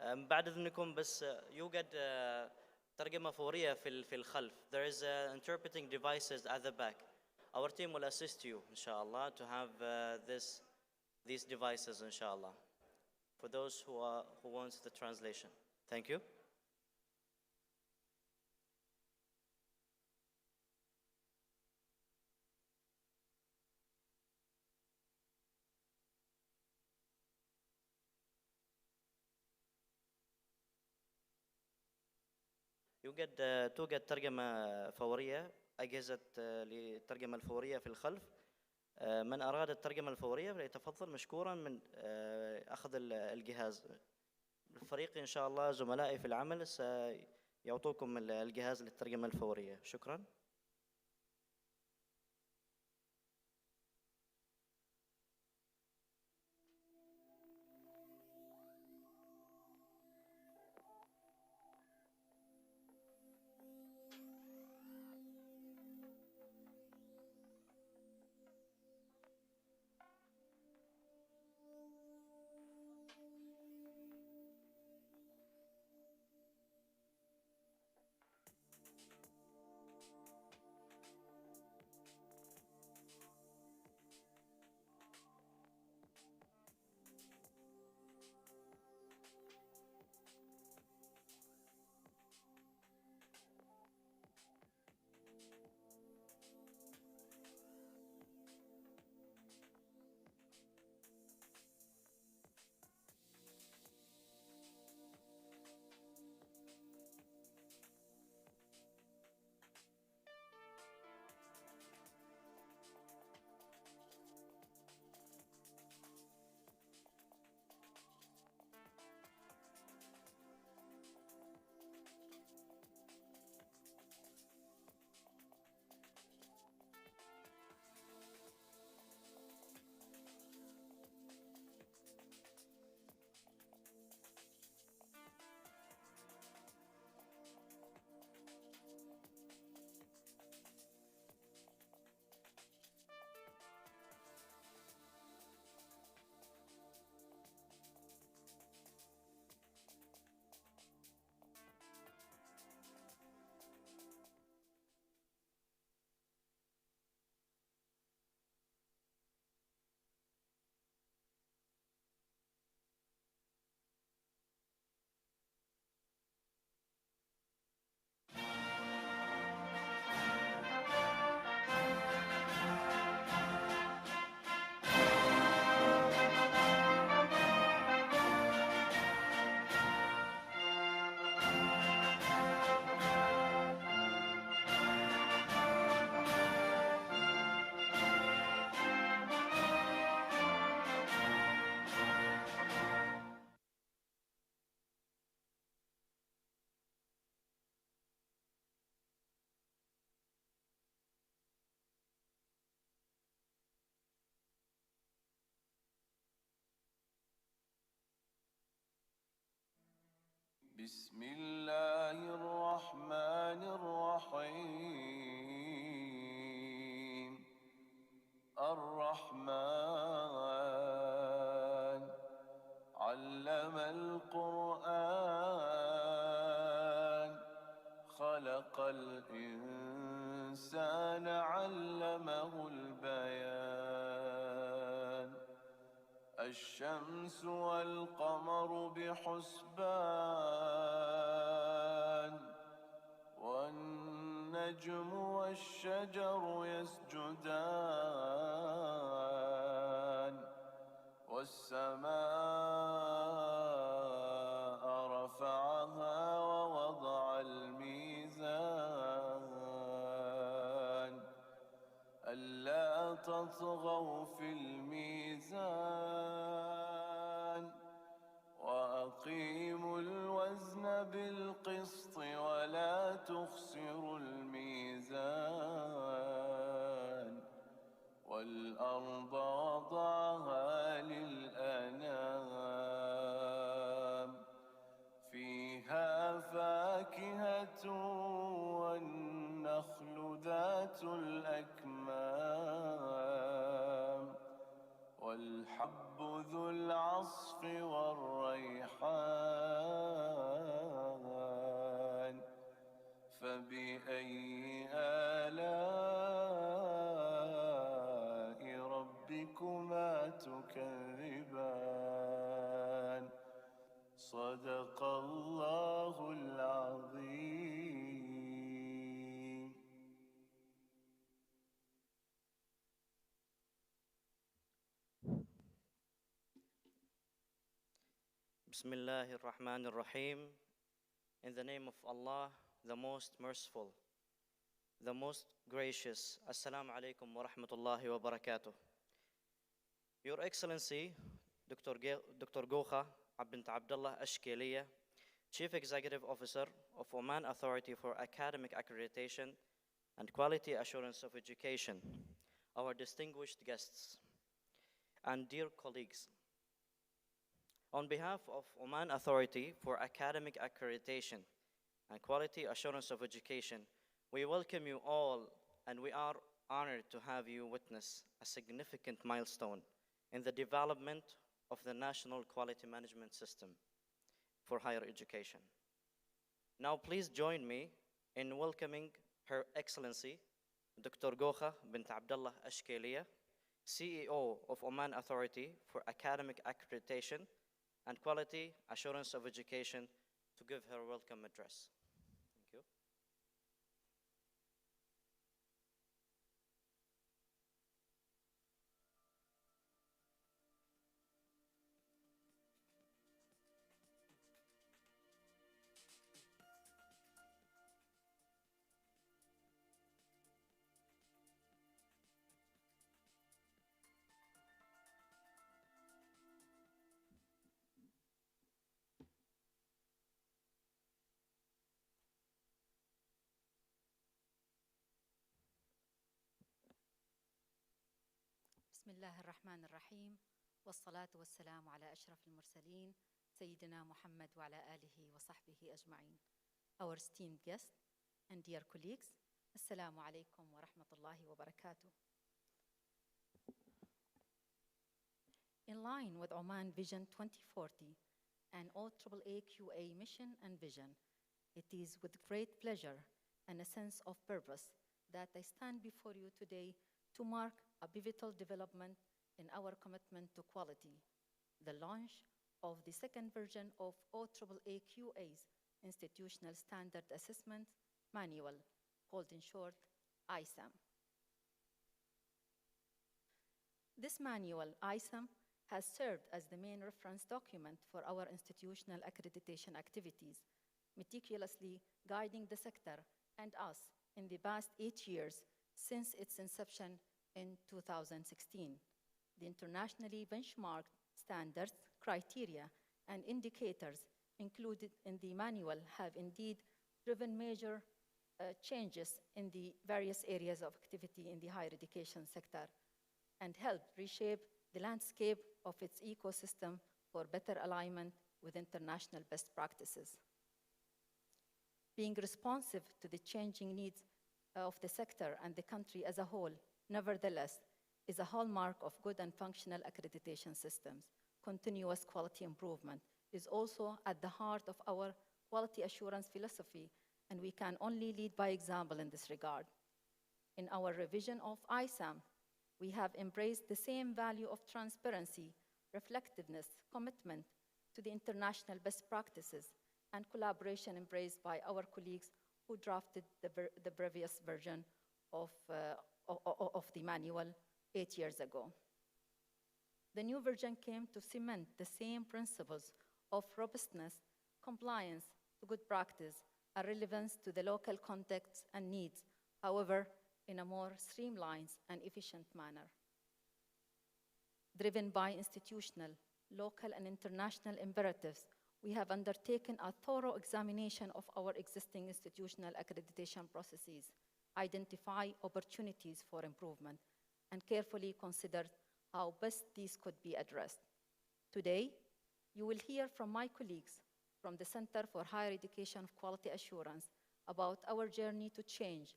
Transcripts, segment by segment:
بعد إذنكم بس يوجد ترجمة فورية في الخلف. There is interpreting devices at the back. Our team will assist you, inshallah, to have these devices, inshallah, for those who wants the translation. Thank you. توجد ترجمة فورية، أجهزة للترجمة الفورية في الخلف. من أراد الترجمة الفورية فليتفضل مشكورا من أخذ الجهاز. الفريق إن شاء الله زملائي في العمل سيعطوكم الجهاز للترجمة الفورية. شكرا. بسم الله الرحمن الرحيم. الرحمن علم القرآن، خلق الإنسان علمه البيان. الشمس والقمر بحسبان، والنجم والشجر يسجدان. والسماء رفعها ووضع الميزان، ألا تطغوا في الميزان، وأقيموا الوزن بالقسط ولا تخسروا الميزان. والأرض وضعها للأنام، فيها فاكهة والنخل ذات الأكمام، والحب ذو العصف والريحان. صدق الله العظيم. Bismillahir Rahmanir Rahim. In the name of Allah, the most merciful, the most gracious. Assalamu alaikum wa rahmatullahi wa barakatuh. Your Excellency, Dr. Gokha bint Abdullah Ashkeliya, Chief Executive Officer of Oman Authority for Academic Accreditation and Quality Assurance of Education, our distinguished guests, and dear colleagues. On behalf of Oman Authority for Academic Accreditation and Quality Assurance of Education, we welcome you all, and we are honored to have you witness a significant milestone in the development of the National Quality Management System for higher education. Now please join me in welcoming Her Excellency, Dr. Gokha bint Abdullah Ashkeliya, CEO of Oman Authority for Academic Accreditation and Quality Assurance of Education, to give her welcome address. Thank you. بسم الله الرحمن الرحيم والصلاة والسلام على أشرف المرسلين سيدنا محمد وعلى آله وصحبه أجمعين. Our esteemed guests and dear colleagues, Assalamu alaikum wa rahmatullahi wa barakatuh. In line with Oman Vision 2040 and OAAA QA mission and vision, it is with great pleasure and a sense of purpose that I stand before you today to mark a pivotal development in our commitment to quality, the launch of the second version of OAAA QA's Institutional Standard Assessment Manual, called in short, ISAM. This manual, ISAM, has served as the main reference document for our institutional accreditation activities, meticulously guiding the sector and us in the past 8 years since its inception in 2016. The internationally benchmarked standards, criteria, and indicators included in the manual have indeed driven major changes in the various areas of activity in the higher education sector and helped reshape the landscape of its ecosystem for better alignment with international best practices. Being responsive to the changing needs of the sector and the country as a whole, nevertheless, is a hallmark of good and functional accreditation systems. Continuous quality improvement is also at the heart of our quality assurance philosophy, and we can only lead by example in this regard. In our revision of ISAM, we have embraced the same value of transparency, reflectiveness, commitment to the international best practices, and collaboration embraced by our colleagues who drafted the previous version of the manual 8 years ago. The new version came to cement the same principles of robustness, compliance to good practice, and relevance to the local contexts and needs, however, in a more streamlined and efficient manner. Driven by institutional, local, and international imperatives, we have undertaken a thorough examination of our existing institutional accreditation processes, identify opportunities for improvement, and carefully considered how best these could be addressed. Today, you will hear from my colleagues from the Center for Higher Education of Quality Assurance about our journey to change,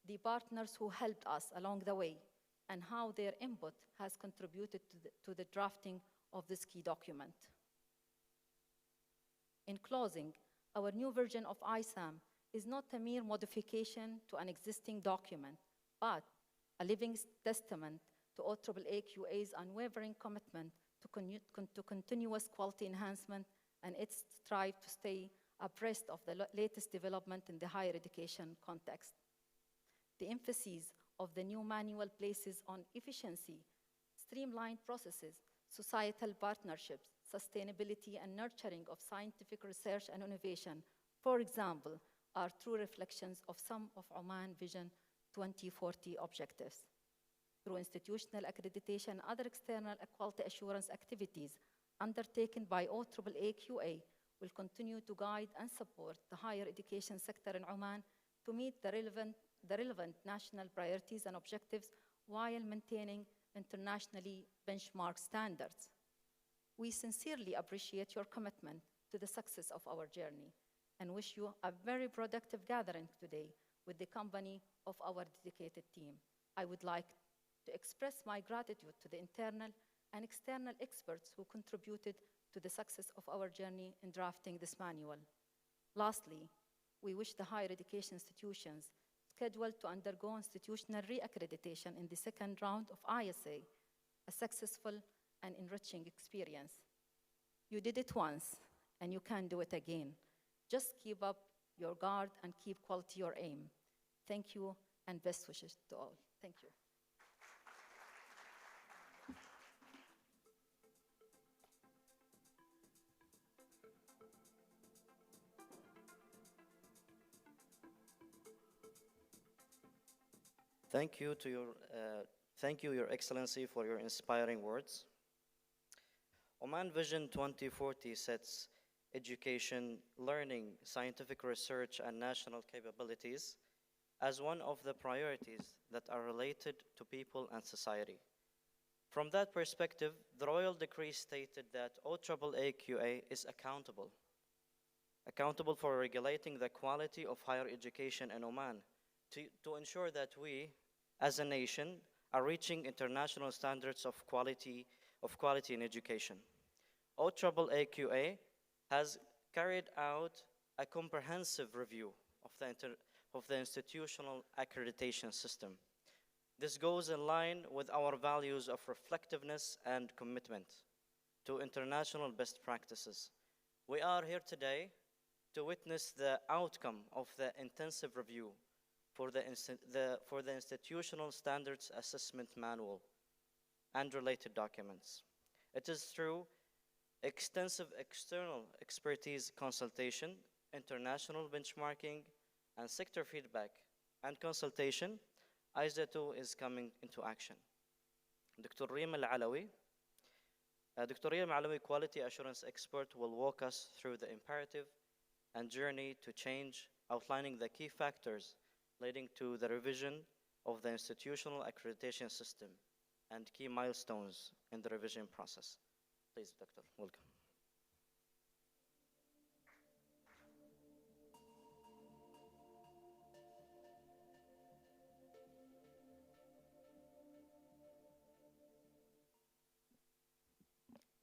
the partners who helped us along the way, and how their input has contributed to the drafting of this key document. In closing, our new version of ISAM is not a mere modification to an existing document, but a living testament to OAAA QA's unwavering commitment to continuous quality enhancement and it strives to stay abreast of the latest development in the higher education context. The emphasis of the new manual places on efficiency, streamlined processes, societal partnerships, sustainability, and nurturing of scientific research and innovation, for example, are true reflections of some of Oman Vision 2040 objectives. Through institutional accreditation and other external quality assurance activities undertaken by OAAA will continue to guide and support the higher education sector in Oman to meet the relevant national priorities and objectives while maintaining internationally benchmark standards. We sincerely appreciate your commitment to the success of our journey and wish you a very productive gathering today with the company of our dedicated team. I would like to express my gratitude to the internal and external experts who contributed to the success of our journey in drafting this manual. Lastly, we wish the higher education institutions scheduled to undergo institutional re-accreditation in the second round of ISA a successful and enriching experience. You did it once, and you can do it again. Just keep up your guard and keep quality your aim. Thank you, and best wishes to all. Thank you. Thank you, Your Excellency, for your inspiring words. Oman Vision 2040 sets education, learning, scientific research, and national capabilities as one of the priorities that are related to people and society. From that perspective, the Royal Decree stated that OAAA is accountable for regulating the quality of higher education in Oman to ensure that we, as a nation, are reaching international standards of quality in education. OAAA has carried out a comprehensive review of the institutional accreditation system. This goes in line with our values of reflectiveness and commitment to international best practices. We are here today to witness the outcome of the intensive review for the Institutional Standards Assessment Manual and related documents. It is through extensive external expertise consultation, international benchmarking, and sector feedback and consultation, ISA 2 is coming into action. Dr. Riem Al-Alawi, quality assurance expert, will walk us through the imperative and journey to change, outlining the key factors leading to the revision of the institutional accreditation system and key milestones in the revision process. Please, Doctor, welcome.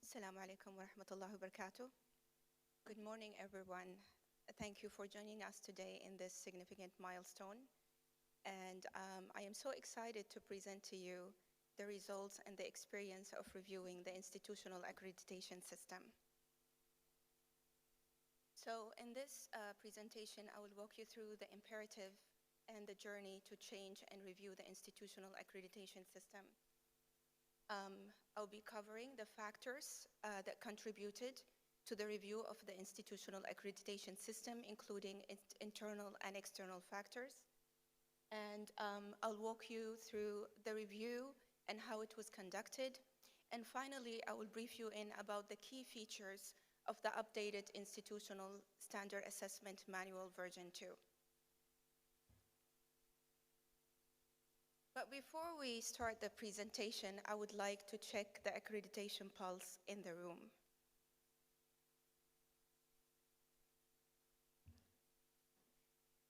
Assalamu alaikum wa rahmatullahi wa barakatuh. Good morning, everyone. Thank you for joining us today in this significant milestone. And I am so excited to present to you the results and the experience of reviewing the institutional accreditation system. So in this presentation, I will walk you through the imperative and the journey to change and review the institutional accreditation system. I'll be covering the factors that contributed to the review of the institutional accreditation system, including internal and external factors. And I'll walk you through the review and how it was conducted. And finally, I will brief you in about the key features of the updated Institutional Standard Assessment Manual version 2. But before we start the presentation, I would like to check the accreditation pulse in the room.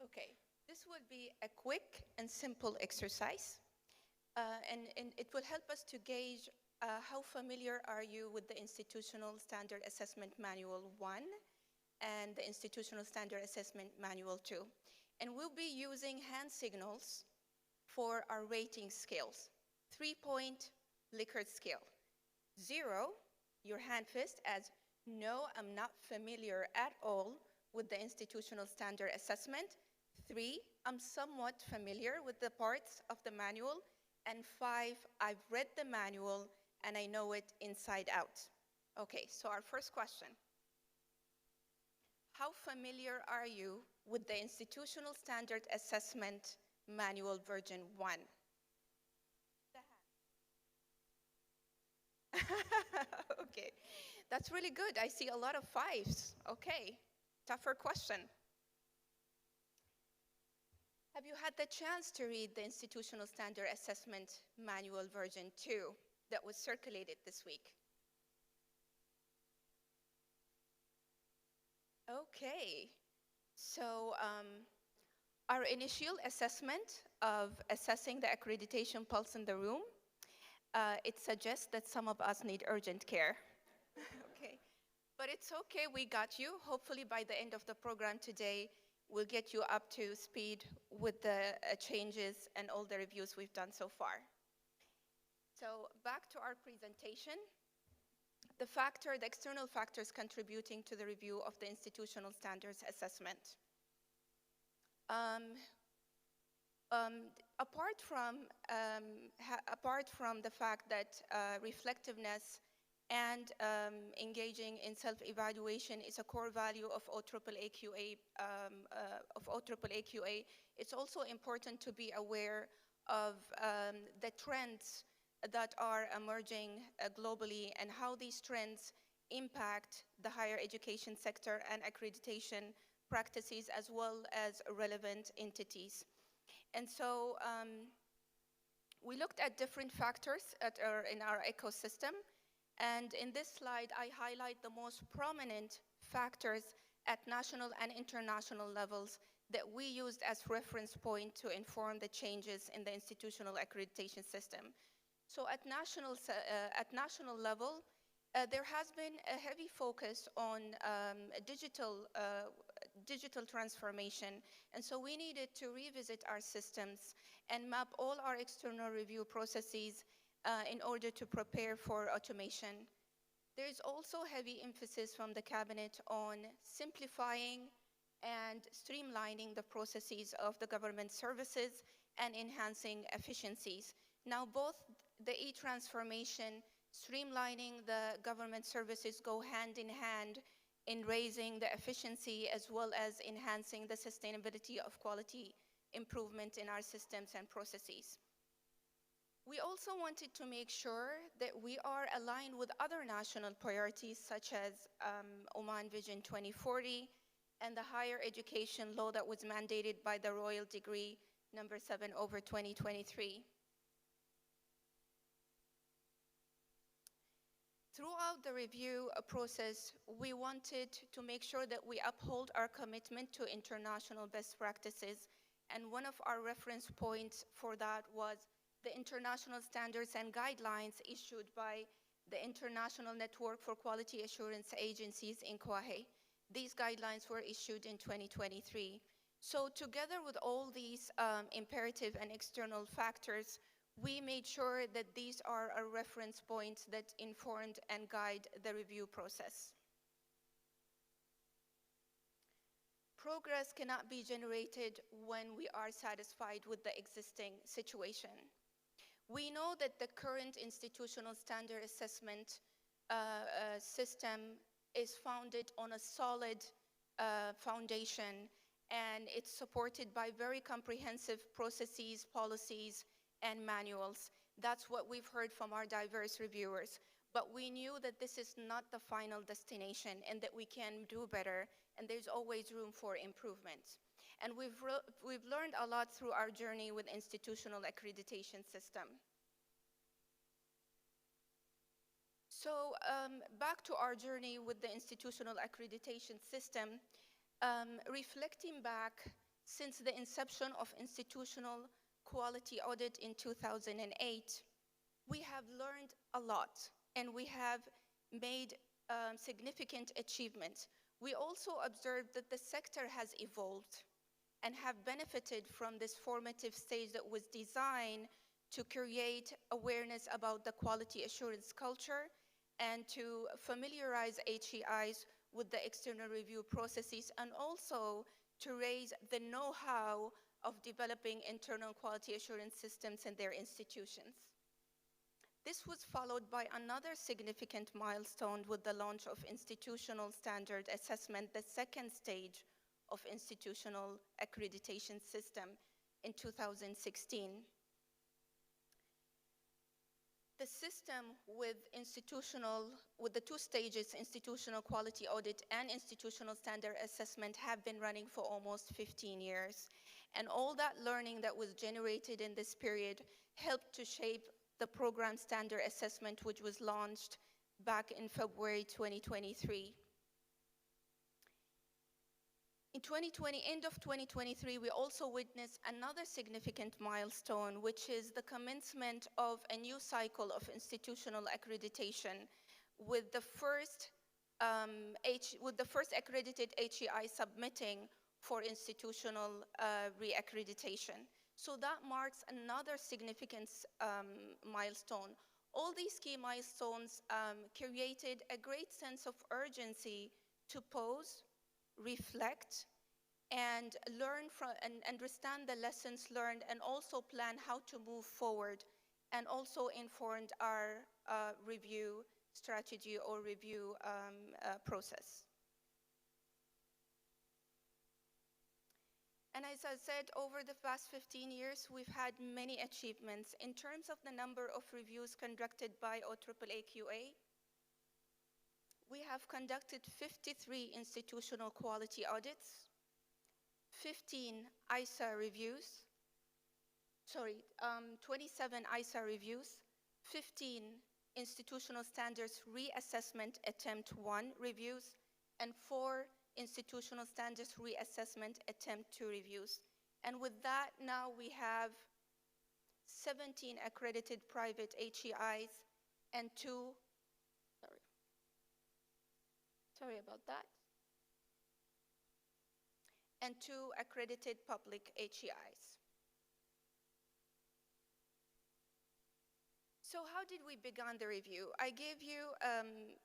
Okay, this will be a quick and simple exercise, and it will help us to gauge how familiar are you with the Institutional Standard Assessment Manual 1 and the Institutional Standard Assessment Manual 2. And we'll be using hand signals for our rating scales. 3-point Likert scale. 0, your hand fist, as No, I'm not familiar at all with the institutional standard assessment. 3, I'm somewhat familiar with the parts of the manual. And 5, I've read the manual and I know it inside out. Okay, so our first question. How familiar are you with the institutional standard assessment manual version 1? Okay, that's really good. I see a lot of 5s. Okay, tougher question. Have you had the chance to read the Institutional Standard Assessment Manual version 2 that was circulated this week? Okay, so our initial assessment of assessing the accreditation pulse in the room, it suggests that some of us need urgent care. Okay, but it's okay, we got you. Hopefully by the end of the program today, we'll get you up to speed with the changes and all the reviews we've done so far. So back to our presentation. The external factors contributing to the review of the institutional standards assessment. Apart from the fact that reflectiveness and engaging in self-evaluation is a core value of OAAA QA, it's also important to be aware of the trends that are emerging globally and how these trends impact the higher education sector and accreditation practices as well as relevant entities. And so we looked at different factors in our ecosystem. And in this slide, I highlight the most prominent factors at national and international levels that we used as reference point to inform the changes in the institutional accreditation system. So at national level, there has been a heavy focus on digital transformation. And so we needed to revisit our systems and map all our external review processes in order to prepare for automation. There is also heavy emphasis from the cabinet on simplifying and streamlining the processes of the government services and enhancing efficiencies. Now, both the e-transformation, streamlining the government services go hand in hand in raising the efficiency as well as enhancing the sustainability of quality improvement in our systems and processes. We also wanted to make sure that we are aligned with other national priorities such as Oman Vision 2040 and the higher education law that was mandated by the Royal Decree number 7/2023. Throughout the review process, we wanted to make sure that we uphold our commitment to international best practices. And one of our reference points for that was the international standards and guidelines issued by the International Network for Quality Assurance Agencies in Kwahe. These guidelines were issued in 2023. So together with all these imperative and external factors, we made sure that these are our reference points that informed and guide the review process. Progress cannot be generated when we are satisfied with the existing situation. We know that the current institutional standard assessment system is founded on a solid foundation, and it's supported by very comprehensive processes, policies, and manuals. That's what we've heard from our diverse reviewers. But we knew that this is not the final destination and that we can do better, and there's always room for improvement. And we've learned a lot through our journey with institutional accreditation system. So back to our journey with the institutional accreditation system, reflecting back since the inception of institutional quality audit in 2008, we have learned a lot and we have made significant achievements. We also observed that the sector has evolved and have benefited from this formative stage that was designed to create awareness about the quality assurance culture and to familiarize HEIs with the external review processes, and also to raise the know-how of developing internal quality assurance systems in their institutions. This was followed by another significant milestone with the launch of institutional standard assessment, the second stage of institutional accreditation system in 2016. The system with the two stages, institutional quality audit and institutional standard assessment, have been running for almost 15 years. And all that learning that was generated in this period helped to shape the program standard assessment, which was launched back in February 2023. In end of 2023, we also witnessed another significant milestone, which is the commencement of a new cycle of institutional accreditation with the first accredited HEI submitting for institutional re-accreditation. So that marks another significant milestone. All these key milestones created a great sense of urgency to pause, reflect, and learn from and understand the lessons learned, and also plan how to move forward, and also informed our review strategy or review process. And as I said, over the past 15 years, we've had many achievements in terms of the number of reviews conducted by OAAA-QA. We have conducted 53 institutional quality audits, 15 ISA reviews, 27 ISA reviews, 15 institutional standards reassessment attempt 1 reviews, and 4 institutional standards reassessment attempt 2 reviews. And with that, now we have 17 accredited private HEIs and 2 accredited public HEIs. So how did we begin the review? I gave you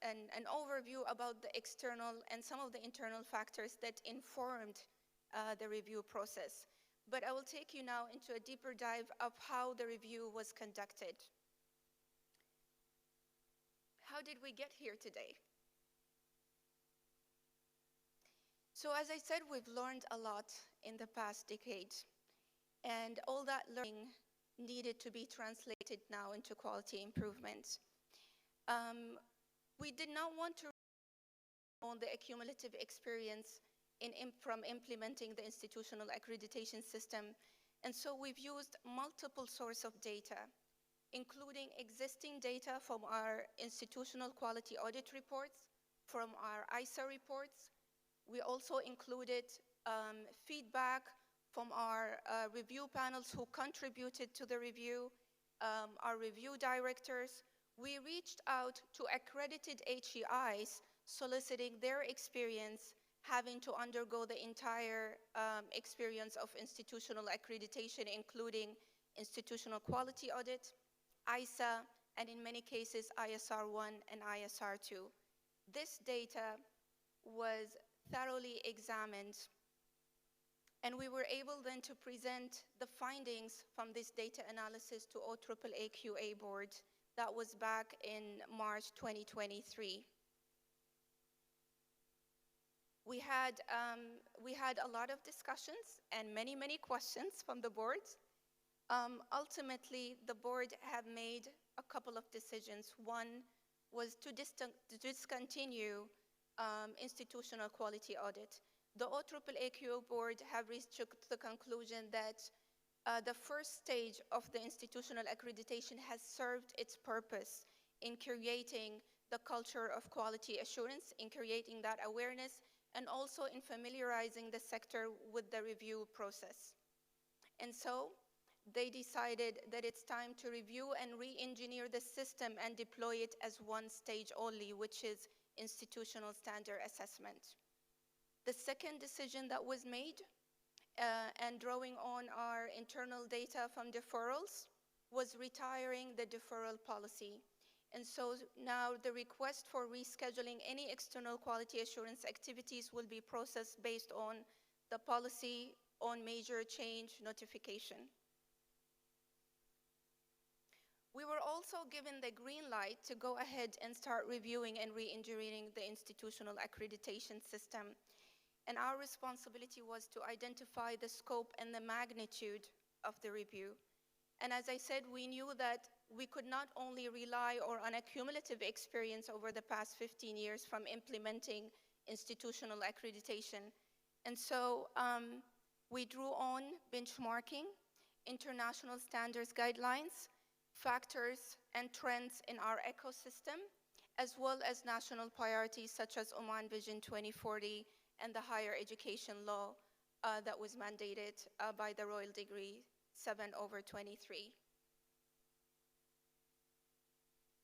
an overview about the external and some of the internal factors that informed the review process. But I will take you now into a deeper dive of how the review was conducted. How did we get here today? So as I said, we've learned a lot in the past decade, and all that learning needed to be translated now into quality improvement. We did not want to own the accumulative experience from implementing the institutional accreditation system, and so we've used multiple sources of data, including existing data from our institutional quality audit reports, from our ISA reports. We also included feedback from our review panels who contributed to the review, our review directors. We reached out to accredited HEIs, soliciting their experience having to undergo the entire experience of institutional accreditation, including institutional quality audit, ISA, and in many cases, ISR1 and ISR2. This data was thoroughly examined, and we were able then to present the findings from this data analysis to OAAA-QA board. That was back in March 2023. We had a lot of discussions and many questions from the board. Ultimately, the board have made a couple of decisions. One was to discontinue institutional quality audit. The OAAA-QA board have reached the conclusion that the first stage of the institutional accreditation has served its purpose in creating the culture of quality assurance, in creating that awareness, and also in familiarizing the sector with the review process. And so they decided that it's time to review and re-engineer the system and deploy it as one stage only, which is institutional standard assessment. The second decision that was made, and drawing on our internal data from deferrals, was retiring the deferral policy. And so now the request for rescheduling any external quality assurance activities will be processed based on the policy on major change notification. We were also given the green light to go ahead and start reviewing and re-engineering the institutional accreditation system. And our responsibility was to identify the scope and the magnitude of the review. And as I said, we knew that we could not only rely on a cumulative experience over the past 15 years from implementing institutional accreditation. And so we drew on benchmarking, international standards guidelines, factors and trends in our ecosystem, as well as national priorities such as Oman Vision 2040 and the higher education law that was mandated by the Royal Decree 7/23.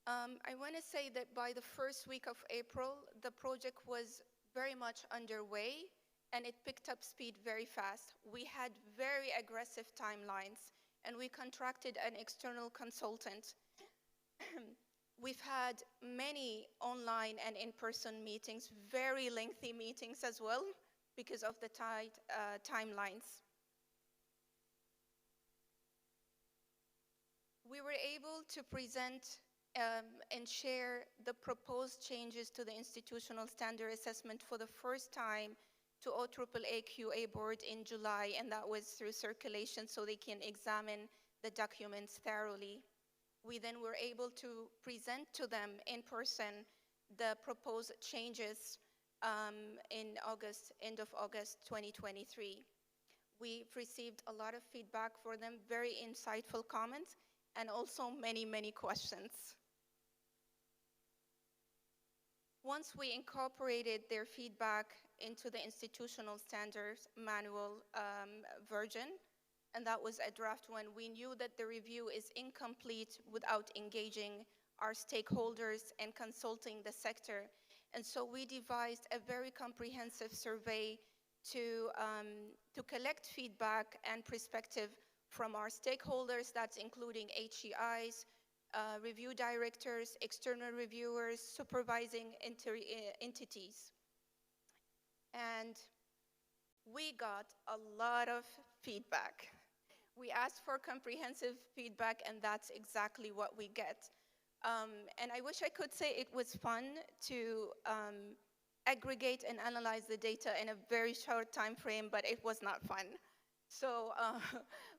I want to say that by the first week of April, the project was very much underway and it picked up speed very fast. We had very aggressive timelines and we contracted an external consultant. We've had many online and in-person meetings, very lengthy meetings as well because of the tight timelines. We were able to present and share the proposed changes to the institutional standard assessment for the first time to OAAA QA board in July, and that was through circulation so they can examine the documents thoroughly. We then were able to present to them in person the proposed changes in August, end of August 2023. We've received a lot of feedback for them, very insightful comments, and also many, many questions. Once we incorporated their feedback into the institutional standards manual version, and that was a draft one, we knew that the review is incomplete without engaging our stakeholders and consulting the sector. And so we devised a very comprehensive survey to collect feedback and perspective from our stakeholders, that's including HEIs, review directors, external reviewers, supervising entities. And we got a lot of feedback. We asked for comprehensive feedback, and that's exactly what we get. And I wish I could say it was fun to aggregate and analyze the data in a very short time frame, but it was not fun. So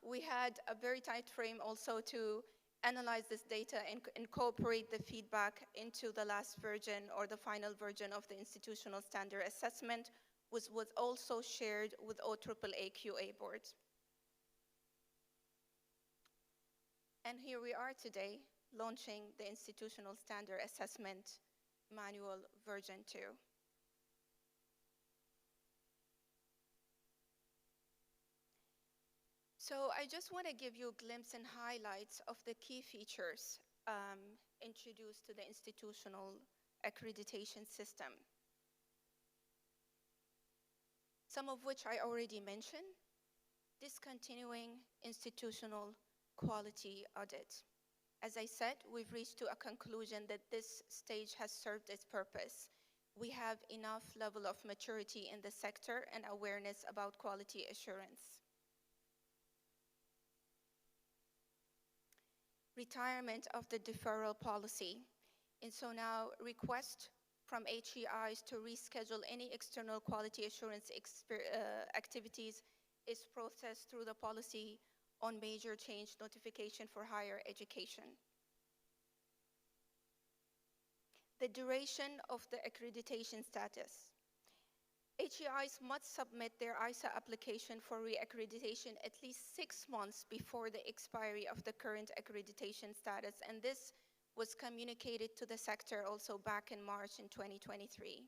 we had a very tight frame also to analyze this data and incorporate the feedback into the last version or the final version of the institutional standard assessment, which was also shared with OAAA QA board. And here we are today, launching the institutional standard assessment manual version 2. So I just want to give you a glimpse and highlights of the key features introduced to the institutional accreditation system. Some of which I already mentioned: discontinuing institutional quality audit. As I said, we've reached to a conclusion that this stage has served its purpose. We have enough level of maturity in the sector and awareness about quality assurance. Retirement of the deferral policy. And so now request from HEIs to reschedule any external quality assurance activities is processed through the policy on major change notification for higher education. The duration of the accreditation status. HEIs must submit their ISA application for reaccreditation at least 6 months before the expiry of the current accreditation status, and this was communicated to the sector also back in March in 2023.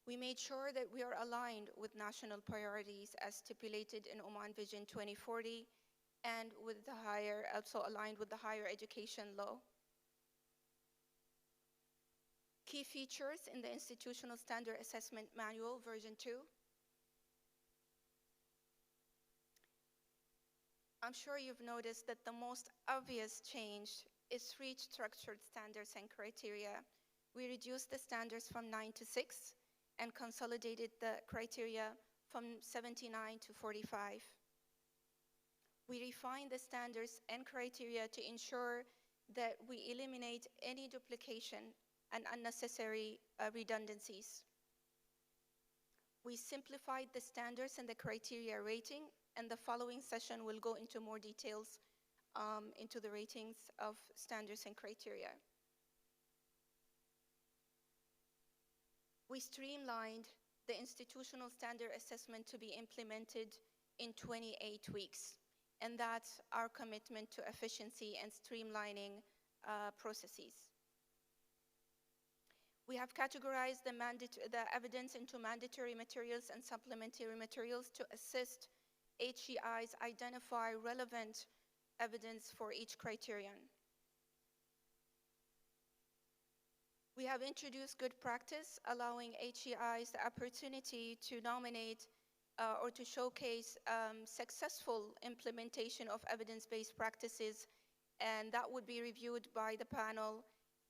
We made sure that we are aligned with national priorities as stipulated in Oman Vision 2040 and with the also aligned with the higher education law. Key features in the Institutional Standard Assessment Manual, version 2. I'm sure you've noticed that the most obvious change is three structured standards and criteria. We reduced the standards from 9 to 6 and consolidated the criteria from 79 to 45. We refined the standards and criteria to ensure that we eliminate any duplication and unnecessary redundancies. We simplified the standards and the criteria rating, and the following session will go into more details into the ratings of standards and criteria. We streamlined the institutional standard assessment to be implemented in 28 weeks, and that's our commitment to efficiency and streamlining processes. We have categorized the evidence into mandatory materials and supplementary materials to assist HEIs identify relevant evidence for each criterion. We have introduced good practice, allowing HEIs the opportunity to nominate or to showcase successful implementation of evidence-based practices, and that would be reviewed by the panel,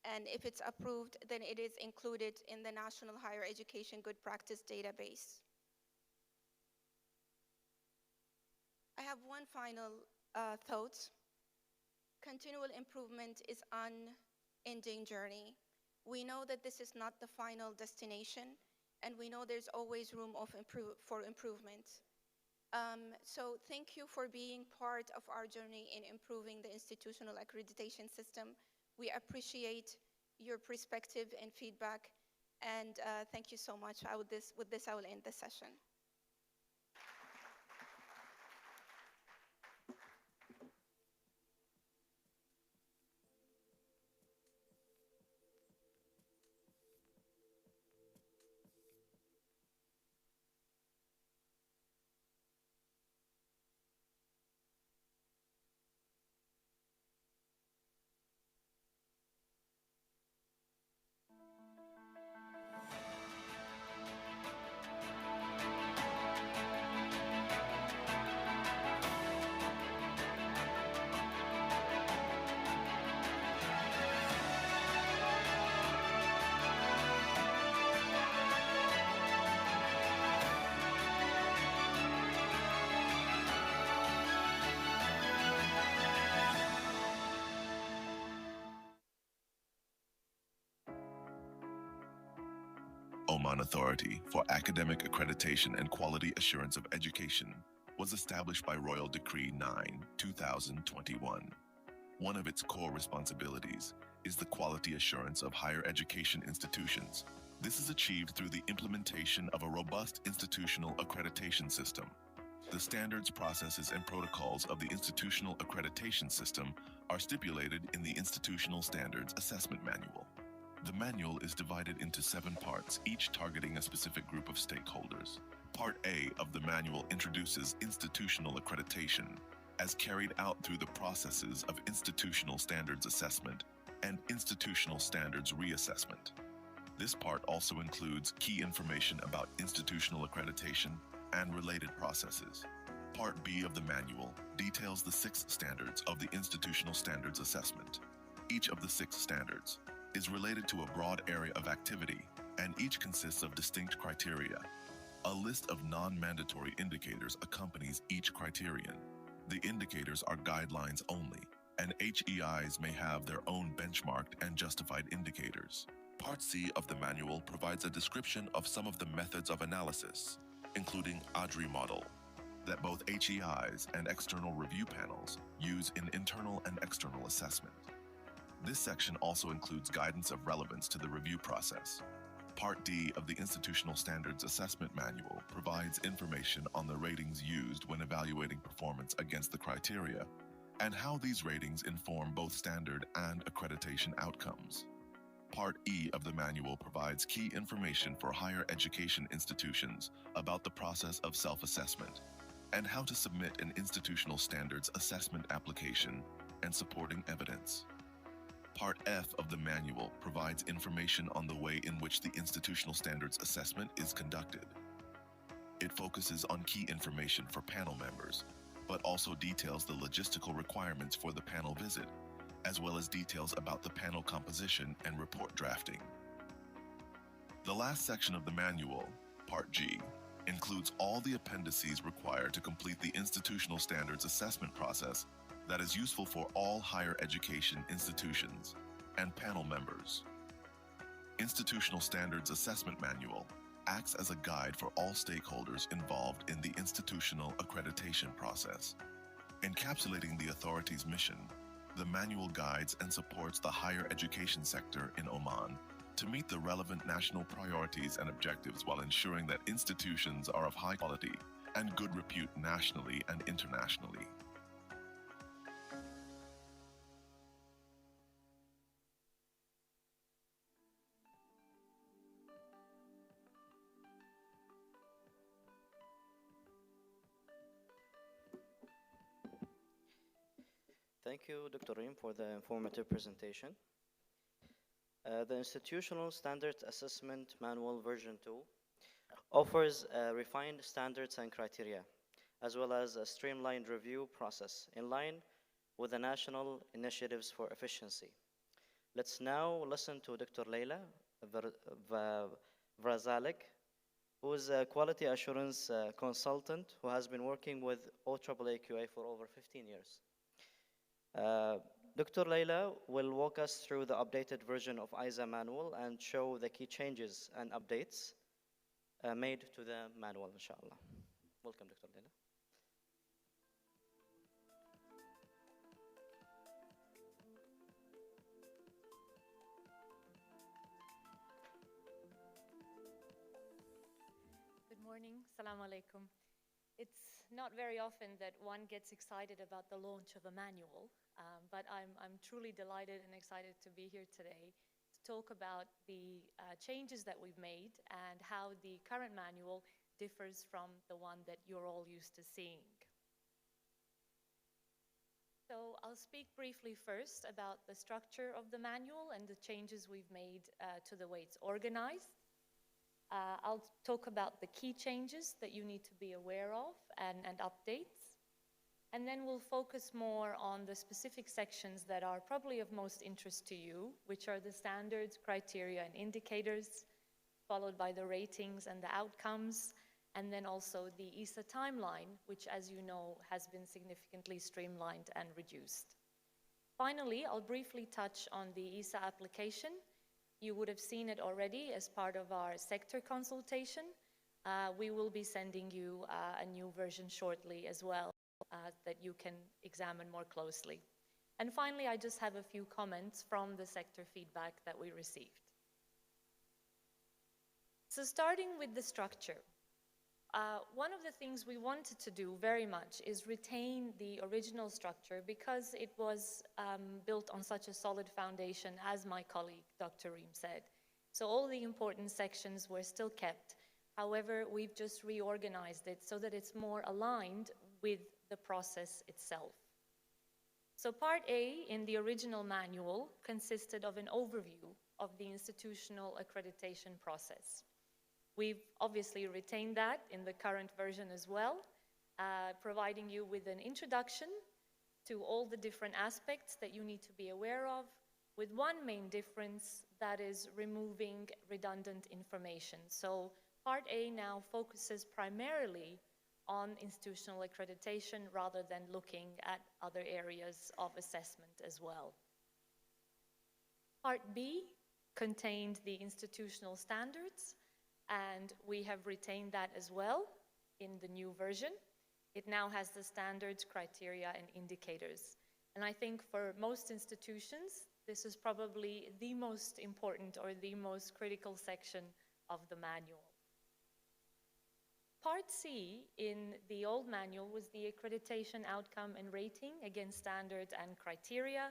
and if it's approved, then it is included in the National Higher Education Good Practice Database. I have one final thought. Continual improvement is an unending journey. We know that this is not the final destination, and we know there's always room for improvement. So thank you for being part of our journey in improving the institutional accreditation system. We appreciate your perspective and feedback, and thank you so much. With this, I will end the session. Oman Authority for Academic Accreditation and Quality Assurance of Education was established by Royal Decree 9, 2021. One of its core responsibilities is the quality assurance of higher education institutions. This is achieved through the implementation of a robust institutional accreditation system. The standards, processes, and protocols of the institutional accreditation system are stipulated in the Institutional Standards Assessment Manual. The manual is divided into 7 parts, each targeting a specific group of stakeholders. Part A of the manual introduces institutional accreditation, as carried out through the processes of institutional standards assessment and institutional standards reassessment. This part also includes key information about institutional accreditation and related processes. Part B of the manual details the 6 standards of the institutional standards assessment. Each of the 6 standards is related to a broad area of activity, and each consists of distinct criteria. A list of non-mandatory indicators accompanies each criterion. The indicators are guidelines only, and HEIs may have their own benchmarked and justified indicators. Part C of the manual provides a description of some of the methods of analysis, including ADRI model, that both HEIs and external review panels use in internal and external assessment. This section also includes guidance of relevance to the review process. Part D of the Institutional Standards Assessment Manual provides information on the ratings used when evaluating performance against the criteria, and how these ratings inform both standard and accreditation outcomes. Part E of the manual provides key information for higher education institutions about the process of self-assessment and how to submit an institutional standards assessment application and supporting evidence. Part F of the manual provides information on the way in which the institutional standards assessment is conducted. It focuses on key information for panel members, but also details the logistical requirements for the panel visit, as well as details about the panel composition and report drafting. The last section of the manual, Part G, includes all the appendices required to complete the institutional standards assessment process that is useful for all higher education institutions and panel members. Institutional Standards Assessment Manual acts as a guide for all stakeholders involved in the institutional accreditation process. Encapsulating the authority's mission, the manual guides and supports the higher education sector in Oman to meet the relevant national priorities and objectives while ensuring that institutions are of high quality and good repute nationally and internationally. Thank you, Dr. Reem, for the informative presentation. The Institutional Standards Assessment Manual version 2 offers refined standards and criteria, as well as a streamlined review process in line with the national initiatives for efficiency. Let's now listen to Dr. Leila Vrazalik, who is a quality assurance consultant who has been working with OAAA QA for over 15 years. Dr. Leila will walk us through the updated version of ISA manual and show the key changes and updates made to the manual, inshallah. Welcome, Dr. Leila. Good morning, Assalamu alaikum. It's not very often that one gets excited about the launch of a manual, but I'm truly delighted and excited to be here today to talk about the changes that we've made and how the current manual differs from the one that you're all used to seeing. So I'll speak briefly first about the structure of the manual and the changes we've made to the way it's organized. I'll talk about the key changes that you need to be aware of and updates. And then we'll focus more on the specific sections that are probably of most interest to you, which are the standards, criteria, and indicators, followed by the ratings and the outcomes, and then also the ISA timeline, which, as you know, has been significantly streamlined and reduced. Finally, I'll briefly touch on the ISA application. You would have seen it already as part of our sector consultation. We will be sending you a new version shortly as well that you can examine more closely. And finally, I just have a few comments from the sector feedback that we received. So starting with the structure, one of the things we wanted to do very much is retain the original structure because it was built on such a solid foundation, as my colleague, Dr. Reem, said. So all the important sections were still kept. However, we've just reorganized it so that it's more aligned with the process itself. So Part A in the original manual consisted of an overview of the institutional accreditation process. We've obviously retained that in the current version as well, providing you with an introduction to all the different aspects that you need to be aware of, with one main difference, that is removing redundant information. So Part A now focuses primarily on institutional accreditation rather than looking at other areas of assessment as well. Part B contained the institutional standards, and we have retained that as well in the new version. It now has the standards, criteria, and indicators. And I think for most institutions, this is probably the most important or the most critical section of the manual. Part C in the old manual was the accreditation outcome and rating against standards and criteria,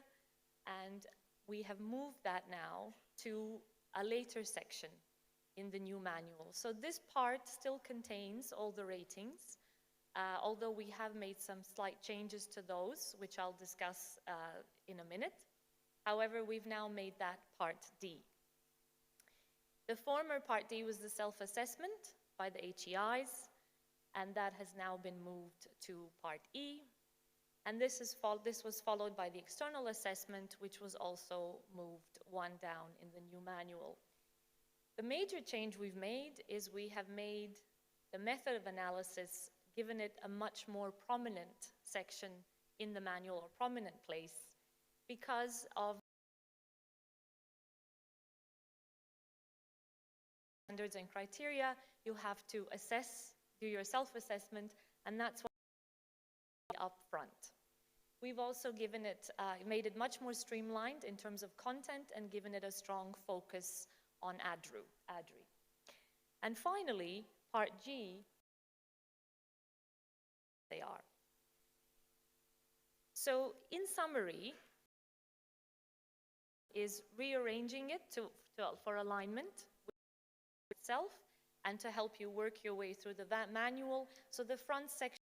and we have moved that now to a later section in the new manual. So this part still contains all the ratings, although we have made some slight changes to those, which I'll discuss in a minute. However, we've now made that Part D. The former Part D was the self-assessment by the HEIs. and that has now been moved to Part E. And this was followed by the external assessment, which was also moved one down in the new manual. The major change we've made is we have made the method of analysis, given it a much more prominent section in the manual, or prominent place, because of standards and criteria. You have to assess, do your self-assessment, and that's what up front. We've also given it, made it much more streamlined in terms of content and given it a strong focus on ADRI. And finally, Part G, they are. So in summary, is rearranging it for alignment with itself and to help you work your way through the manual. So the front section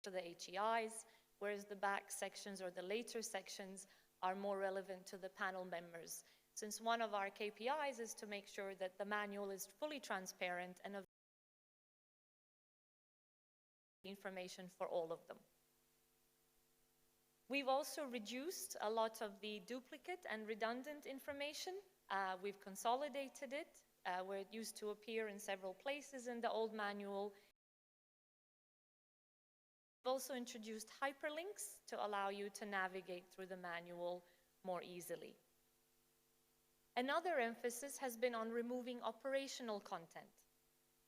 to the HEIs, whereas the back sections or the later sections are more relevant to the panel members. Since one of our KPIs is to make sure that the manual is fully transparent and available information for all of them. We've also reduced a lot of the duplicate and redundant information. We've consolidated it, where it used to appear in several places in the old manual. We've also introduced hyperlinks to allow you to navigate through the manual more easily. Another emphasis has been on removing operational content,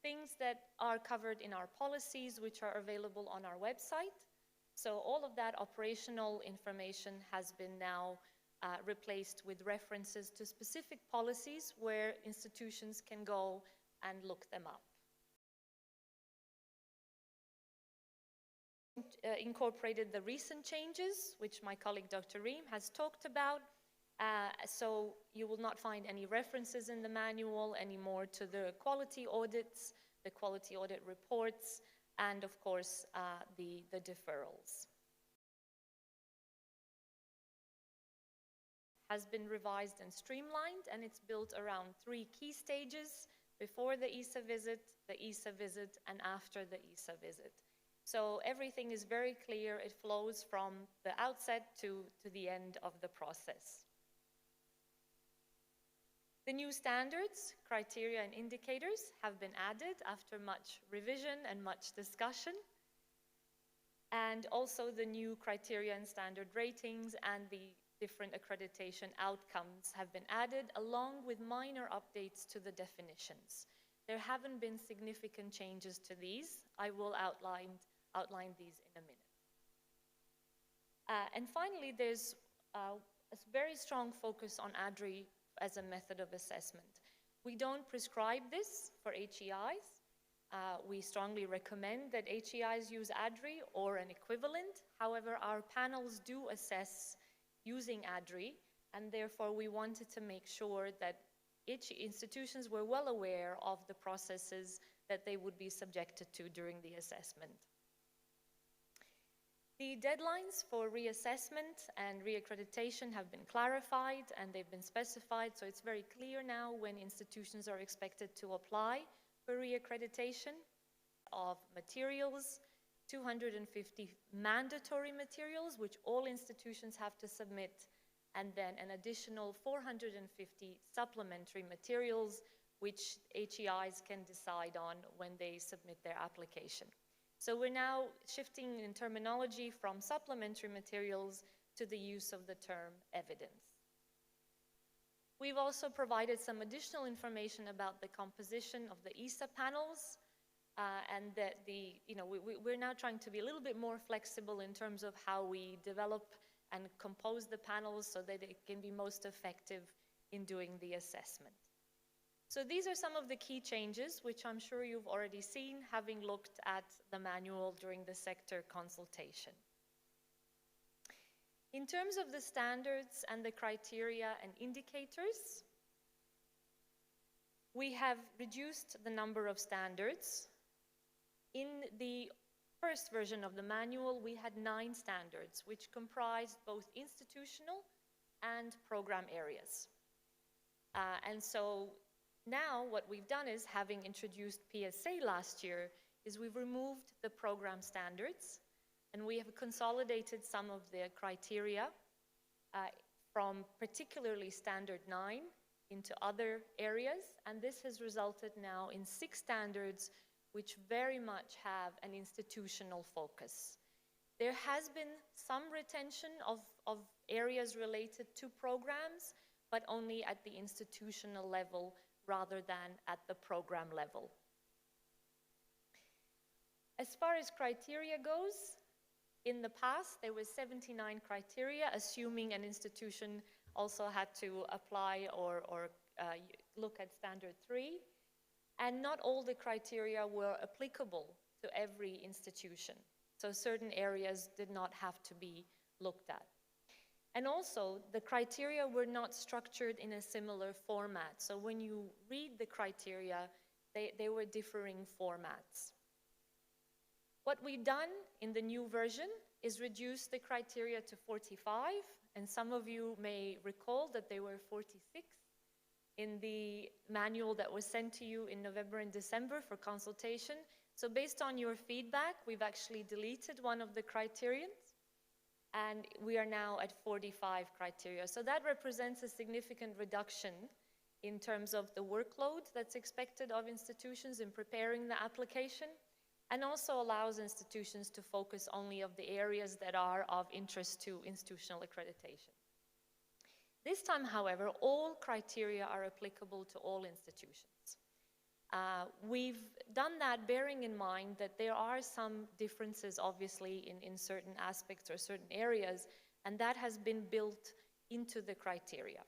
things that are covered in our policies, which are available on our website. So all of that operational information has been now replaced with references to specific policies where institutions can go and look them up. Incorporated the recent changes, which my colleague Dr. Reem has talked about. So you will not find any references in the manual anymore to the quality audits, the quality audit reports, and of course, the deferrals. Has been revised and streamlined, and it's built around 3 key stages: before the ESA visit, and after the ESA visit. So everything is very clear. It flows from the outset to the end of the process. The new standards, criteria, and indicators have been added after much revision and much discussion. And also the new criteria and standard ratings and the different accreditation outcomes have been added, along with minor updates to the definitions. There haven't been significant changes to these. I will outline these in a minute. And finally, there's a very strong focus on ADRI as a method of assessment. We don't prescribe this for HEIs. We strongly recommend that HEIs use ADRI or an equivalent. However, our panels do assess using ADRI, and therefore we wanted to make sure that institutions were well aware of the processes that they would be subjected to during the assessment. The deadlines for reassessment and reaccreditation have been clarified and they've been specified, so it's very clear now when institutions are expected to apply for reaccreditation of materials, 250 mandatory materials, which all institutions have to submit, and then an additional 450 supplementary materials, which HEIs can decide on when they submit their application. So we're now shifting in terminology from supplementary materials to the use of the term evidence. We've also provided some additional information about the composition of the ESA panels, and that we're now trying to be a little bit more flexible in terms of how we develop and compose the panels so that it can be most effective in doing the assessment. So these are some of the key changes, which I'm sure you've already seen, having looked at the manual during the sector consultation. In terms of the standards and the criteria and indicators, we have reduced the number of standards. In the first version of the manual, we had 9 standards, which comprised both institutional and program areas. And so now what we've done is, having introduced PSA last year, is we've removed the program standards, and we have consolidated some of the criteria from particularly Standard 9 into other areas, and this has resulted now in 6 standards which very much have an institutional focus. There has been some retention of areas related to programs, but only at the institutional level rather than at the program level. As far as criteria goes, in the past there were 79 criteria, assuming an institution also had to apply or look at Standard 3, and not all the criteria were applicable to every institution. So certain areas did not have to be looked at. And also, the criteria were not structured in a similar format. So when you read the criteria, they were differing formats. What we've done in the new version is reduce the criteria to 45, and some of you may recall that they were 46 in the manual that was sent to you in November and December for consultation. So based on your feedback, we've actually deleted one of the criterions, and we are now at 45 criteria. So that represents a significant reduction in terms of the workload that's expected of institutions in preparing the application, and also allows institutions to focus only on the areas that are of interest to institutional accreditation. This time, however, all criteria are applicable to all institutions. We've done that bearing in mind that there are some differences, obviously, in certain aspects or certain areas, and that has been built into the criteria.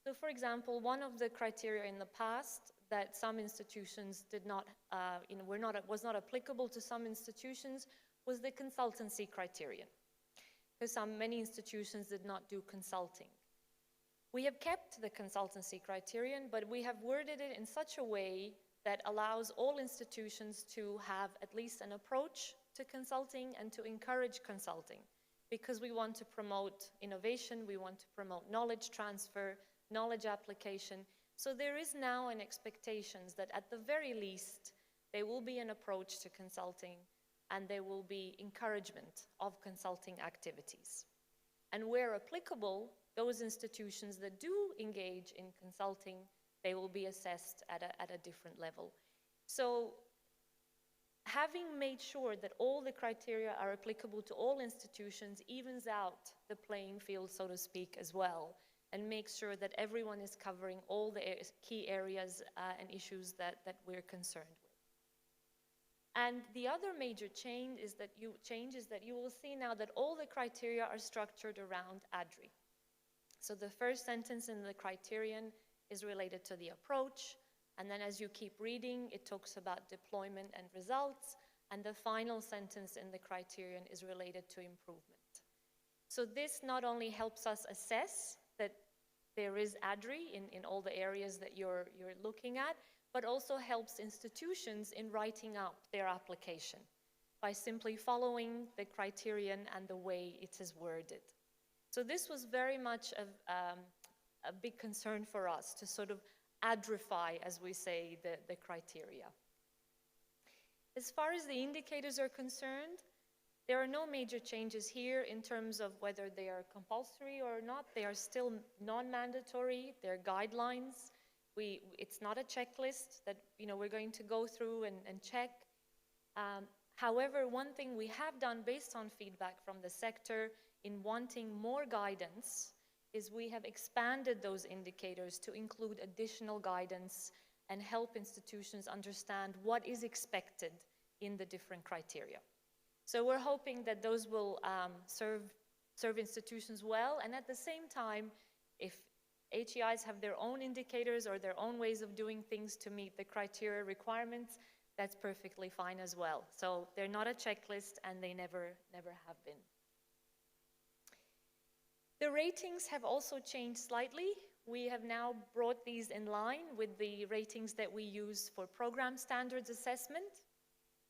So, for example, one of the criteria in the past that some institutions did not, was not applicable to some institutions was the consultancy criterion, because many institutions did not do consulting. We have kept the consultancy criterion, but we have worded it in such a way that allows all institutions to have at least an approach to consulting and to encourage consulting, because we want to promote innovation, we want to promote knowledge transfer, knowledge application. So there is now an expectation that at the very least, there will be an approach to consulting and there will be encouragement of consulting activities. And where applicable, those institutions that do engage in consulting, they will be assessed at a different level. So having made sure that all the criteria are applicable to all institutions evens out the playing field, so to speak, as well, and makes sure that everyone is covering all the key areas and issues that we're concerned with. And the other major change is that you will see now that all the criteria are structured around ADRI. So the first sentence in the criterion is related to the approach, and then as you keep reading, it talks about deployment and results, and the final sentence in the criterion is related to improvement. So this not only helps us assess that there is ADRI in all the areas that you're looking at, but also helps institutions in writing up their application by simply following the criterion and the way it is worded. So this was very much a big concern for us to sort of ADRify, as we say, the criteria. As far as the indicators are concerned, there are no major changes here in terms of whether they are compulsory or not. They are still non-mandatory. They're guidelines. It's not a checklist that we're going to go through and check. However, one thing we have done based on feedback from the sector in wanting more guidance is we have expanded those indicators to include additional guidance and help institutions understand what is expected in the different criteria. So we're hoping that those will serve institutions well, and at the same time, if HEIs have their own indicators or their own ways of doing things to meet the criteria requirements, that's perfectly fine as well. So they're not a checklist, and they never have been. The ratings have also changed slightly. We have now brought these in line with the ratings that we use for program standards assessment.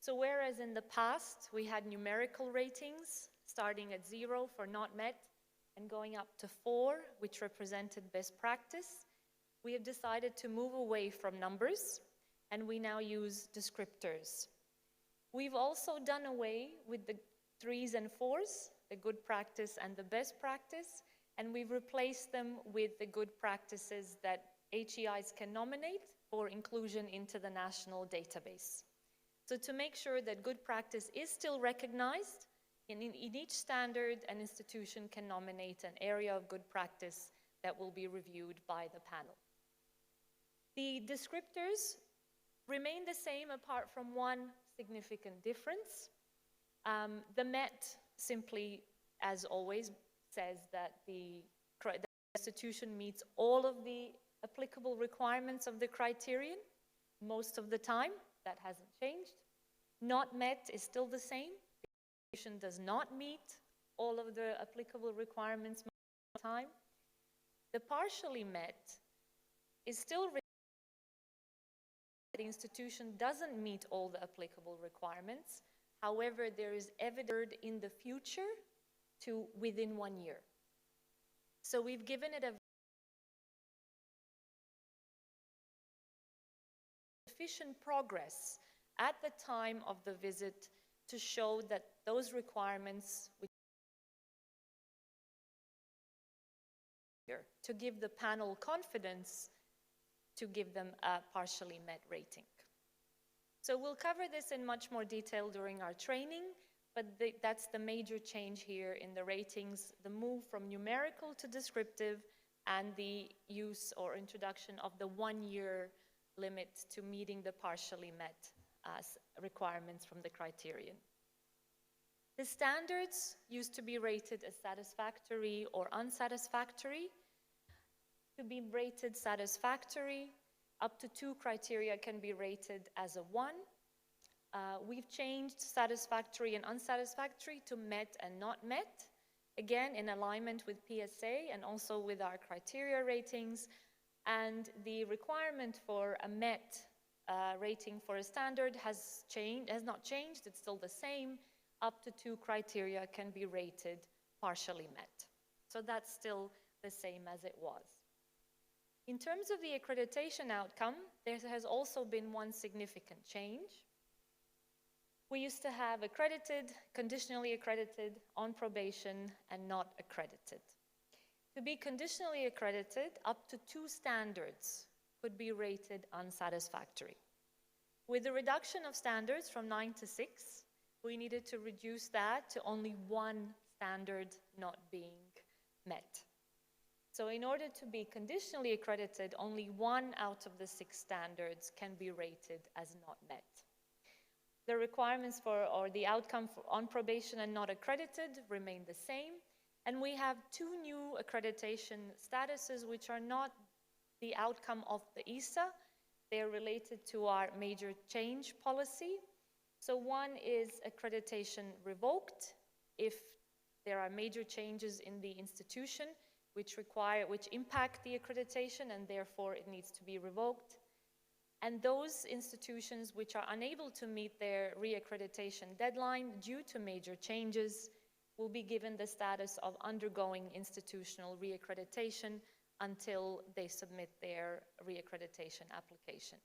So whereas in the past we had numerical ratings starting at 0 for not met and going up to 4, which represented best practice, we have decided to move away from numbers, and we now use descriptors. We've also done away with the 3s and 4s, the good practice and the best practice, and we've replaced them with the good practices that HEIs can nominate for inclusion into the national database. So to make sure that good practice is still recognized, in each standard, an institution can nominate an area of good practice that will be reviewed by the panel. The descriptors remain the same apart from one significant difference. The MET simply, as always, says that the institution meets all of the applicable requirements of the criterion most of the time. That hasn't changed. Not met is still the same. The institution does not meet all of the applicable requirements most of the time. The partially met is still the institution doesn't meet all the applicable requirements. However, there is evidence in the future to within 1 year. So we've given it a sufficient progress at the time of the visit to show that those requirements, to give the panel confidence to give them a partially met rating. So we'll cover this in much more detail during our training, but that's the major change here in the ratings, the move from numerical to descriptive, and the use or introduction of the 1 year limit to meeting the partially met requirements from the criterion. The standards used to be rated as satisfactory or unsatisfactory. To be rated satisfactory, up to 2 criteria can be rated as a 1. We've changed satisfactory and unsatisfactory to met and not met, again in alignment with PSA and also with our criteria ratings. And the requirement for a met rating for a standard has not changed, it's still the same. Up to 2 criteria can be rated partially met. So that's still the same as it was. In terms of the accreditation outcome, there has also been one significant change. We used to have accredited, conditionally accredited, on probation, and not accredited. To be conditionally accredited, up to 2 standards could be rated unsatisfactory. With the reduction of standards from 9 to 6, we needed to reduce that to only 1 standard not being met. So in order to be conditionally accredited, only 1 out of the 6 standards can be rated as not met. The requirements for, or the outcome for on probation and not accredited remain the same. And we have 2 new accreditation statuses which are not the outcome of the ISA. They are related to our major change policy. So one is accreditation revoked if there are major changes in the institution which impact the accreditation and therefore it needs to be revoked. And those institutions which are unable to meet their reaccreditation deadline due to major changes will be given the status of undergoing institutional reaccreditation until they submit their reaccreditation application.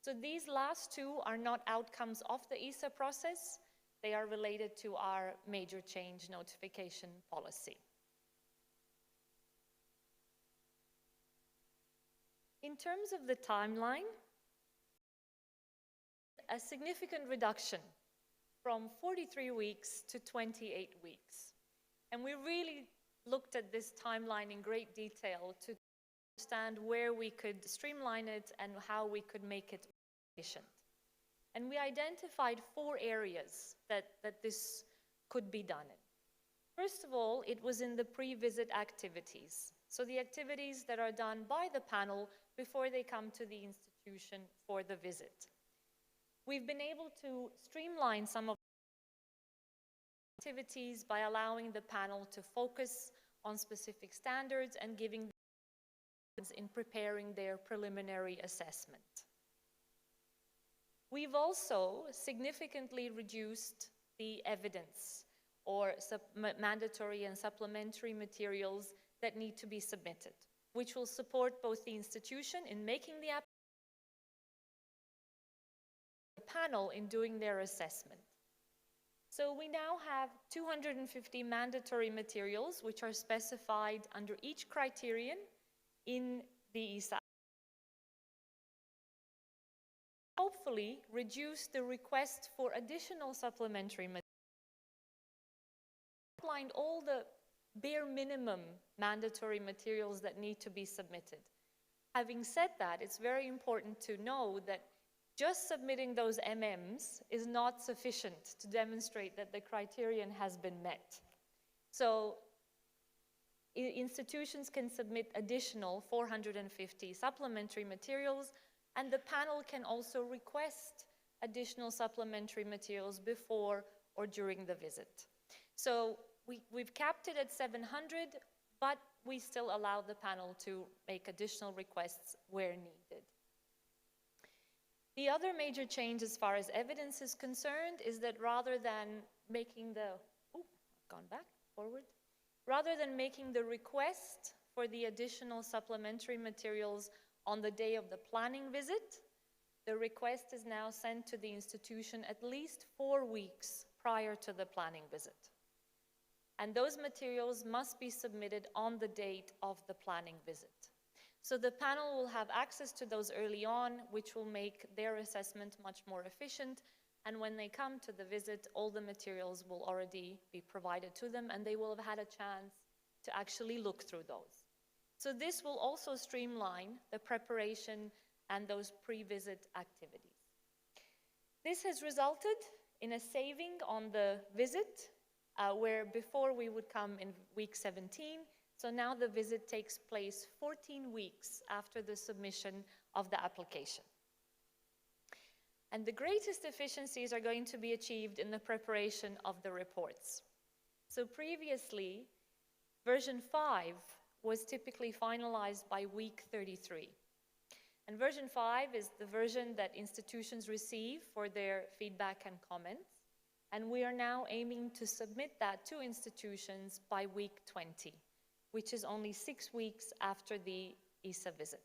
So these last 2 are not outcomes of the ISA process. They are related to our major change notification policy. In terms of the timeline, a significant reduction from 43 weeks to 28 weeks. And we really looked at this timeline in great detail to understand where we could streamline it and how we could make it efficient. And we identified 4 areas that this could be done in. First of all, it was in the pre-visit activities. So the activities that are done by the panel before they come to the institution for the visit. We've been able to streamline some of the activities by allowing the panel to focus on specific standards and giving them in preparing their preliminary assessment. We've also significantly reduced the evidence or mandatory and supplementary materials that need to be submitted, which will support both the institution in making the application, the panel in doing their assessment. So we now have 250 mandatory materials which are specified under each criterion in the ESA. Hopefully reduce the request for additional supplementary materials. Outlined all the bare minimum mandatory materials that need to be submitted. Having said that, it's very important to know that just submitting those MMs is not sufficient to demonstrate that the criterion has been met. So institutions can submit additional 450 supplementary materials, and the panel can also request additional supplementary materials before or during the visit. So we've capped it at 700, but we still allow the panel to make additional requests where needed. The other major change as far as evidence is concerned is that rather than making the, rather than making the request for the additional supplementary materials on the day of the planning visit, the request is now sent to the institution at least 4 weeks prior to the planning visit. And those materials must be submitted on the date of the planning visit. So the panel will have access to those early on, which will make their assessment much more efficient. And when they come to the visit, all the materials will already be provided to them, and they will have had a chance to actually look through those. So this will also streamline the preparation and those pre-visit activities. This has resulted in a saving on the visit, where before we would come in week 17, so now the visit takes place 14 weeks after the submission of the application. And the greatest efficiencies are going to be achieved in the preparation of the reports. So previously, version 5 was typically finalized by week 33. And version 5 is the version that institutions receive for their feedback and comments. And we are now aiming to submit that to institutions by week 20, which is only 6 weeks after the ESA visit.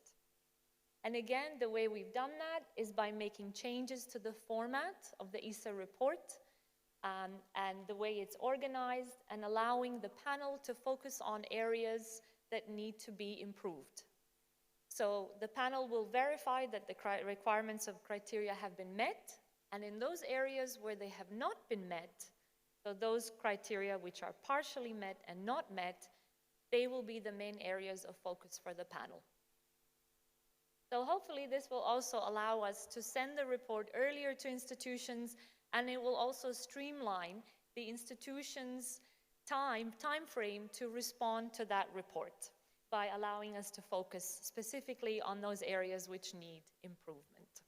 And again, the way we've done that is by making changes to the format of the ESA report and the way it's organized, and allowing the panel to focus on areas that need to be improved. So the panel will verify that the requirements of criteria have been met, and in those areas where they have not been met, so those criteria which are partially met and not met, they will be the main areas of focus for the panel. So hopefully this will also allow us to send the report earlier to institutions, and it will also streamline the institution's time frame to respond to that report by allowing us to focus specifically on those areas which need improvement.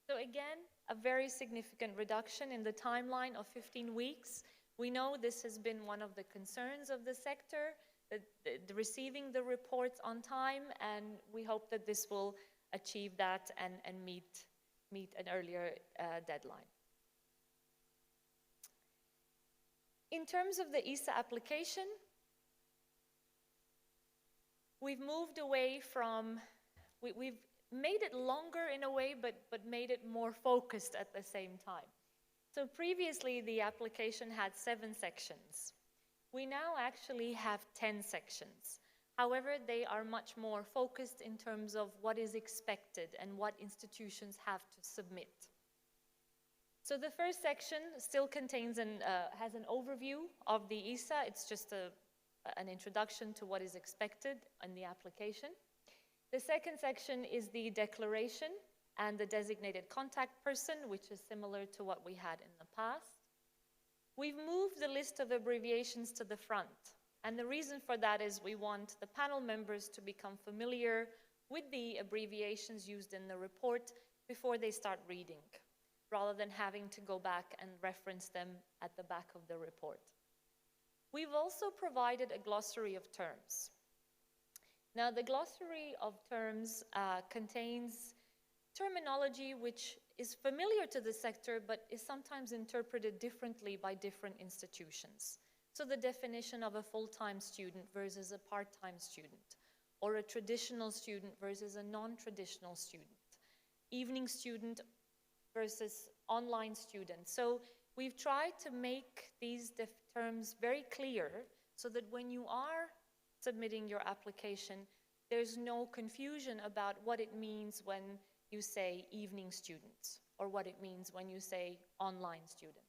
So again, a very significant reduction in the timeline of 15 weeks. We know this has been one of the concerns of the sector, receiving the reports on time, and we hope that this will achieve that and meet an earlier deadline. In terms of the ESA application, we've moved away from, we've made it longer in a way, but made it more focused at the same time. So previously, the application had 7 sections. We now actually have 10 sections. However, they are much more focused in terms of what is expected and what institutions have to submit. So the first section still contains has an overview of the ESA. It's just an introduction to what is expected in the application. The second section is the declaration and the designated contact person, which is similar to what we had in the past. We've moved the list of abbreviations to the front. And the reason for that is we want the panel members to become familiar with the abbreviations used in the report before they start reading, rather than having to go back and reference them at the back of the report. We've also provided a glossary of terms. Now, the glossary of terms contains terminology which is familiar to the sector, but is sometimes interpreted differently by different institutions. So the definition of a full-time student versus a part-time student, or a traditional student versus a non-traditional student, evening student versus online student. So we've tried to make these terms very clear so that when you are submitting your application, there's no confusion about what it means when you say evening students or what it means when you say online students.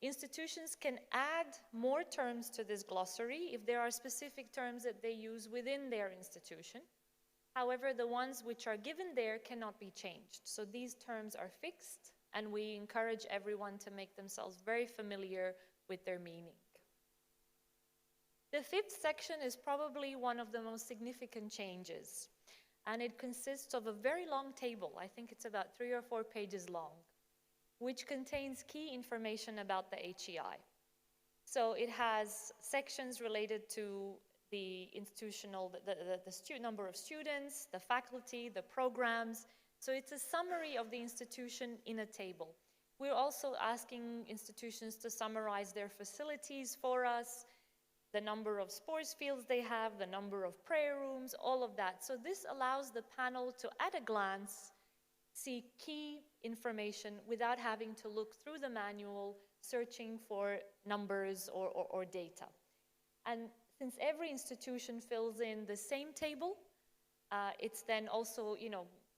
Institutions can add more terms to this glossary if there are specific terms that they use within their institution. However, the ones which are given there cannot be changed. So these terms are fixed, and we encourage everyone to make themselves very familiar with their meaning. The fifth section is probably one of the most significant changes, and it consists of a very long table. I think it's about 3 or 4 pages long, which contains key information about the HEI. So it has sections related to the institutional, the number of students, the faculty, the programs. So it's a summary of the institution in a table. We're also asking institutions to summarize their facilities for us, the number of sports fields they have, the number of prayer rooms, all of that. So this allows the panel to, at a glance, see key information without having to look through the manual, searching for numbers or data. And since every institution fills in the same table, it's then also,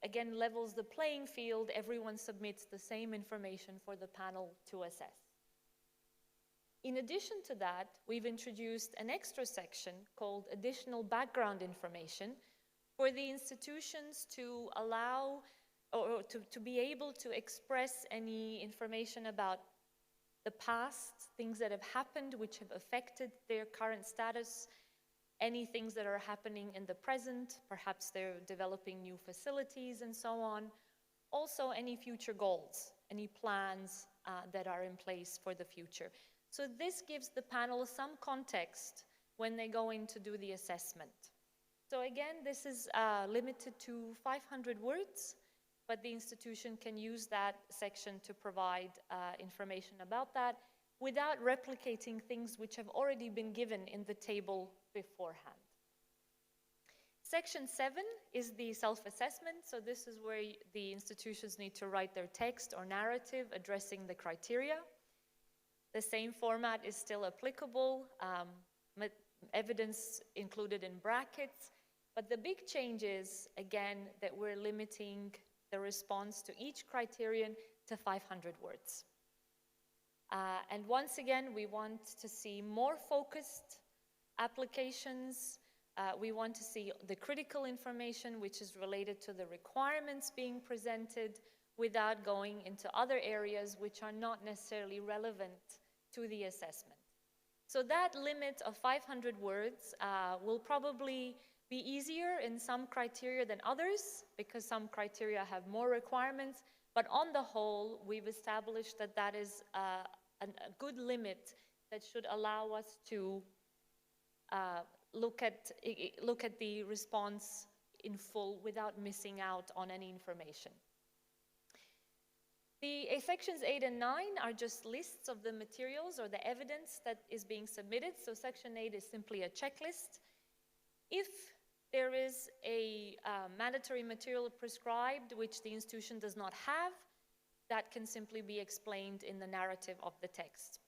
again, levels the playing field. Everyone submits the same information for the panel to assess. In addition to that, we've introduced an extra section called additional background information for the institutions to allow or to be able to express any information about the past, things that have happened which have affected their current status, any things that are happening in the present, perhaps they're developing new facilities and so on. Also, any future goals, any plans that are in place for the future. So this gives the panel some context when they go in to do the assessment. So again, this is limited to 500 words, but the institution can use that section to provide information about that without replicating things which have already been given in the table beforehand. Section 7 is the self-assessment. So this is where the institutions need to write their text or narrative addressing the criteria. The same format is still applicable, evidence included in brackets, but the big change is, again, that we're limiting the response to each criterion to 500 words. And once again, we want to see more focused applications. We want to see the critical information which is related to the requirements being presented without going into other areas which are not necessarily relevant to the assessment. So that limit of 500 words will probably be easier in some criteria than others because some criteria have more requirements, but on the whole, we've established that that is a good limit that should allow us to look at the response in full without missing out on any information. The sections 8 and 9 are just lists of the materials or the evidence that is being submitted. So section 8 is simply a checklist. If there is a mandatory material prescribed which the institution does not have, that can simply be explained in the narrative of the text,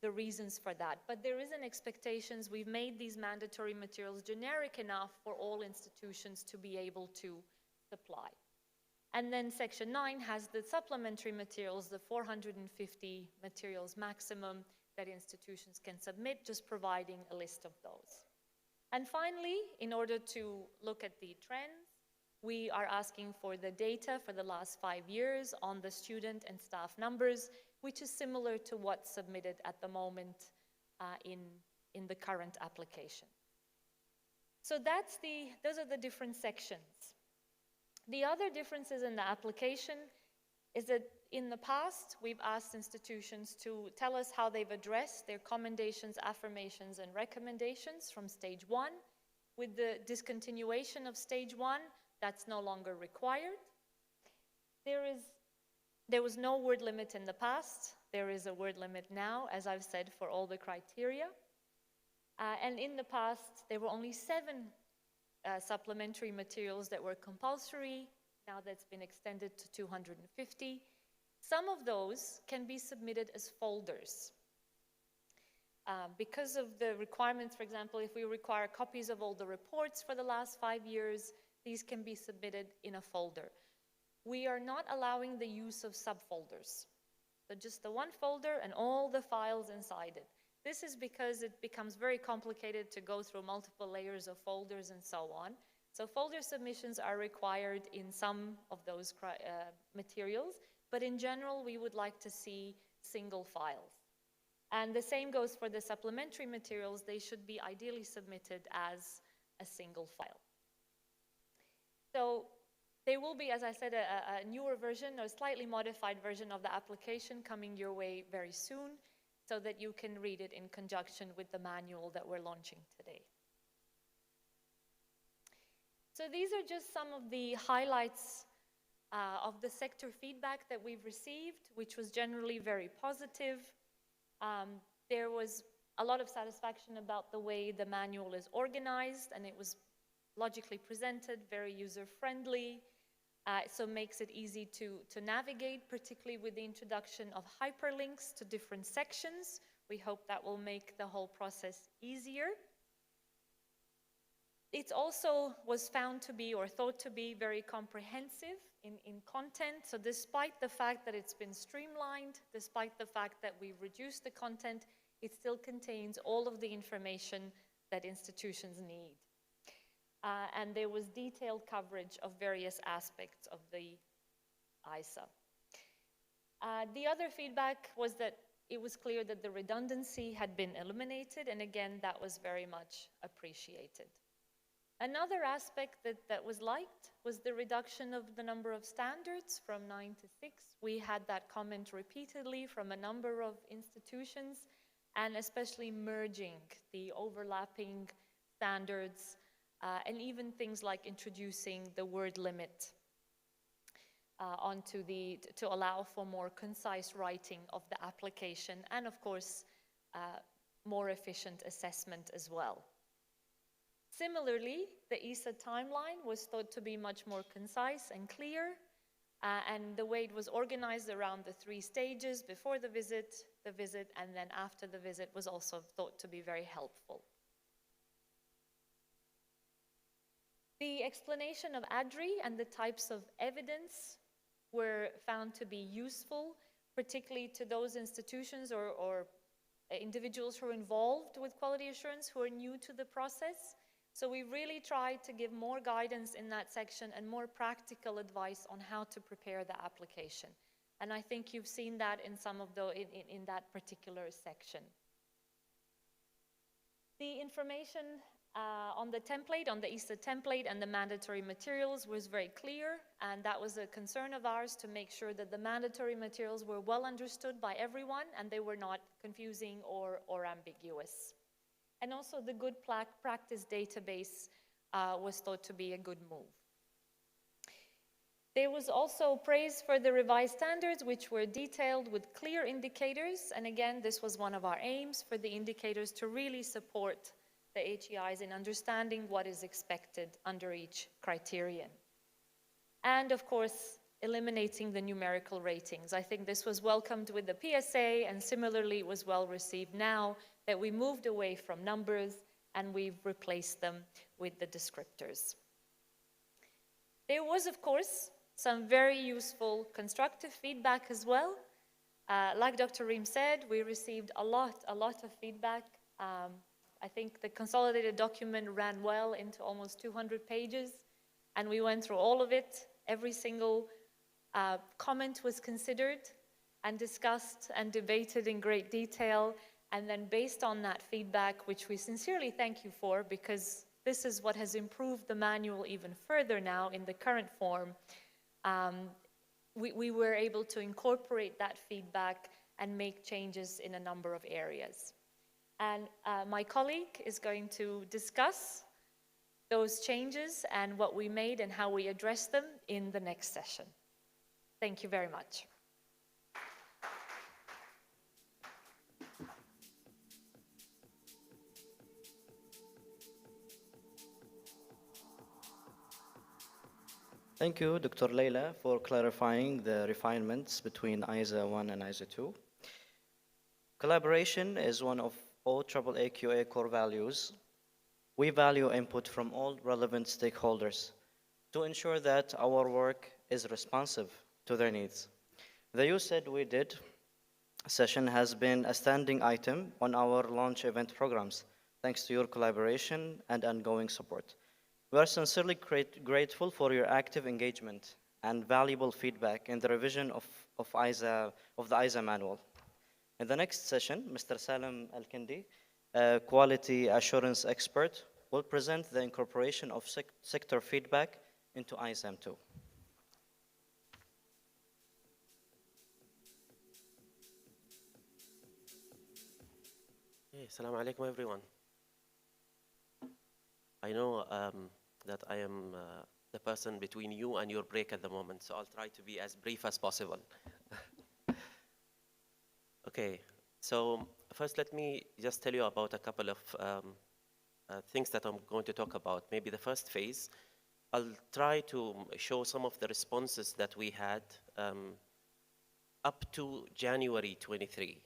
the reasons for that. But there is an expectation. We've made these mandatory materials generic enough for all institutions to be able to supply. And then section 9 has the supplementary materials, the 450 materials maximum that institutions can submit, just providing a list of those. And finally, in order to look at the trends, we are asking for the data for the last 5 years on the student and staff numbers, which is similar to what's submitted at the moment in the current application. So those are the different sections. The other differences in the application is that in the past, we've asked institutions to tell us how they've addressed their commendations, affirmations, and recommendations from stage 1. With the discontinuation of stage 1, that's no longer required. There was no word limit in the past. There is a word limit now, as I've said, for all the criteria. And in the past, there were only 7 supplementary materials that were compulsory. Now that's been extended to 250. Some of those can be submitted as folders. Because of the requirements, for example, if we require copies of all the reports for the last 5 years, these can be submitted in a folder. We are not allowing the use of subfolders. So just the one folder and all the files inside it. This is because it becomes very complicated to go through multiple layers of folders and so on. So folder submissions are required in some of those materials, but in general, we would like to see single files. And the same goes for the supplementary materials. They should be ideally submitted as a single file. So there will be, as I said, a newer version or a slightly modified version of the application coming your way very soon so that you can read it in conjunction with the manual that we're launching today. So these are just some of the highlights of the sector feedback that we've received, which was generally very positive. There was a lot of satisfaction about the way the manual is organized, and it was logically presented, very user-friendly, so it makes it easy to navigate, particularly with the introduction of hyperlinks to different sections. We hope that will make the whole process easier. It also was found to be, or thought to be, very comprehensive in content. So despite the fact that it's been streamlined, despite the fact that we've reduced the content, it still contains all of the information that institutions need. And there was detailed coverage of various aspects of the ISA. The other feedback was that it was clear that the redundancy had been eliminated, and again, that was very much appreciated. Another aspect that was liked was the reduction of the number of standards from 9 to 6. We had that comment repeatedly from a number of institutions, and especially merging the overlapping standards, and even things like introducing the word limit to allow for more concise writing of the application, and of course, more efficient assessment as well. Similarly, the ISA timeline was thought to be much more concise and clear, and the way it was organized around the 3 stages before the visit, and then after the visit was also thought to be very helpful. The explanation of ADRI and the types of evidence were found to be useful, particularly to those institutions or individuals who are involved with quality assurance who are new to the process. So we really tried to give more guidance in that section and more practical advice on how to prepare the application. And I think you've seen that in some of in that particular section. The information on the template, on the ISA template and the mandatory materials was very clear, and that was a concern of ours to make sure that the mandatory materials were well understood by everyone and they were not confusing or ambiguous. And also the good practice database was thought to be a good move. There was also praise for the revised standards, which were detailed with clear indicators. And again, this was one of our aims, for the indicators to really support the HEIs in understanding what is expected under each criterion. And of course, eliminating the numerical ratings. I think this was welcomed with the PSA, and similarly was well received now that we moved away from numbers and we've replaced them with the descriptors. There was, of course, some very useful constructive feedback as well. Like Dr. Reem said, we received a lot of feedback. I think the consolidated document ran well into almost 200 pages, and we went through all of it. Every single comment was considered and discussed and debated in great detail, and then based on that feedback, which we sincerely thank you for, because this is what has improved the manual even further now in the current form, we were able to incorporate that feedback and make changes in a number of areas. And my colleague is going to discuss those changes and what we made and how we address them in the next session. Thank you very much. Thank you, Dr. Leila, for clarifying the refinements between ISA 1 and ISA 2. Collaboration is one of all AAA core values. We value input from all relevant stakeholders to ensure that our work is responsive to their needs. The You Said We Did session has been a standing item on our launch event programs, thanks to your collaboration and ongoing support. We are sincerely grateful for your active engagement and valuable feedback in the revision of the ISA manual. In the next session, Mr. Salim Al-Kindi, a quality assurance expert, will present the incorporation of sector feedback into ISM 2. Hey, assalamu alaikum everyone. I know that I am the person between you and your break at the moment, so I'll try to be as brief as possible. Okay, so first let me just tell you about a couple of things that I'm going to talk about. Maybe the first phase, I'll try to show some of the responses that we had up to January 23.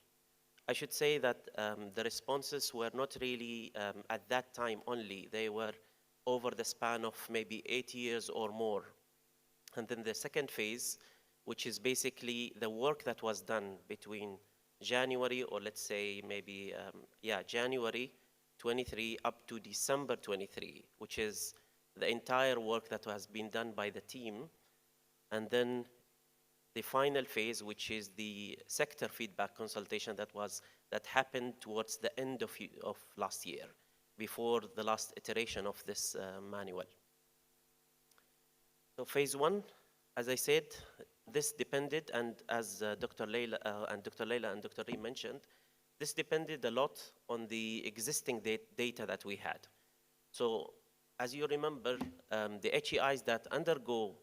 I should say that the responses were not really at that time only. They were over the span of maybe 8 years or more. And then the second phase, which is basically the work that was done between January, or let's say maybe, January 23 up to December 23, which is the entire work that has been done by the team. And then the final phase, which is the sector feedback consultation that happened towards the end of last year, before the last iteration of this manual. So phase one, as I said, this depended, and as Dr. Leila and Dr. Reem mentioned, this depended a lot on the existing data that we had. So as you remember, the HEIs that undergo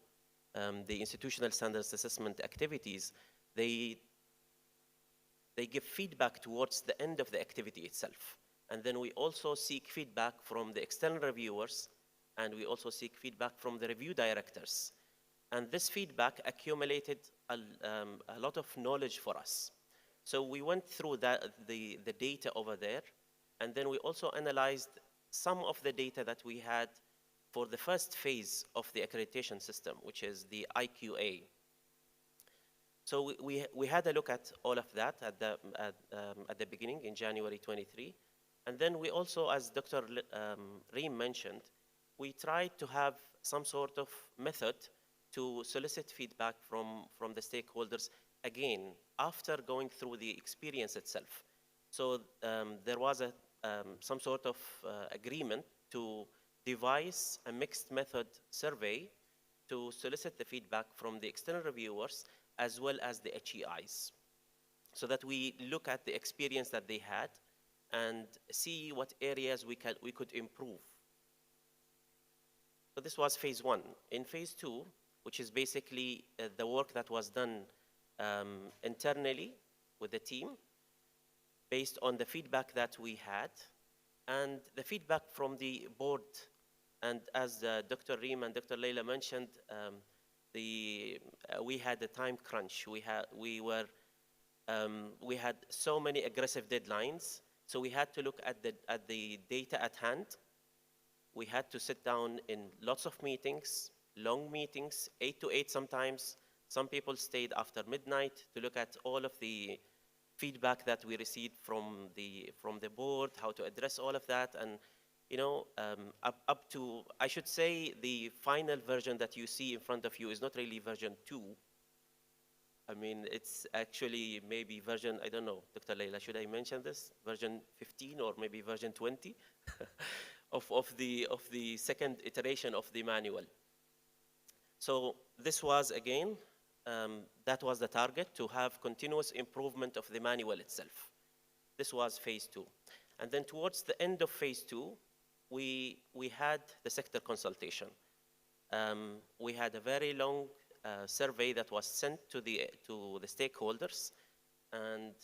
the institutional standards assessment activities, they give feedback towards the end of the activity itself. And then we also seek feedback from the external reviewers, and we also seek feedback from the review directors. And this feedback accumulated a lot of knowledge for us. So we went through the data over there, and then we also analyzed some of the data that we had for the first phase of the accreditation system, which is the IQA. So we had a look at all of that at the beginning in January 23. And then we also, as Dr. Reem mentioned, we tried to have some sort of method to solicit feedback from the stakeholders, again, after going through the experience itself. So there was some sort of agreement to devise a mixed method survey to solicit the feedback from the external reviewers as well as the HEIs, so that we look at the experience that they had and see what areas we could improve. So this was phase one. In phase two, which is basically the work that was done internally with the team, based on the feedback that we had, and the feedback from the board. And as Dr. Reem and Dr. Leila mentioned, we had a time crunch. We had so many aggressive deadlines, so we had to look at the data at hand. We had to sit down in lots of meetings, long meetings, 8 to 8 sometimes. Some people stayed after midnight to look at all of the feedback that we received from the board, how to address all of that. And up to, I should say, the final version that you see in front of you is not really version 2. I mean, it's actually maybe version, I don't know, Dr. Leila, should I mention this? Version 15 or maybe version 20 of the second iteration of the manual. So this was, again, that was the target, to have continuous improvement of the manual itself. This was phase 2. And then towards the end of phase 2, we had the sector consultation. We had a very long survey that was sent to the stakeholders, and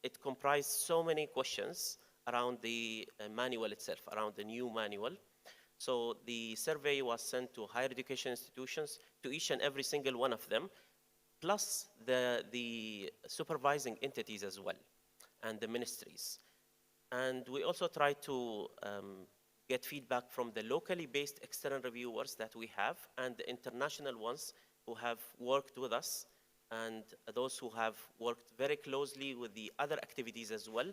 it comprised so many questions around the manual itself, around the new manual. So the survey was sent to higher education institutions, to each and every single one of them, plus the supervising entities as well, and the ministries. And we also tried to get feedback from the locally based external reviewers that we have, and the international ones who have worked with us, and those who have worked very closely with the other activities as well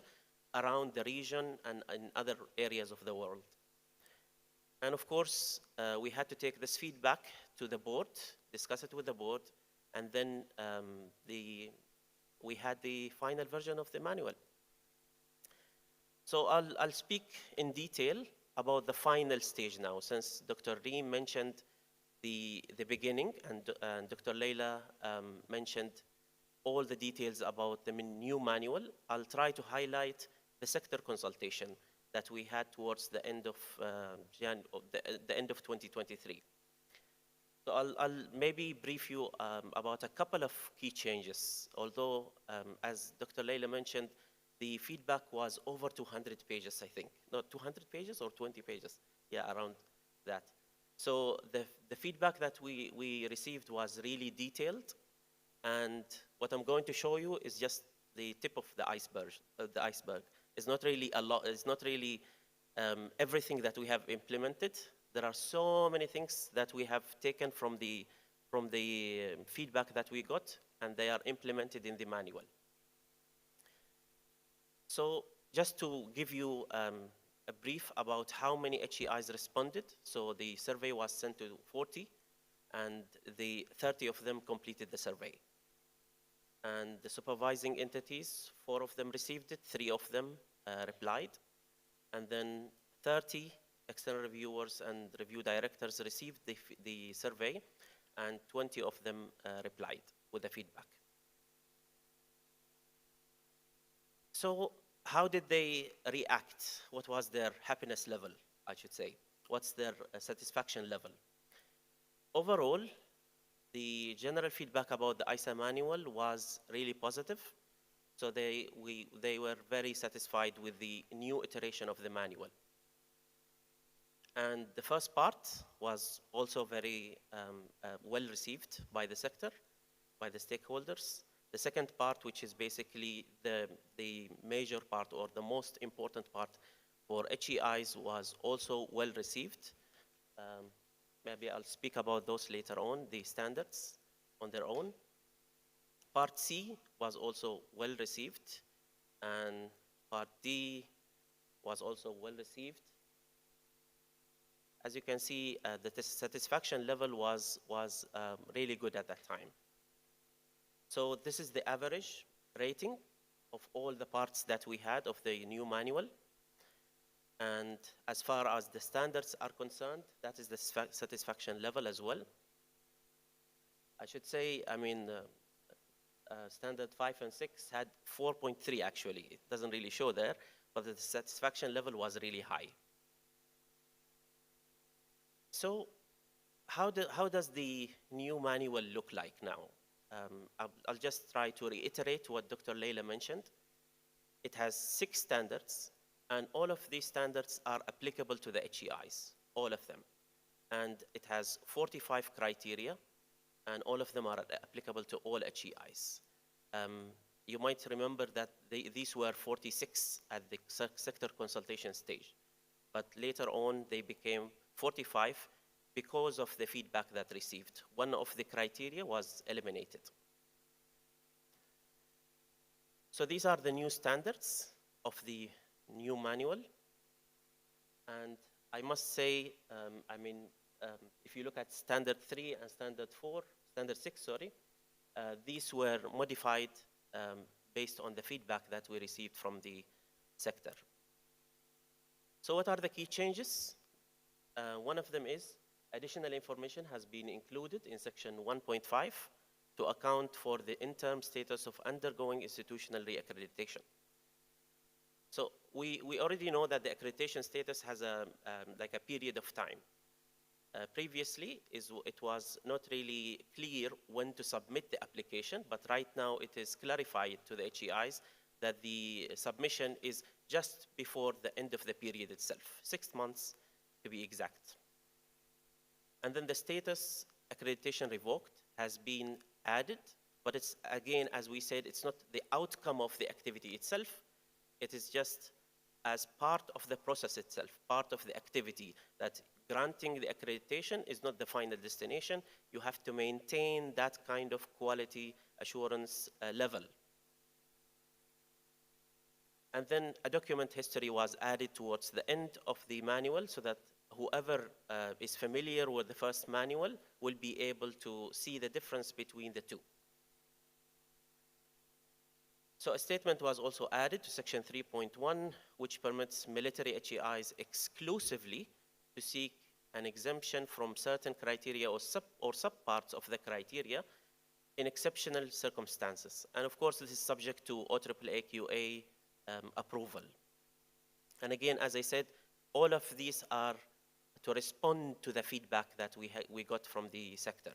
around the region and in other areas of the world. And of course, we had to take this feedback to the board, discuss it with the board, and then we had the final version of the manual. So I'll speak in detail about the final stage now, since Dr. Reem mentioned the beginning, and Dr. Leila mentioned all the details about the new manual. I'll try to highlight the sector consultation that we had towards the end of the end of 2023. So I'll maybe brief you about a couple of key changes. Although, as Dr. Leila mentioned, the feedback was over 200 pages, I think. No, 200 pages or 20 pages? Yeah, around that. So the feedback that we received was really detailed, and what I'm going to show you is just the tip of the iceberg. It's not really a lot. It's not really everything that we have implemented. There are so many things that we have taken from the feedback that we got, and they are implemented in the manual. So just to give you a brief about how many HEIs responded. So the survey was sent to 40, and the 30 of them completed the survey. And the supervising entities, 4 of them received it, 3 of them replied, and then 30 external reviewers and review directors received the survey, and 20 of them replied with the feedback. So how did they react? What was their happiness level, I should say? What's their satisfaction level? Overall, the general feedback about the ISA manual was really positive. So they were very satisfied with the new iteration of the manual. And the first part was also very well received by the sector, by the stakeholders. The second part, which is basically the major part or the most important part for HEIs, was also well received. Maybe I'll speak about those later on, the standards on their own. Part C was also well received, and Part D was also well received. As you can see, the satisfaction level was really good at that time. So this is the average rating of all the parts that we had of the new manual. And as far as the standards are concerned, that is the satisfaction level as well. I should say, I mean, standard 5 and 6 had 4.3 actually. It doesn't really show there, but the satisfaction level was really high. So how does the new manual look like now? I'll just try to reiterate what Dr. Leila mentioned. It has 6 standards, and all of these standards are applicable to the HEIs, all of them. And it has 45 criteria, and all of them are applicable to all HEIs. You might remember that these were 46 at the sector consultation stage, but later on they became 45 because of the feedback that received. One of the criteria was eliminated. So these are the new standards of the new manual. And I must say, if you look at standard 3 and standard 6, these were modified based on the feedback that we received from the sector. So what are the key changes? One of them is additional information has been included in section 1.5 to account for the interim status of undergoing institutional reaccreditation. So we already know that the accreditation status has a period of time. Previously, it was not really clear when to submit the application, but right now it is clarified to the HEIs that the submission is just before the end of the period itself, 6 months to be exact. And then the status accreditation revoked has been added, but it's, again, as we said, it's not the outcome of the activity itself. It is just as part of the process itself, part of the activity, that granting the accreditation is not the final destination. You have to maintain that kind of quality assurance level. And then a document history was added towards the end of the manual so that whoever is familiar with the first manual will be able to see the difference between the two. So a statement was also added to section 3.1, which permits military HEIs exclusively to seek an exemption from certain criteria or subparts of the criteria in exceptional circumstances. And of course, this is subject to OAAA QA approval. And again, as I said, all of these are to respond to the feedback that we got from the sector.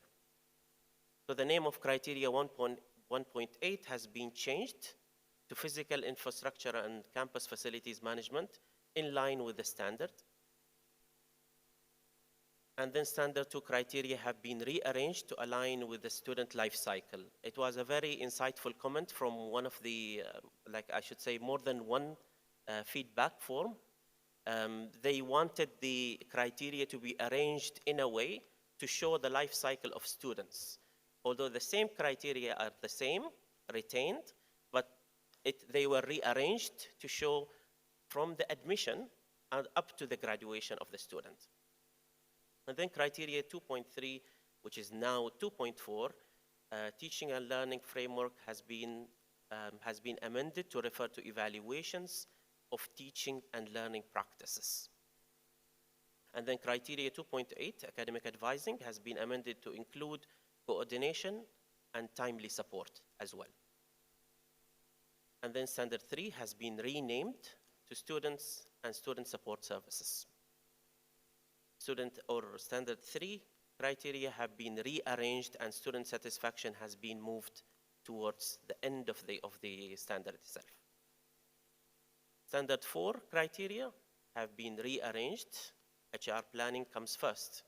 So the name of criteria 1.8 has been changed to physical infrastructure and campus facilities management in line with the standard. And then standard 2 criteria have been rearranged to align with the student life cycle. It was a very insightful comment from one of the, like I should say, more than one feedback form. They wanted the criteria to be arranged in a way to show the life cycle of students. Although the same criteria are the same, retained, but they were rearranged to show from the admission and up to the graduation of the student. And then criteria 2.3, which is now 2.4, teaching and learning framework has been amended to refer to evaluations of teaching and learning practices. And then criteria 2.8, academic advising, has been amended to include coordination and timely support as well. And then standard 3 has been renamed to students and student support services. Student or standard 3 criteria have been rearranged and student satisfaction has been moved towards the end of the standard itself. Standard 4 criteria have been rearranged. HR planning comes first.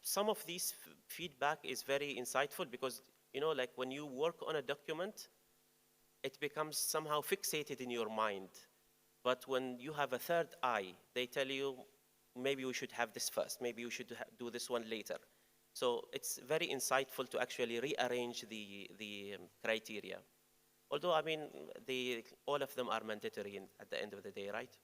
Some of these feedback is very insightful because, you know, like when you work on a document, it becomes somehow fixated in your mind. But when you have a third eye, they tell you, maybe we should have this first, maybe we should do this one later. So it's very insightful to actually rearrange the criteria. Although, I mean, all of them are mandatory at the end of the day, right?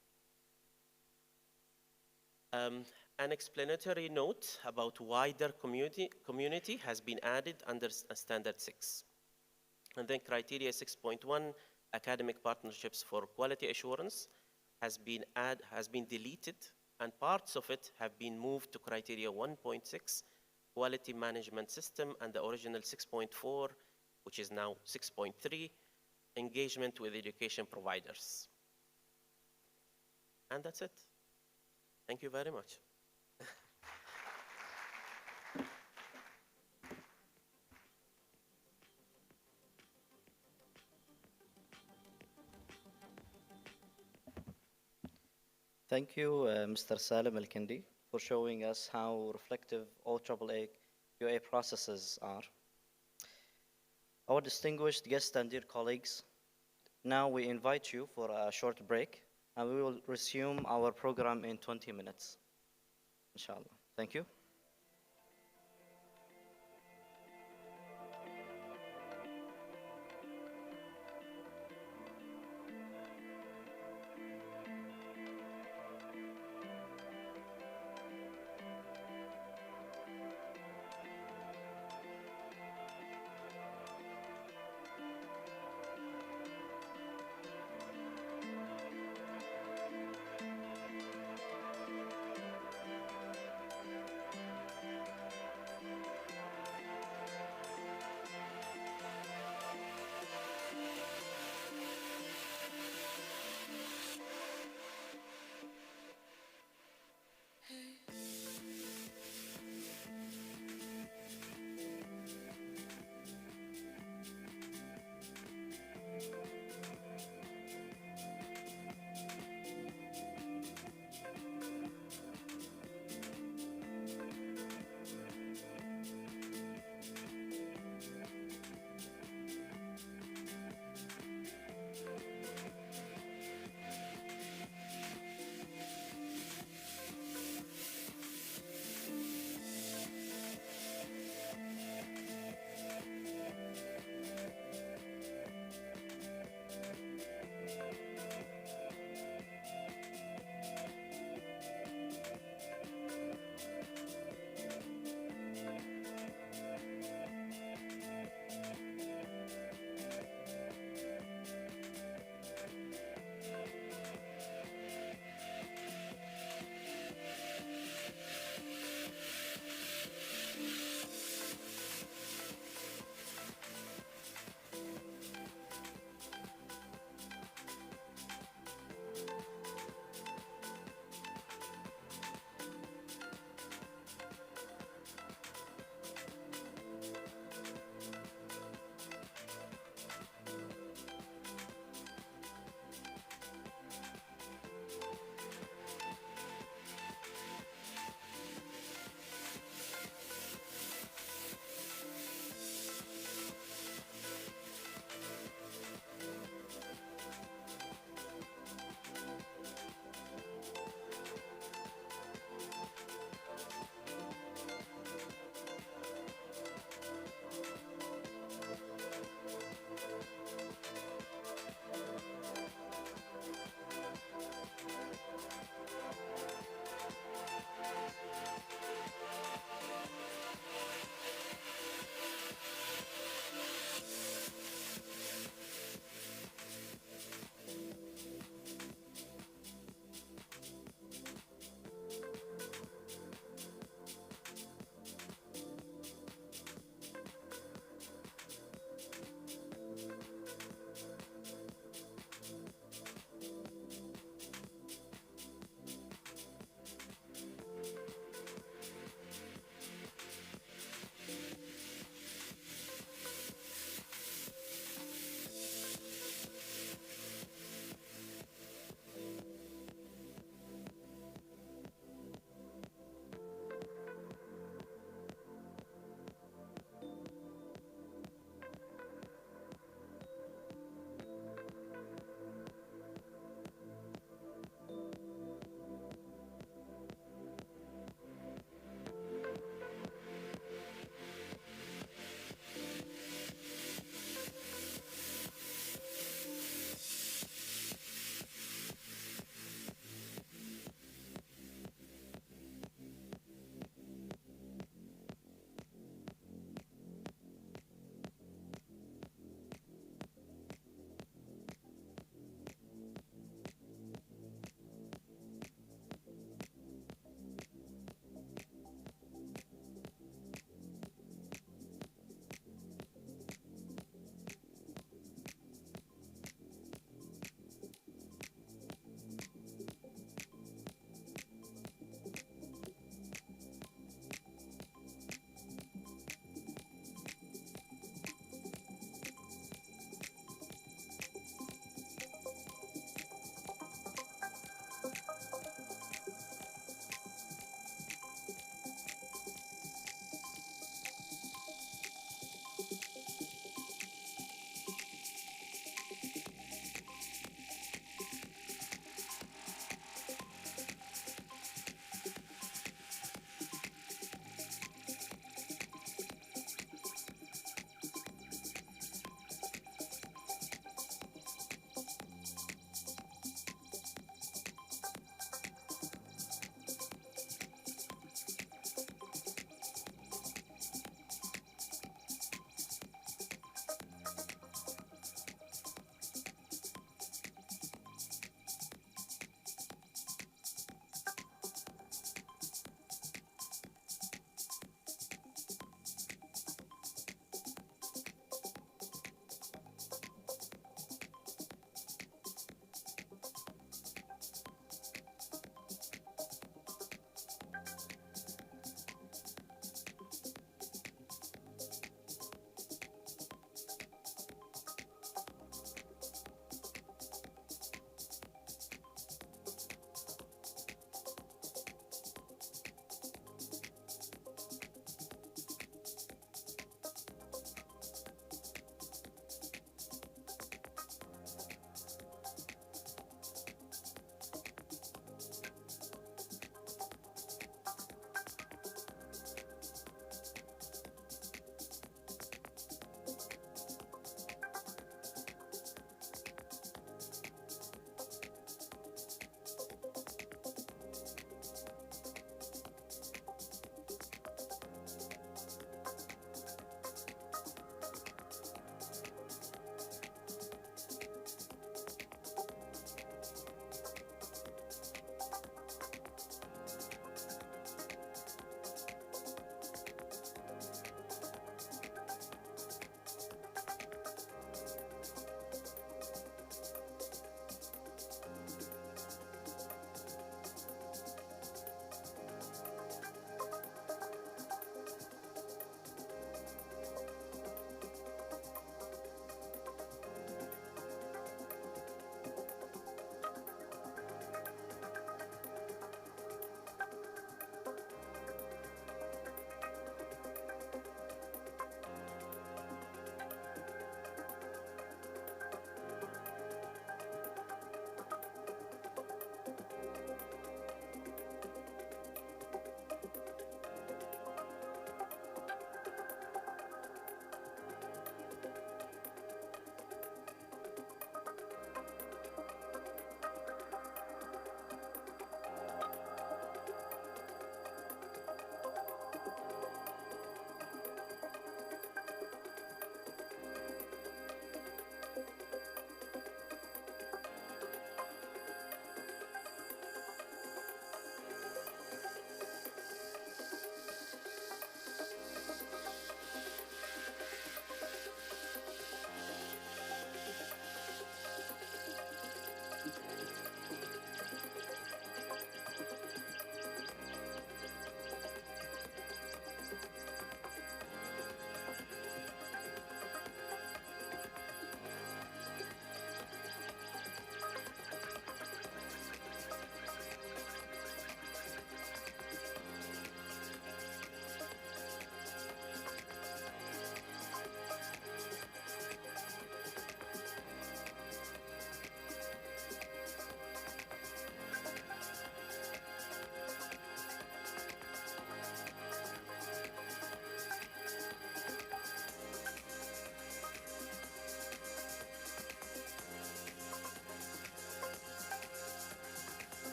An explanatory note about wider community has been added under standard 6. And then criteria 6.1, academic partnerships for quality assurance, has been deleted, and parts of it have been moved to criteria 1.6, quality management system, and the original 6.4, which is now 6.3, engagement with education providers. And that's it. Thank you very much. Thank you, Mr. Salim Al-Kindi, for showing us how reflective OAAA QA processes are. Our distinguished guests and dear colleagues, now we invite you for a short break, and we will resume our program in 20 minutes, inshallah. Thank you.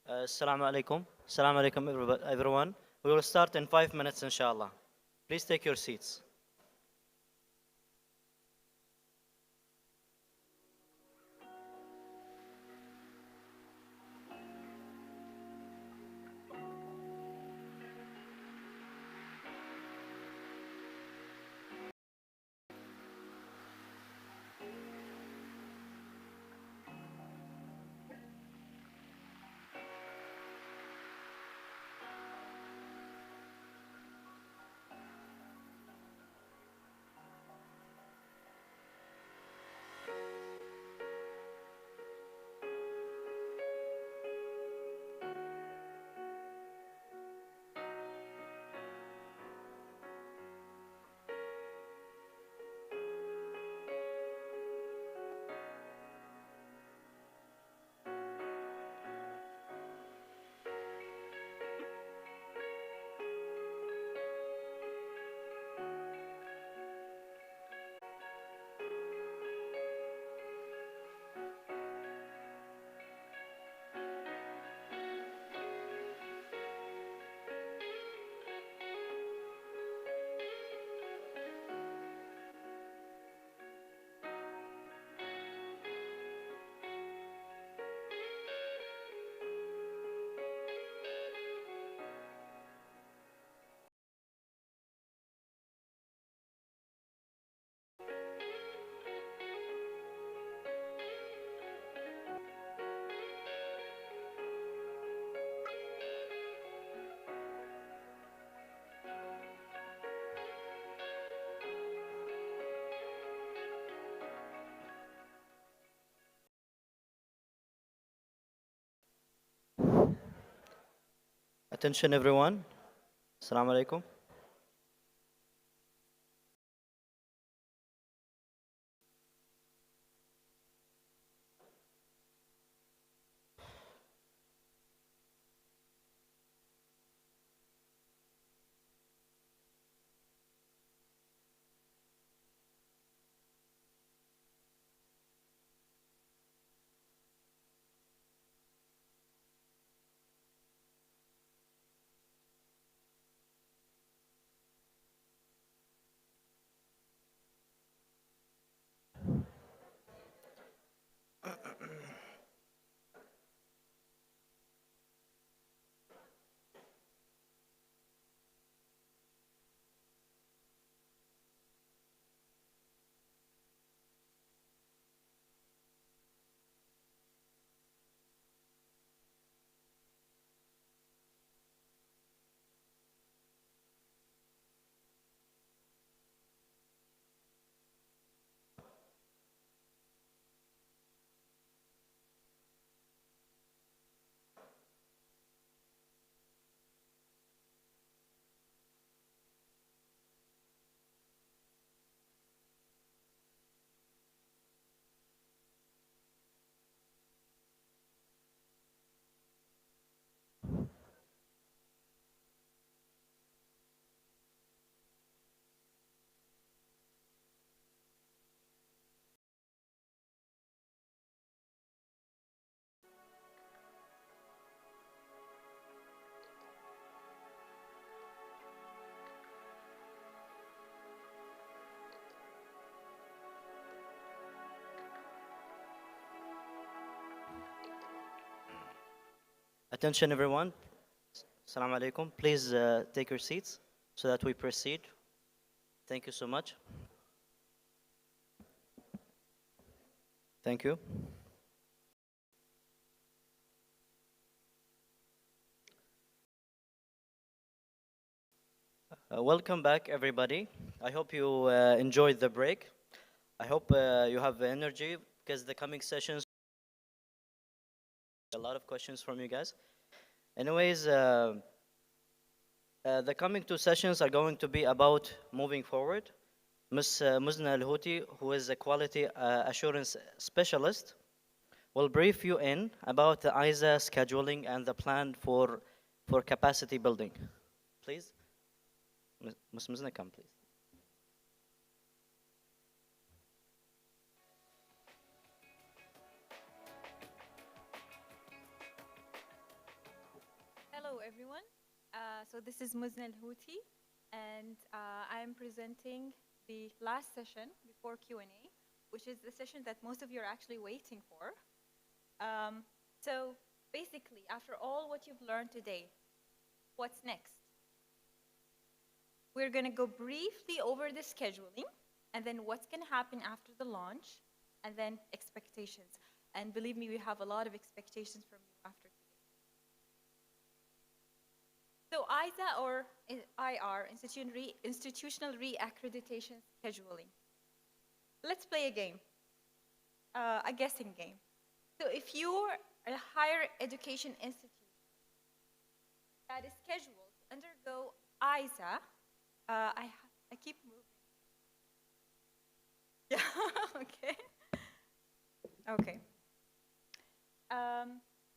Assalamu alaikum. Assalamu alaikum everyone. We will start in 5 minutes inshallah. Please take your seats. Attention everyone. Assalamu alaikum. Attention everyone. Assalamu alaikum. Please take your seats so that we proceed. Thank you so much. Thank you. Welcome back everybody. I hope you enjoyed the break. I hope you have energy because the coming sessions a lot of questions from you guys. Anyways, the coming 2 sessions are going to be about moving forward. Ms. Muzna Al-Houti, who is a quality assurance specialist, will brief you in about the ISA scheduling and the plan for capacity building. Please, Ms. Muzna, come please. Hello, everyone. So this is Muzna Al-Houthi, and I am presenting the last session before Q&A, which is the session that most of you are actually waiting for. So basically, after all what you've learned today, what's next? We're going to go briefly over the scheduling, and then what's going to happen after the launch, and then expectations. And believe me, we have a lot of expectations from you after today. So ISA or IR, Institutional Reaccreditation Scheduling. Let's play a game, a guessing game. So if you're a higher education institution that is scheduled to undergo ISA, I keep moving. Yeah, okay. Okay.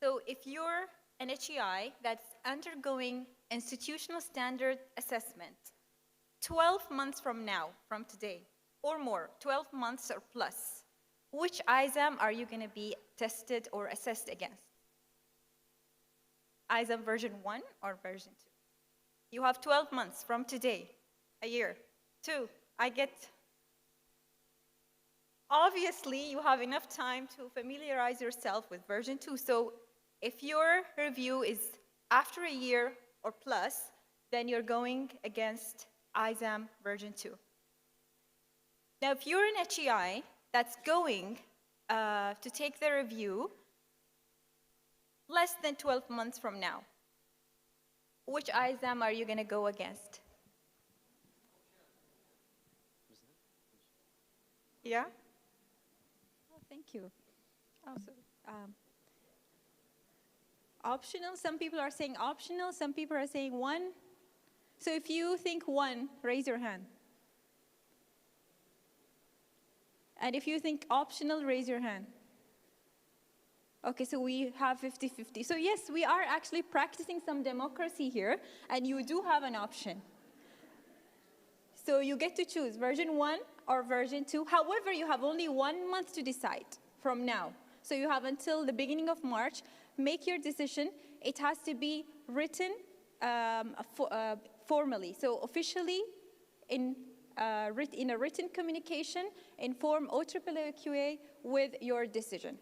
So if you're an HEI that's undergoing institutional standard assessment 12 months from now, from today, or more, 12 months or plus, which ISAM are you going to be tested or assessed against? ISAM version 1 or version 2? You have 12 months from today, a year. 2, obviously, you have enough time to familiarize yourself with version 2. So if your review is after a year or plus, then you're going against ISAM version 2. Now, if you're an HEI that's going to take the review less than 12 months from now, which ISAM are you going to go against? Yeah? Oh, thank you. Also, optional, some people are saying optional, some people are saying 1. So if you think 1, raise your hand. And if you think optional, raise your hand. Okay, so we have 50-50. So yes, we are actually practicing some democracy here, and you do have an option. So you get to choose version 1 or version 2. However, you have only 1 month to decide from now. So you have until the beginning of March. Make your decision. It has to be written formally. So officially in a written communication, inform OAAQA with your decision.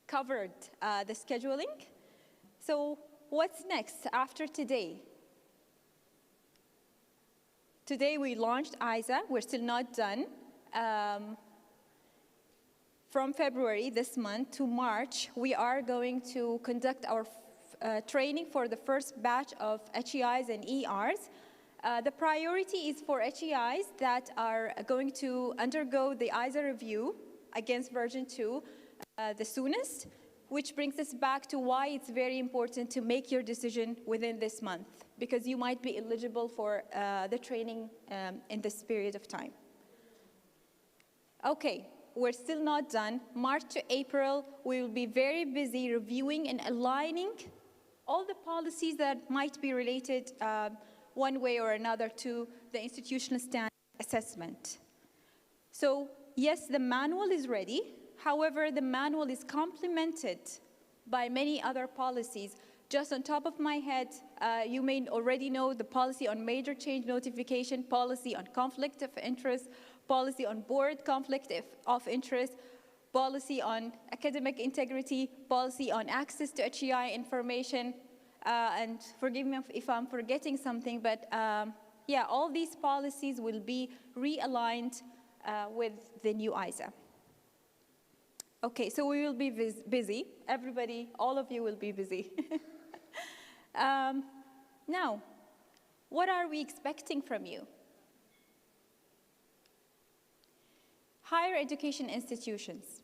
Covered the scheduling. So what's next after today? Today we launched ISA. We're still not done. From February this month to March, we are going to conduct our training for the first batch of HEIs and ERs. The priority is for HEIs that are going to undergo the ISA review against version 2 the soonest, which brings us back to why it's very important to make your decision within this month, because you might be eligible for the training in this period of time. Okay, we're still not done. March to April, we will be very busy reviewing and aligning all the policies that might be related one way or another to the institutional standard assessment. So yes, the manual is ready. However, the manual is complemented by many other policies. Just on top of my head, you may already know the policy on major change notification, policy on conflict of interest, policy on board conflict of interest, policy on academic integrity, policy on access to HEI information, and forgive me if I'm forgetting something, but yeah, all these policies will be realigned with the new ISA. Okay, so we will be busy. Everybody, all of you will be busy. Now, what are we expecting from you? Higher education institutions.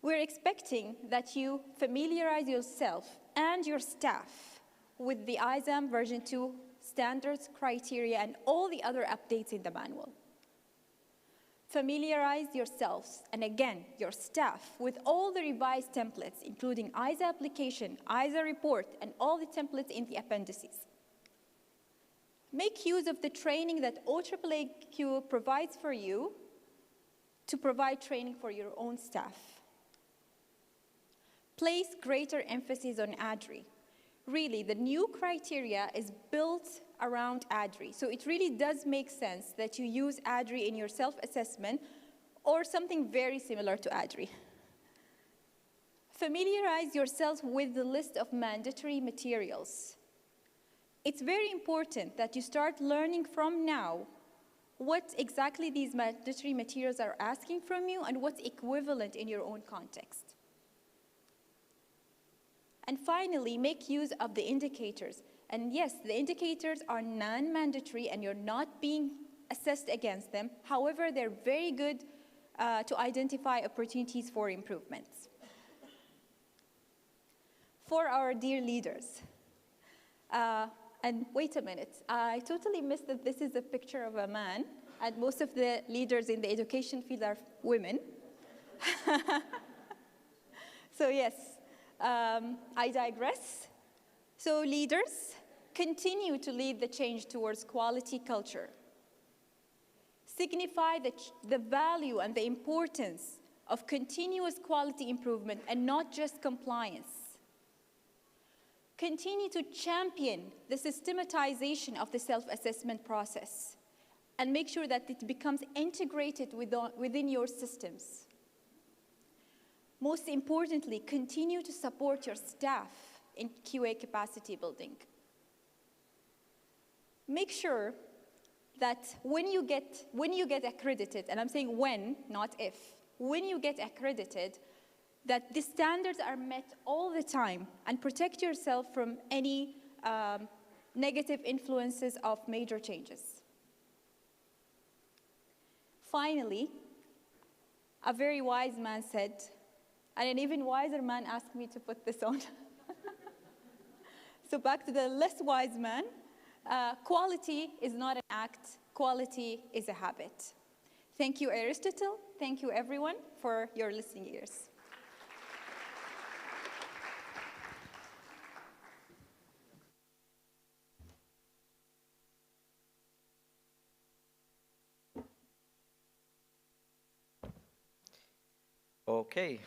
We're expecting that you familiarize yourself and your staff with the ISAM version 2 standards, criteria, and all the other updates in the manual. Familiarize yourselves, and again, your staff, with all the revised templates, including ISA application, ISA report, and all the templates in the appendices. Make use of the training that OAAQ provides for you to provide training for your own staff. place greater emphasis on ADRI. Really, the new criteria is built around ADRI. So it really does make sense that you use ADRI in your self-assessment or something very similar to ADRI. Familiarize yourself with the list of mandatory materials. It's very important that you start learning from now what exactly these mandatory materials are asking from you and what's equivalent in your own context. And finally, make use of the indicators. And yes, the indicators are non-mandatory and you're not being assessed against them. However, they're very good to identify opportunities for improvements. For our dear leaders, and wait a minute, I totally missed that this is a picture of a man, and most of the leaders in the education field are women. So yes, I digress. So leaders, continue to lead the change towards quality culture. Signify the value and the importance of continuous quality improvement and not just compliance. Continue to champion the systematization of the self-assessment process and make sure that it becomes integrated within your systems. Most importantly, continue to support your staff in QA capacity building. Make sure that when you get accredited, and I'm saying when, not if, when you get accredited, that the standards are met all the time and protect yourself from any negative influences of major changes. Finally, a very wise man said, and an even wiser man asked me to put this on. So back to the less wise man, quality is not an act, quality is a habit. Thank you, Aristotle. Thank you, everyone, for your listening ears. Okay.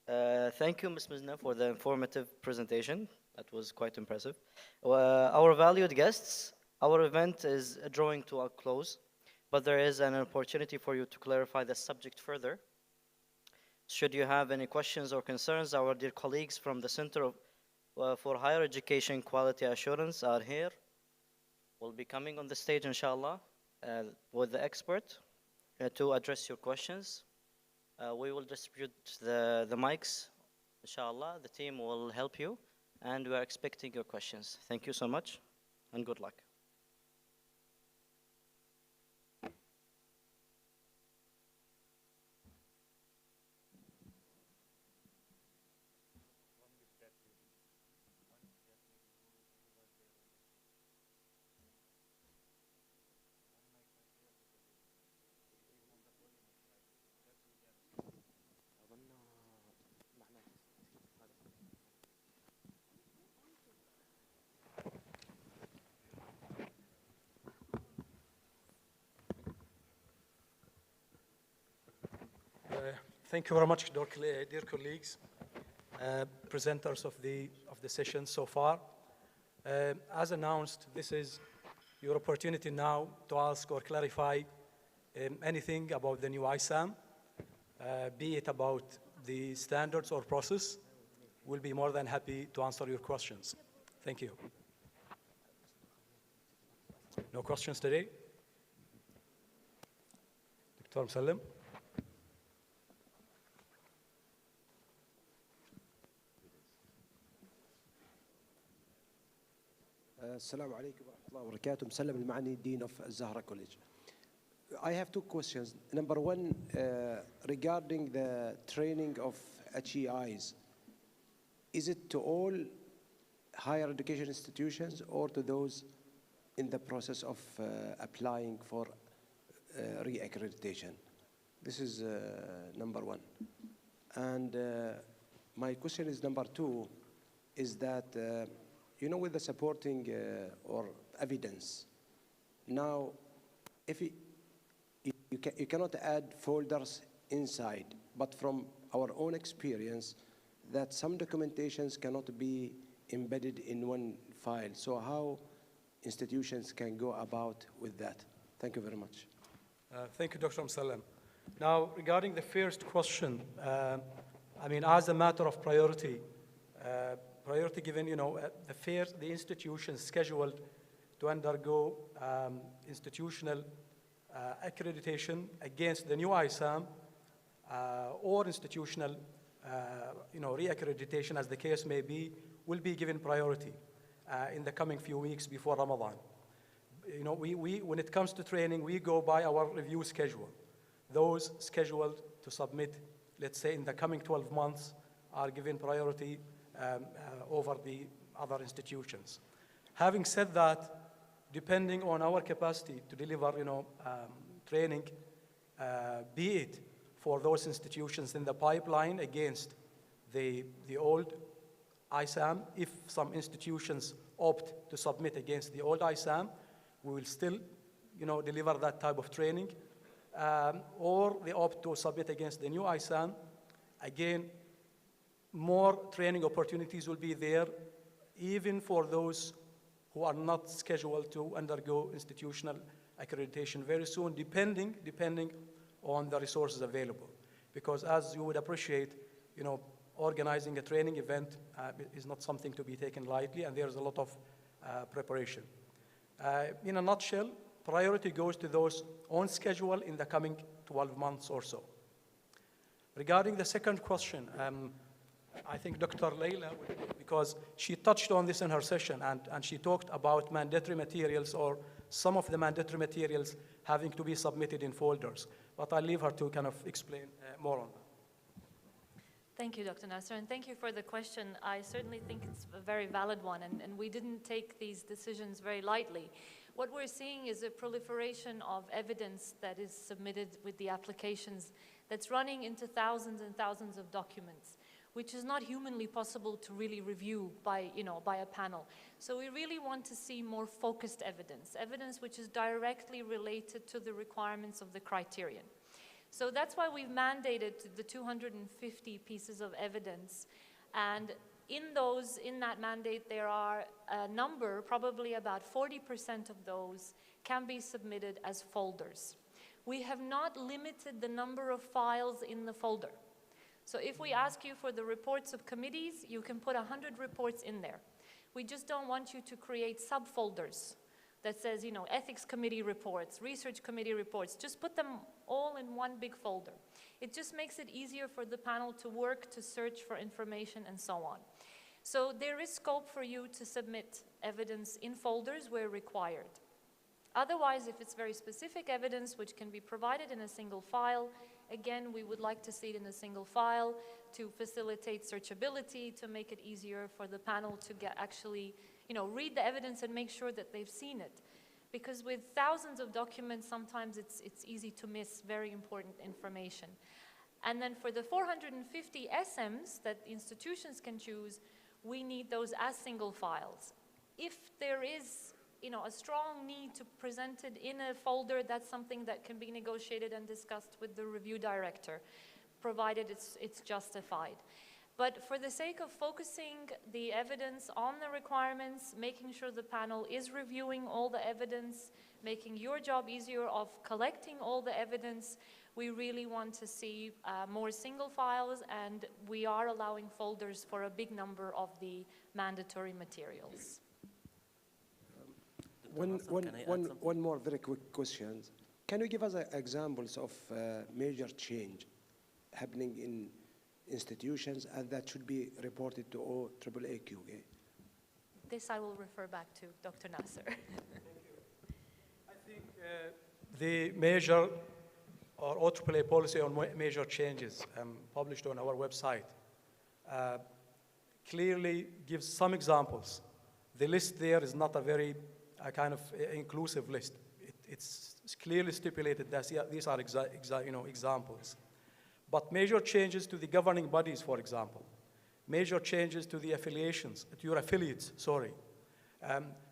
Thank you, Ms. Mizna, for the informative presentation. That was quite impressive. Our valued guests, our event is drawing to a close, but there is an opportunity for you to clarify the subject further. Should you have any questions or concerns, our dear colleagues from the Center for Higher Education Quality Assurance are here. Will be coming on the stage, inshallah, with the expert to address your questions. We will distribute the mics, inshallah. The team will help you, and we are expecting your questions. Thank you so much, and good luck. Thank you very much, dear colleagues, presenters of the session so far. As announced, this is your opportunity now to ask or clarify anything about the new ISAM, be it about the standards or process. We'll be more than happy to answer your questions. Thank you. No questions today? Dr. Musallim? Assalamu alaikum wa rahmatullahi wa barakatuh. Musallim al-Ma'ani, Dean of Zahra College. I have two questions. Number one, regarding the training of HEIs, is it to all higher education institutions or to those in the process of applying for re-accreditation? This is number one. And my question is number two, is that you know, with the supporting or evidence, now, if you cannot add folders inside, but from our own experience, that some documentations cannot be embedded in one file. So how institutions can go about with that? Thank you very much. Thank you, Dr. Msalem. Now, regarding the first question, I mean, as a matter of priority, priority given, the institutions scheduled to undergo institutional accreditation against the new ISAM or institutional, re-accreditation, as the case may be, will be given priority in the coming few weeks before Ramadan. When it comes to training, we go by our review schedule. Those scheduled to submit, let's say, in the coming 12 months are given priority over the other institutions. Having said that, depending on our capacity to deliver, training, be it for those institutions in the pipeline against the old ISAM, if some institutions opt to submit against the old ISAM, we will still, deliver that type of training, or they opt to submit against the new ISAM. Again, more training opportunities will be there, even for those who are not scheduled to undergo institutional accreditation very soon, depending on the resources available. Because as you would appreciate, organizing a training event is not something to be taken lightly, and there's a lot of preparation. In a nutshell, priority goes to those on schedule in the coming 12 months or so. Regarding the second question, I think Dr. Leila, because she touched on this in her session, and she talked about mandatory materials or some of the mandatory materials having to be submitted in folders. But I'll leave her to kind of explain more on that. Thank you, Dr. Nasser, and thank you for the question. I certainly think it's a very valid one, and we didn't take these decisions very lightly. What we're seeing is a proliferation of evidence that is submitted with the applications that's running into thousands and thousands of documents, which is not humanly possible to really review by a panel. So we really want to see more focused evidence which is directly related to the requirements of the criterion. So that's why we've mandated the 250 pieces of evidence, and in that mandate there are a number, probably about 40% of those can be submitted as folders. We have not limited the number of files in the folder. So if we ask you for the reports of committees, you can put 100 reports in there. We just don't want you to create subfolders that says, ethics committee reports, research committee reports. Just put them all in one big folder. It just makes it easier for the panel to work, to search for information, and so on. So there is scope for you to submit evidence in folders where required. Otherwise, if it's very specific evidence which can be provided in a single file, again, we would like to see it in a single file to facilitate searchability, to make it easier for the panel to actually read the evidence and make sure that they've seen it. Because with thousands of documents, sometimes it's easy to miss very important information. And then for the 450 SMs that institutions can choose, we need those as single files. If there is a strong need to present it in a folder, that's something that can be negotiated and discussed with the review director, provided it's justified. But for the sake of focusing the evidence on the requirements, making sure the panel is reviewing all the evidence, making your job easier of collecting all the evidence, we really want to see more single files, and we are allowing folders for a big number of the mandatory materials. One more very quick question. Can you give us examples of major change happening in institutions and that should be reported to OAAQA? This I will refer back to Dr. Nasser. I think the major or OAAA policy on major changes published on our website clearly gives some examples. The list there is not a very kind of inclusive list. It's clearly stipulated that these are examples. But major changes to the governing bodies, for example, major changes to the affiliations, to your affiliates, sorry,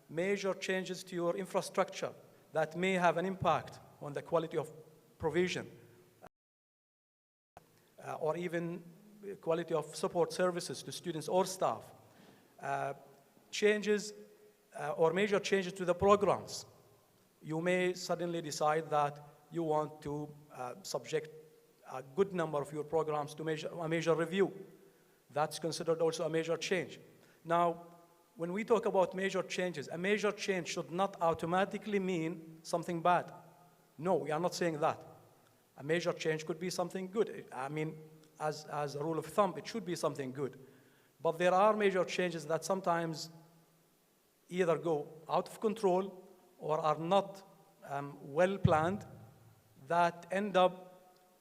major changes to your infrastructure that may have an impact on the quality of provision, or even quality of support services to students or staff, changes or major changes to the programs. You may suddenly decide that you want to subject a good number of your programs to a major review. That's considered also a major change. Now, when we talk about major changes, a major change should not automatically mean something bad. No, we are not saying that. A major change could be something good. I mean, as a rule of thumb, it should be something good. But there are major changes that sometimes either go out of control or are not well planned, that end up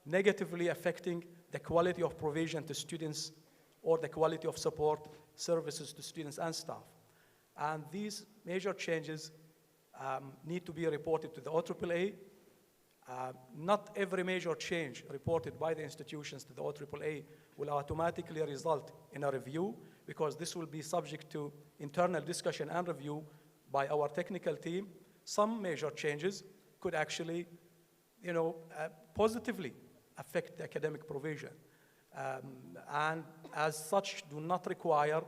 negatively affecting the quality of provision to students or the quality of support services to students and staff. And these major changes need to be reported to the OAAA. Not every major change reported by the institutions to the OAAA will automatically result in a review, because this will be subject to internal discussion and review by our technical team. Some major changes could actually, positively affect the academic provision, and as such do not require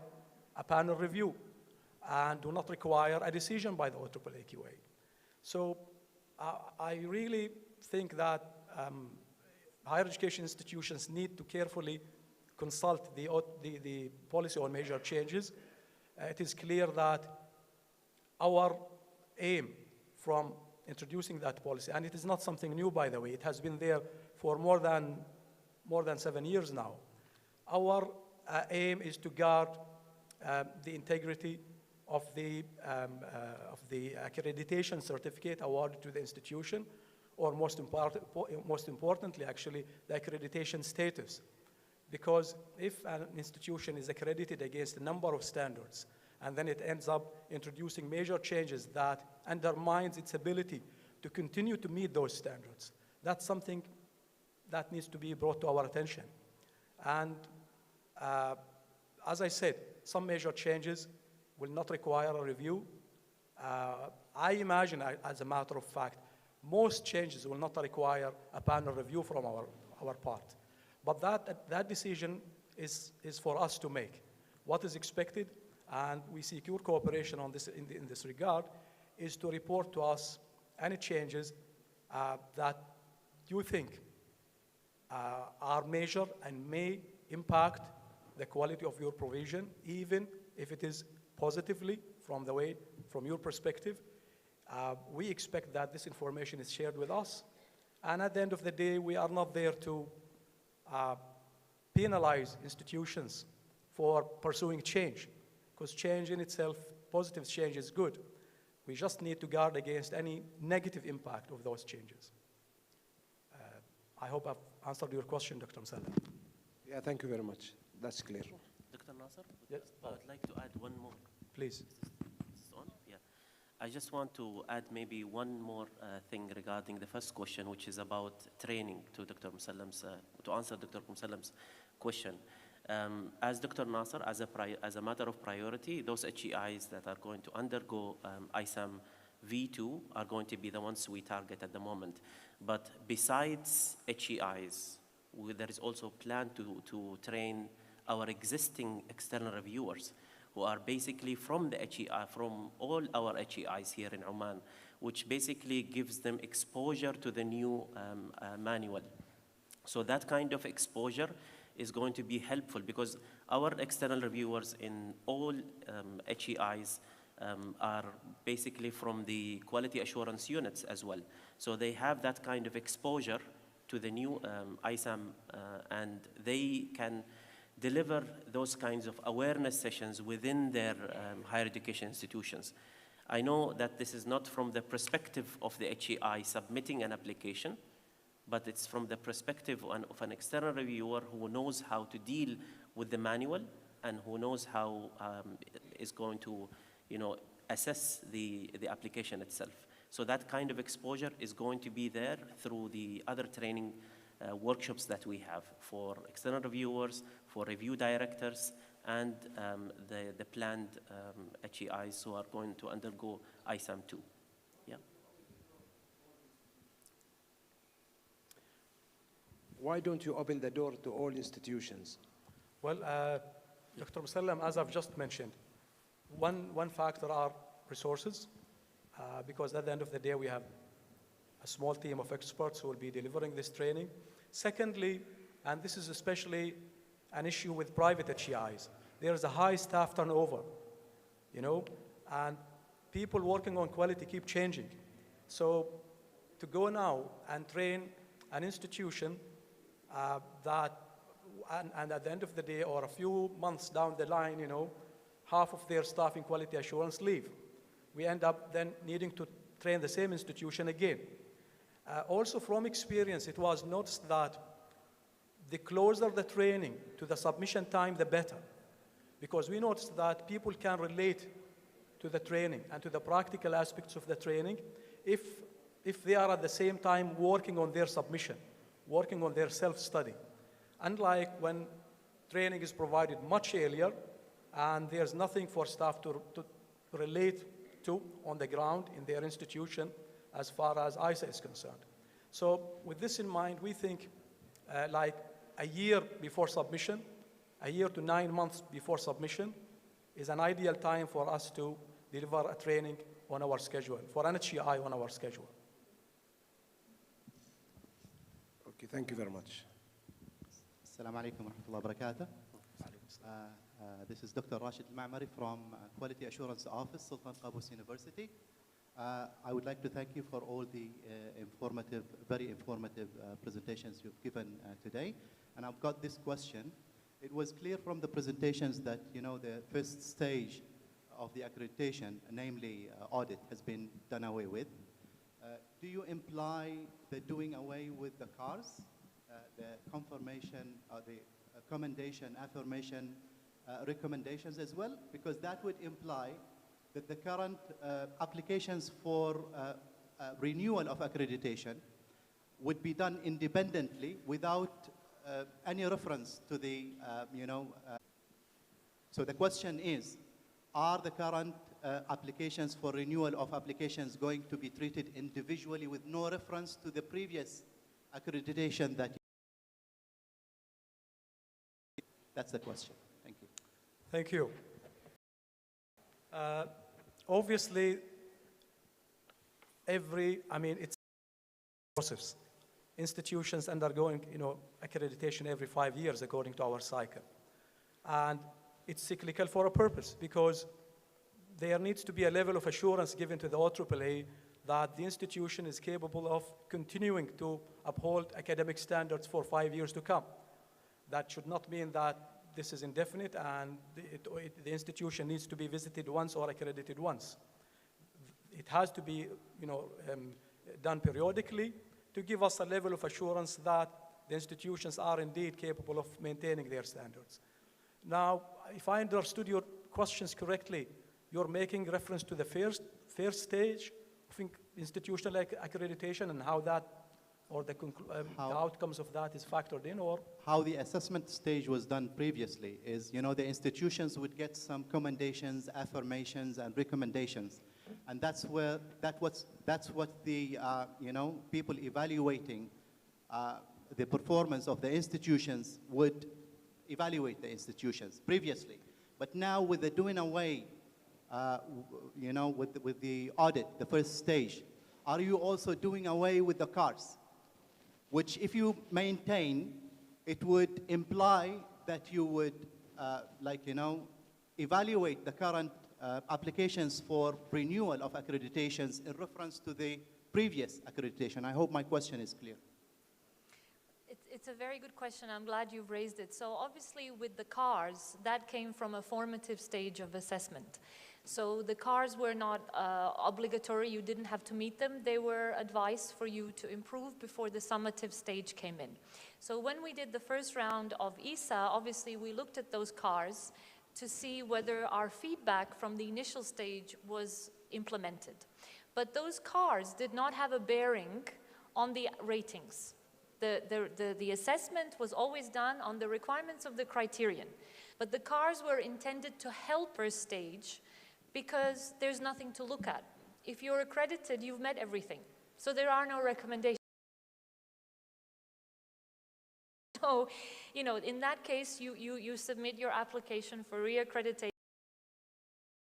a panel review and do not require a decision by the OAAA QA. So I really think that higher education institutions need to carefully consult the policy on major changes. It is clear that our aim from introducing that policy, and it is not something new, by the way, it has been there for more than 7 years now. Our aim is to guard the integrity of the accreditation certificate awarded to the institution, or most importantly, actually, the accreditation status. Because if an institution is accredited against a number of standards, and then it ends up introducing major changes that undermines its ability to continue to meet those standards, that's something that needs to be brought to our attention. And as I said, some major changes will not require a review. I imagine, as a matter of fact, most changes will not require a panel review from our part. But that decision is for us to make. What is expected, and we seek your cooperation on this in this regard, is to report to us any changes that you think are major and may impact the quality of your provision, even if it is positively from your perspective. We expect that this information is shared with us. And at the end of the day, we are not there to penalize institutions for pursuing change, because change in itself, positive change, is good. We just need to guard against any negative impact of those changes. I hope I've answered your question, Dr. Msalla. Yeah, thank you very much. That's clear. Dr. Nasser, yes. I would like to add one more. Please. Is this on? Yeah. I just want to add maybe one more thing regarding the first question, which is about training, to Dr. Musallam's, to answer Dr. Musallam's question. As Dr. Nasser, as a matter of priority, those HEIs that are going to undergo ISAM V2 are going to be the ones we target at the moment. But besides HEIs, there is also a plan to train our existing external reviewers, who are basically from the HEI, from all our HEIs here in Oman, which basically gives them exposure to the new manual. So that kind of exposure is going to be helpful, because our external reviewers in all HEIs are basically from the quality assurance units as well. So they have that kind of exposure to the new ISAM, and they can deliver those kinds of awareness sessions within their higher education institutions. I know that this is not from the perspective of the HEI submitting an application, but it's from the perspective of an external reviewer who knows how to deal with the manual and who knows how is going to, assess the application itself. So that kind of exposure is going to be there through the other training workshops that we have for external reviewers, for review directors, and the planned HEIs who are going to undergo ISAM 2. Yeah. Why don't you open the door to all institutions? Well, Dr. Musallam, as I've just mentioned, one factor are resources, because at the end of the day, we have a small team of experts who will be delivering this training. Secondly, and this is especially an issue with private HEIs, there is a high staff turnover, and people working on quality keep changing. So to go now and train an institution and at the end of the day, or a few months down the line, half of their staff in quality assurance leave. We end up then needing to train the same institution again. Also from experience, it was noticed that the closer the training to the submission time, the better. Because we noticed that people can relate to the training and to the practical aspects of the training if they are at the same time working on their submission, working on their self-study. Unlike when training is provided much earlier and there's nothing for staff to relate to on the ground in their institution as far as ISA is concerned. So with this in mind, we think like a year before submission, a year to 9 months before submission is an ideal time for us to deliver a training on our schedule, for an HEI on our schedule. Okay, thank you very much. Assalamu alaikum wa rahmatullahi wa barakatuh. This is Dr. Rashid Al-Ma'mari from Quality Assurance Office, Sultan Qaboos University. I would like to thank you for all the very informative presentations you've given today. And I've got this question. It was clear from the presentations that, the first stage of the accreditation, namely audit, has been done away with. Do you imply the doing away with the CARs, the confirmation, the commendation, affirmation, recommendations as well? Because that would imply that the current applications for renewal of accreditation would be done independently without any reference to the, So the question is, are the current applications for renewal of applications going to be treated individually with no reference to the previous accreditation that That's the question. Thank you. Thank you. Obviously, it's a process. Institutions undergoing, accreditation every 5 years according to our cycle. And it's cyclical for a purpose, because there needs to be a level of assurance given to the OAAA that the institution is capable of continuing to uphold academic standards for 5 years to come. That should not mean that this is indefinite and the institution needs to be visited once or accredited once. It has to be, done periodically to give us a level of assurance that the institutions are indeed capable of maintaining their standards. Now, if I understood your questions correctly, you're making reference to the first stage of institutional accreditation and how that, or the outcomes of that is factored in, or? How the assessment stage was done previously is, the institutions would get some commendations, affirmations, and recommendations. And that's what the, people evaluating the performance of the institutions would evaluate the institutions previously. But now with the doing away, with the audit, the first stage, are you also doing away with the CARs? Which if you maintain, it would imply that you would, evaluate the current applications for renewal of accreditations in reference to the previous accreditation. I hope my question is clear. It's a very good question. I'm glad you've raised it. So obviously with the CARs, that came from a formative stage of assessment. So the CARs were not obligatory. You didn't have to meet them. They were advice for you to improve before the summative stage came in. So when we did the first round of ISA, obviously we looked at those CARs to see whether our feedback from the initial stage was implemented. But those CARs did not have a bearing on the ratings. The assessment was always done on the requirements of the criterion. But the CARs were intended to help first stage because there's nothing to look at. If you're accredited, you've met everything. So there are no recommendations. So, you know, in that case, you submit your application for reaccreditation.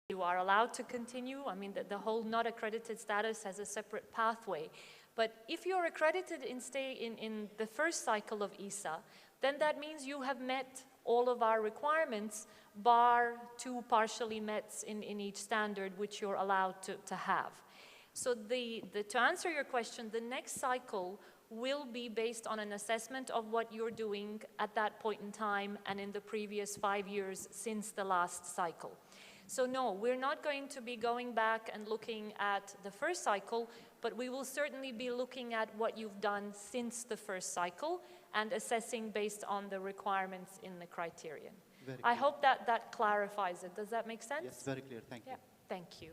You are allowed to continue. I mean, the whole not accredited status has a separate pathway. But if you're accredited in the first cycle of ESA, then that means you have met all of our requirements, bar 2 partially mets in each standard, which you're allowed to have. So to answer your question, the next cycle will be based on an assessment of what you're doing at that point in time and in the previous 5 years since the last cycle. So no, we're not going to be going back and looking at the first cycle, but we will certainly be looking at what you've done since the first cycle and assessing based on the requirements in the criterion. I hope that clarifies it. Does that make sense? Yes, very clear. Thank you. Thank you.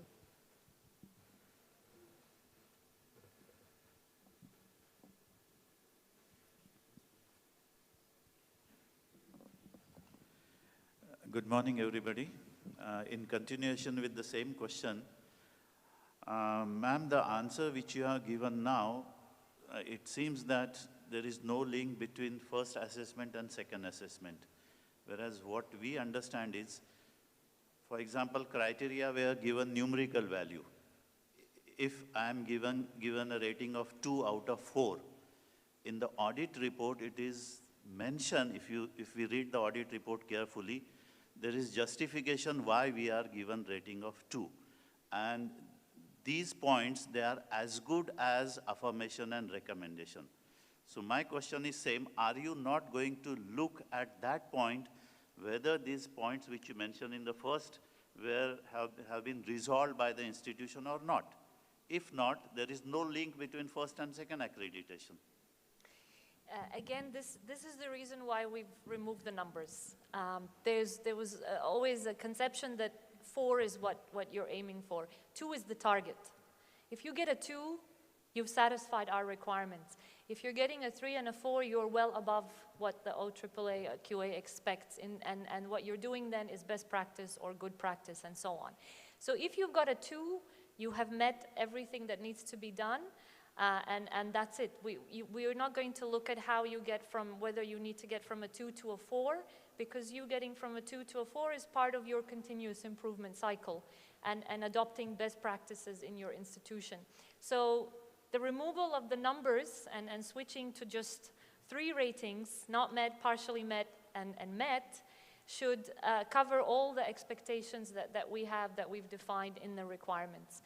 Good morning, everybody. In continuation with the same question, ma'am, the answer which you have given now, it seems that there is no link between first assessment and second assessment. Whereas what we understand is, for example, criteria were given numerical value. If I am given a rating of 2 out of 4, in the audit report it is mentioned, if we read the audit report carefully, there is justification why we are given rating of 2. And these points, they are as good as affirmation and recommendation. So my question is same, are you not going to look at that point, whether these points which you mentioned in the first have been resolved by the institution or not? If not, there is no link between first and second accreditation. Again, this is the reason why we've removed the numbers. There was always a conception that 4 is what you're aiming for. 2 is the target. If you get a 2, you've satisfied our requirements. If you're getting a 3 and a 4, you're well above what the OAAA QA expects, and what you're doing then is best practice or good practice and so on. So if you've got a 2, you have met everything that needs to be done. And that's it. We are not going to look at how you get from, whether you need to get from a 2 to a 4, because you getting from a 2 to a 4 is part of your continuous improvement cycle and adopting best practices in your institution. So the removal of the numbers and switching to just 3 ratings, not met, partially met, and met, should cover all the expectations that we've defined in the requirements.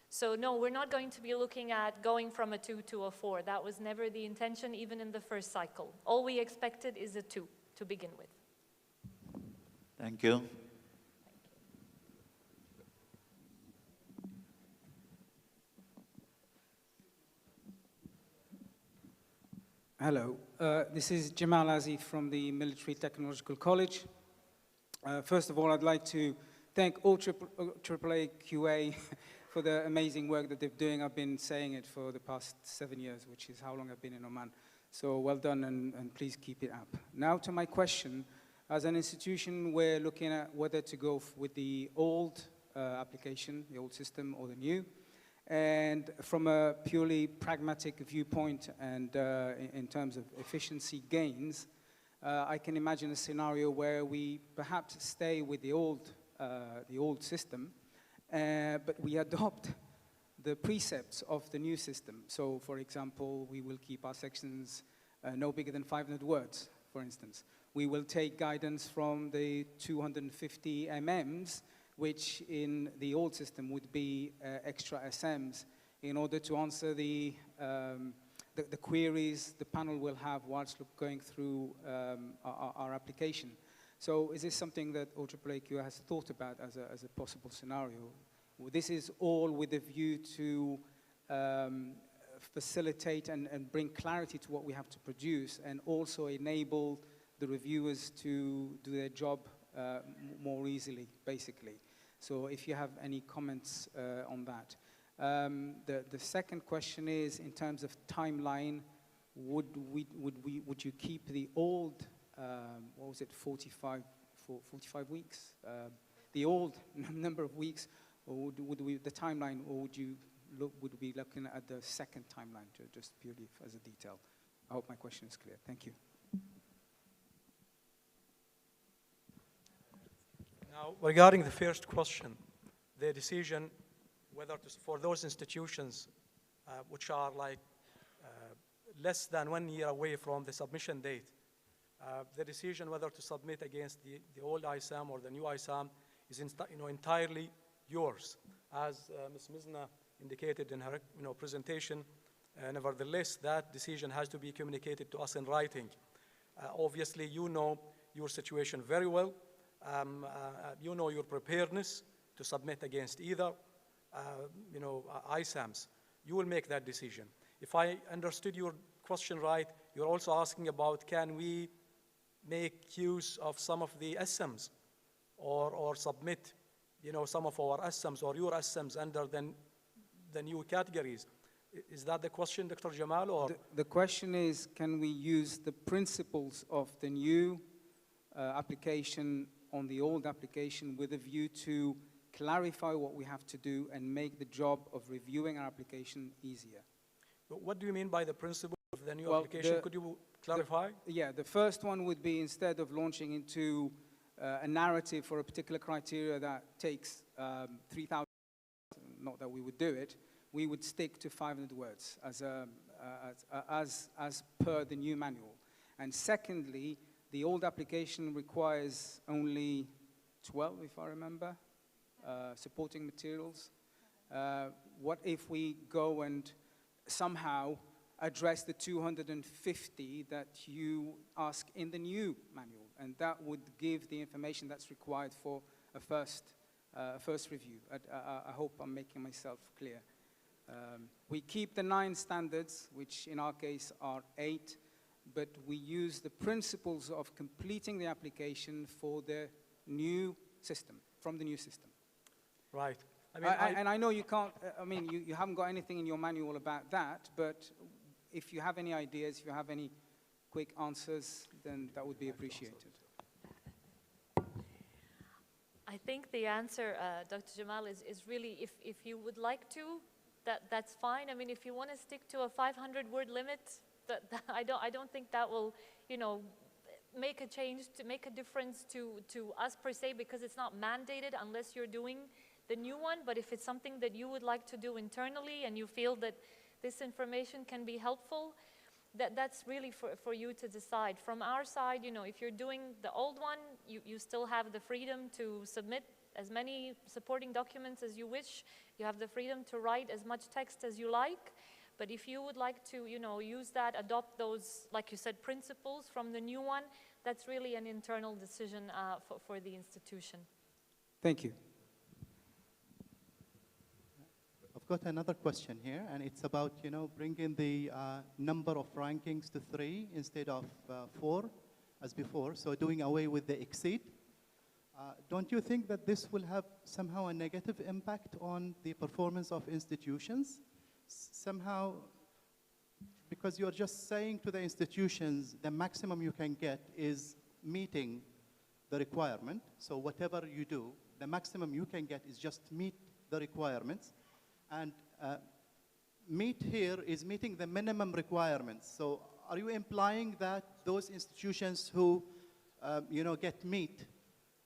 So no, we're not going to be looking at going from a 2 to a 4. That was never the intention, even in the first cycle. All we expected is a 2 to begin with. Thank you. Hello, this is Jamal Aziz from the Military Technological College. First of all, I'd like to thank all AAA QA for the amazing work that they're doing. I've been saying it for the past 7 years, which is how long I've been in Oman. So well done, and please keep it up. Now to my question. As an institution, we're looking at whether to go with the old application, the old system, or the new. And from a purely pragmatic viewpoint and in terms of efficiency gains, I can imagine a scenario where we perhaps stay with the old system, but we adopt the precepts of the new system. So, for example, we will keep our sections no bigger than 500 words, for instance. We will take guidance from the 250 MMs, which in the old system would be extra SMs, in order to answer the queries the panel will have whilst going through our application. So is this something that OAAQ has thought about as a possible scenario? Well, this is all with a view to facilitate and bring clarity to what we have to produce, and also enable the reviewers to do their job more easily, basically. So if you have any comments on that. The second question is, in terms of timeline, would you keep the old, what was it, 45 weeks? The old number of weeks, or would we, the timeline, or would we be looking at the second timeline, just purely as a detail? I hope my question is clear. Thank you. Now, regarding the first question, the decision whether to, for those institutions which are like less than 1 year away from the submission date, the decision whether to submit against the old ISAM or the new ISAM is entirely yours. As Ms. Mizna indicated in her presentation, nevertheless, that decision has to be communicated to us in writing. Obviously, you know your situation very well. You know your preparedness to submit against either ISAMs. You will make that decision. If I understood your question right, you're also asking about can we make use of some of the SMs or submit some of our SMs or your SMs under the new categories. Is that the question, Dr. Jamal? Or? The question is, can we use the principles of the new application on the old application with a view to clarify what we have to do and make the job of reviewing our application easier? What do you mean by the principle of the new application? Could you clarify? The first one would be instead of launching into a narrative for a particular criteria that takes 3,000, not that we would do it, we would stick to 500 words as per the new manual. And secondly, the old application requires only 12, if I remember, supporting materials. What if we go and somehow address the 250 that you ask in the new manual, and that would give the information that's required for a first review. I hope I'm making myself clear. We keep the 9 standards, which in our case are 8, but we use the principles of completing the application for the new system, from the new system. Right. And I know you can't, you haven't got anything in your manual about that, but if you have any ideas, if you have any quick answers, then that would be appreciated. I think the answer, Dr. Jamal, is really if you would like to, that's fine. I mean, if you want to stick to a 500-word limit, I don't think that will, make a change, to make a difference to us per se, because it's not mandated unless you're doing the new one. But if it's something that you would like to do internally and you feel that this information can be helpful, that's really for you to decide. From our side, if you're doing the old one, you still have the freedom to submit as many supporting documents as you wish. You have the freedom to write as much text as you like. But if you would like to, use that, adopt those, like you said, principles from the new one, that's really an internal decision for the institution. Thank you. I've got another question here, and it's about, bringing the number of rankings to 3 instead of 4 as before, so doing away with the exceed. Don't you think that this will have somehow a negative impact on the performance of institutions? Somehow, because you're just saying to the institutions, the maximum you can get is meeting the requirement. So whatever you do, the maximum you can get is just meet the requirements. And meet here is meeting the minimum requirements. So are you implying that those institutions who, get meet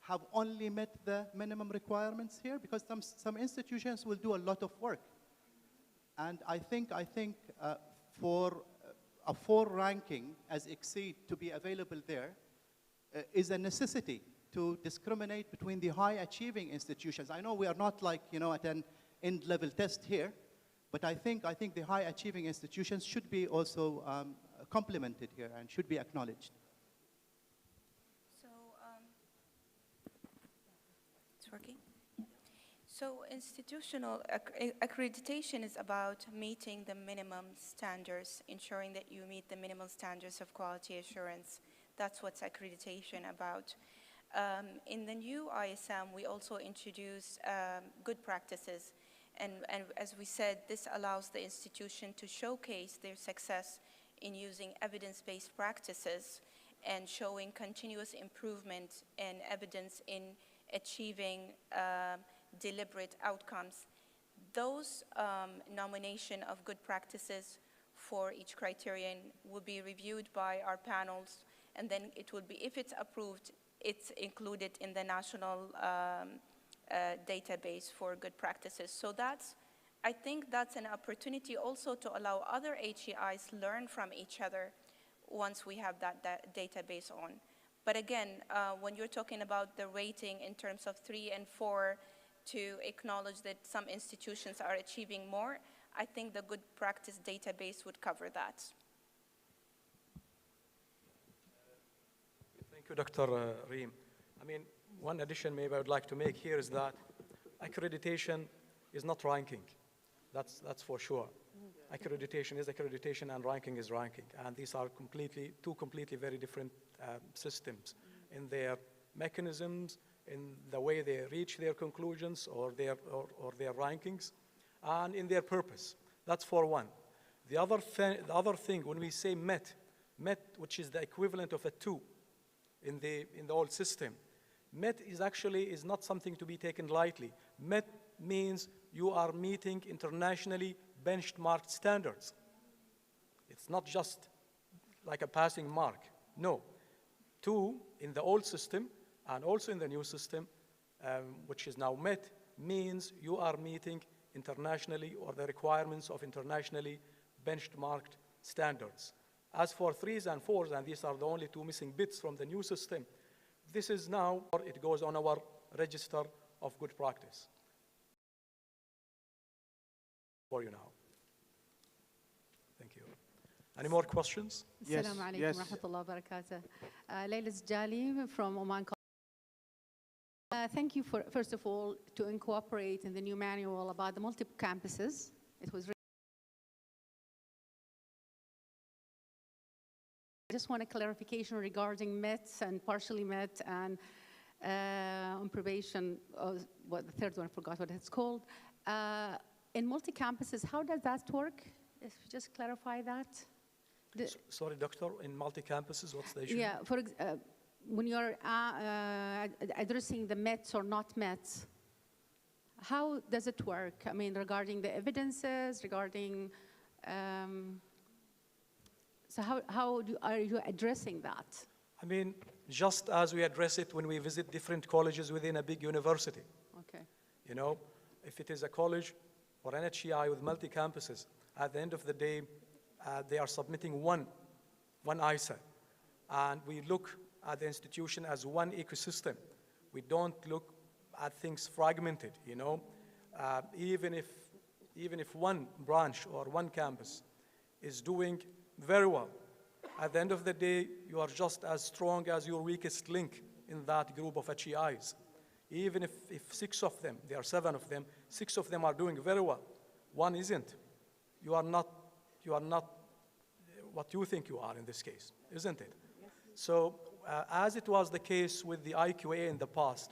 have only met the minimum requirements here? Because some institutions will do a lot of work. And I think for a 4 ranking as exceed to be available there is a necessity to discriminate between the high achieving institutions. I know we are not like, at an end level test here, but I think the high achieving institutions should be also complemented here and should be acknowledged. So, it's working? So institutional accreditation is about meeting the minimum standards, ensuring that you meet the minimum standards of quality assurance. That's what's accreditation about. In the new ISM, we also introduced good practices. And as we said, this allows the institution to showcase their success in using evidence-based practices and showing continuous improvement and evidence in achieving deliberate outcomes. Those nomination of good practices for each criterion will be reviewed by our panels, and then it will be, if it's approved, it's included in the national database for good practices. So I think that's an opportunity also to allow other HEIs learn from each other once we have that database on. But again, when you're talking about the rating in terms of 3 and 4 to acknowledge that some institutions are achieving more, I think the good practice database would cover that. Thank you, Dr. Reem. I mean, one addition maybe I would like to make here is that accreditation is not ranking. That's for sure. Accreditation is accreditation and ranking is ranking. And these are two completely very different systems in their mechanisms, in the way they reach their conclusions or their rankings, and in their purpose. That's for one. The other thing, when we say MET, which is the equivalent of a 2 in the old system, MET is not something to be taken lightly. MET means you are meeting internationally benchmarked standards. It's not just like a passing mark. No. 2 in the old system and also in the new system, which is now MET, means you are meeting internationally or the requirements of internationally benchmarked standards. As for 3s and 4s, and these are the only 2 missing bits from the new system, this is now, it goes on our register of good practice. For you now. Thank you. Any more questions? Yes. Assalamu alaikum wa rahmatullahi wa barakatuh. Leila Zjali from Oman. Thank you for, first of all, to incorporate in the new manual about the multiple campuses. It was I just want a clarification regarding MET and partially MET and on probation, the third one, I forgot what it's called. In multi-campuses, how does that work? If you just clarify that. Sorry, doctor, in multi-campuses, what's the issue? Yeah, when you're addressing the METs or not METs, how does it work? I mean, regarding the evidences, regarding, so how are you addressing that? I mean, just as we address it when we visit different colleges within a big university. Okay. You know, if it is a college or an HEI with multi-campuses, at the end of the day, they are submitting one ISA. And we look at the institution as one ecosystem. We don't look at things fragmented, you know. Even if one branch or one campus is doing very well, at the end of the day, you are just as strong as your weakest link in that group of HEIs. Even if 6 of them, there are 7 of them, 6 of them are doing very well, one isn't. You are not what you think you are in this case, isn't it? Yes. So as it was the case with the IQA in the past,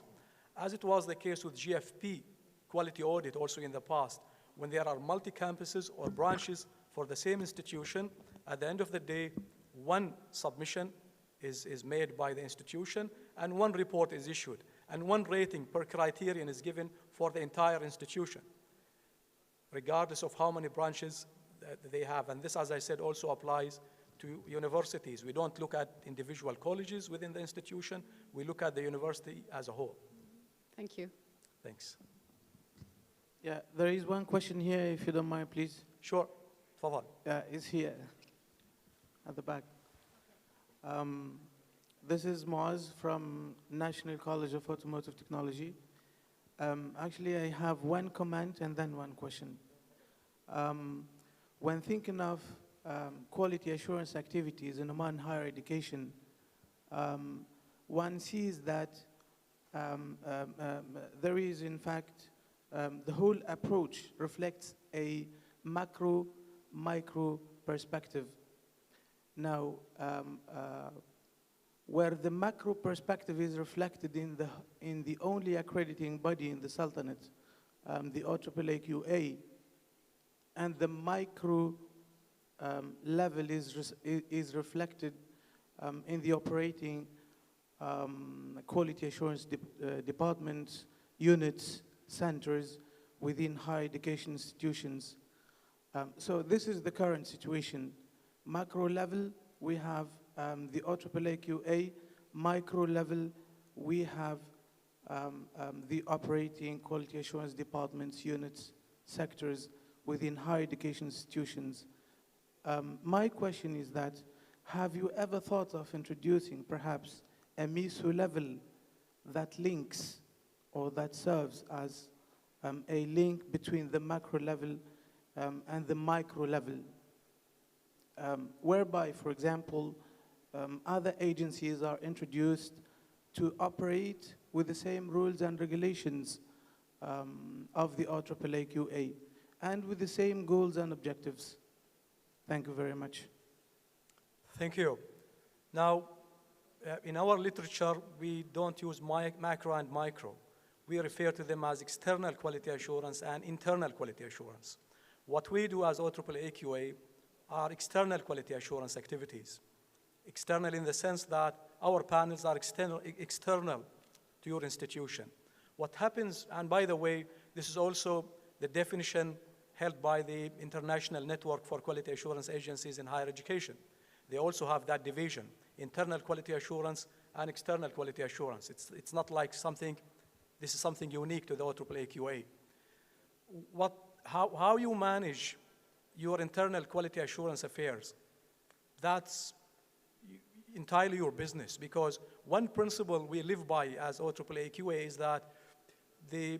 as it was the case with GFP quality audit also in the past, when there are multi-campuses or branches for the same institution, at the end of the day, one submission is made by the institution and one report is issued and one rating per criterion is given for the entire institution, regardless of how many branches that they have. And this, as I said, also applies to universities. We don't look at individual colleges within the institution. We look at the university as a whole. Thank you. Thanks. Yeah, there is one question here, if you don't mind, please. Sure. Tafadhal. It's here at the back. This is Moaz from National College of Automotive Technology. Actually, I have one comment and then one question. When thinking of quality assurance activities in Oman higher education, one sees that there is, in fact, the whole approach reflects a macro-micro perspective. Now, where the macro perspective is reflected in the only accrediting body in the Sultanate, the IEEE, and the micro level is reflected in the operating quality assurance departments, units, centers within higher education institutions. So this is the current situation. Macro level, we have the IEEE, micro level, we have the operating quality assurance departments, units, sectors within higher education institutions. My question is that, have you ever thought of introducing perhaps a meso level that links or that serves as a link between the macro level and the micro level, whereby, for example, other agencies are introduced to operate with the same rules and regulations of the IEEE and with the same goals and objectives? Thank you very much. Thank you. Now, in our literature, we don't use macro and micro. We refer to them as external quality assurance and internal quality assurance. What we do as IEEE QA are external quality assurance activities. External in the sense that our panels are external to your institution. What happens, and by the way, this is also the definition held by the International Network for Quality Assurance Agencies in Higher Education. They also have that division, internal quality assurance and external quality assurance. It's not like something, this is something unique to the IEEE QA. How you manage your internal quality assurance affairs, that's entirely your business, because one principle we live by as IEEE QA is that the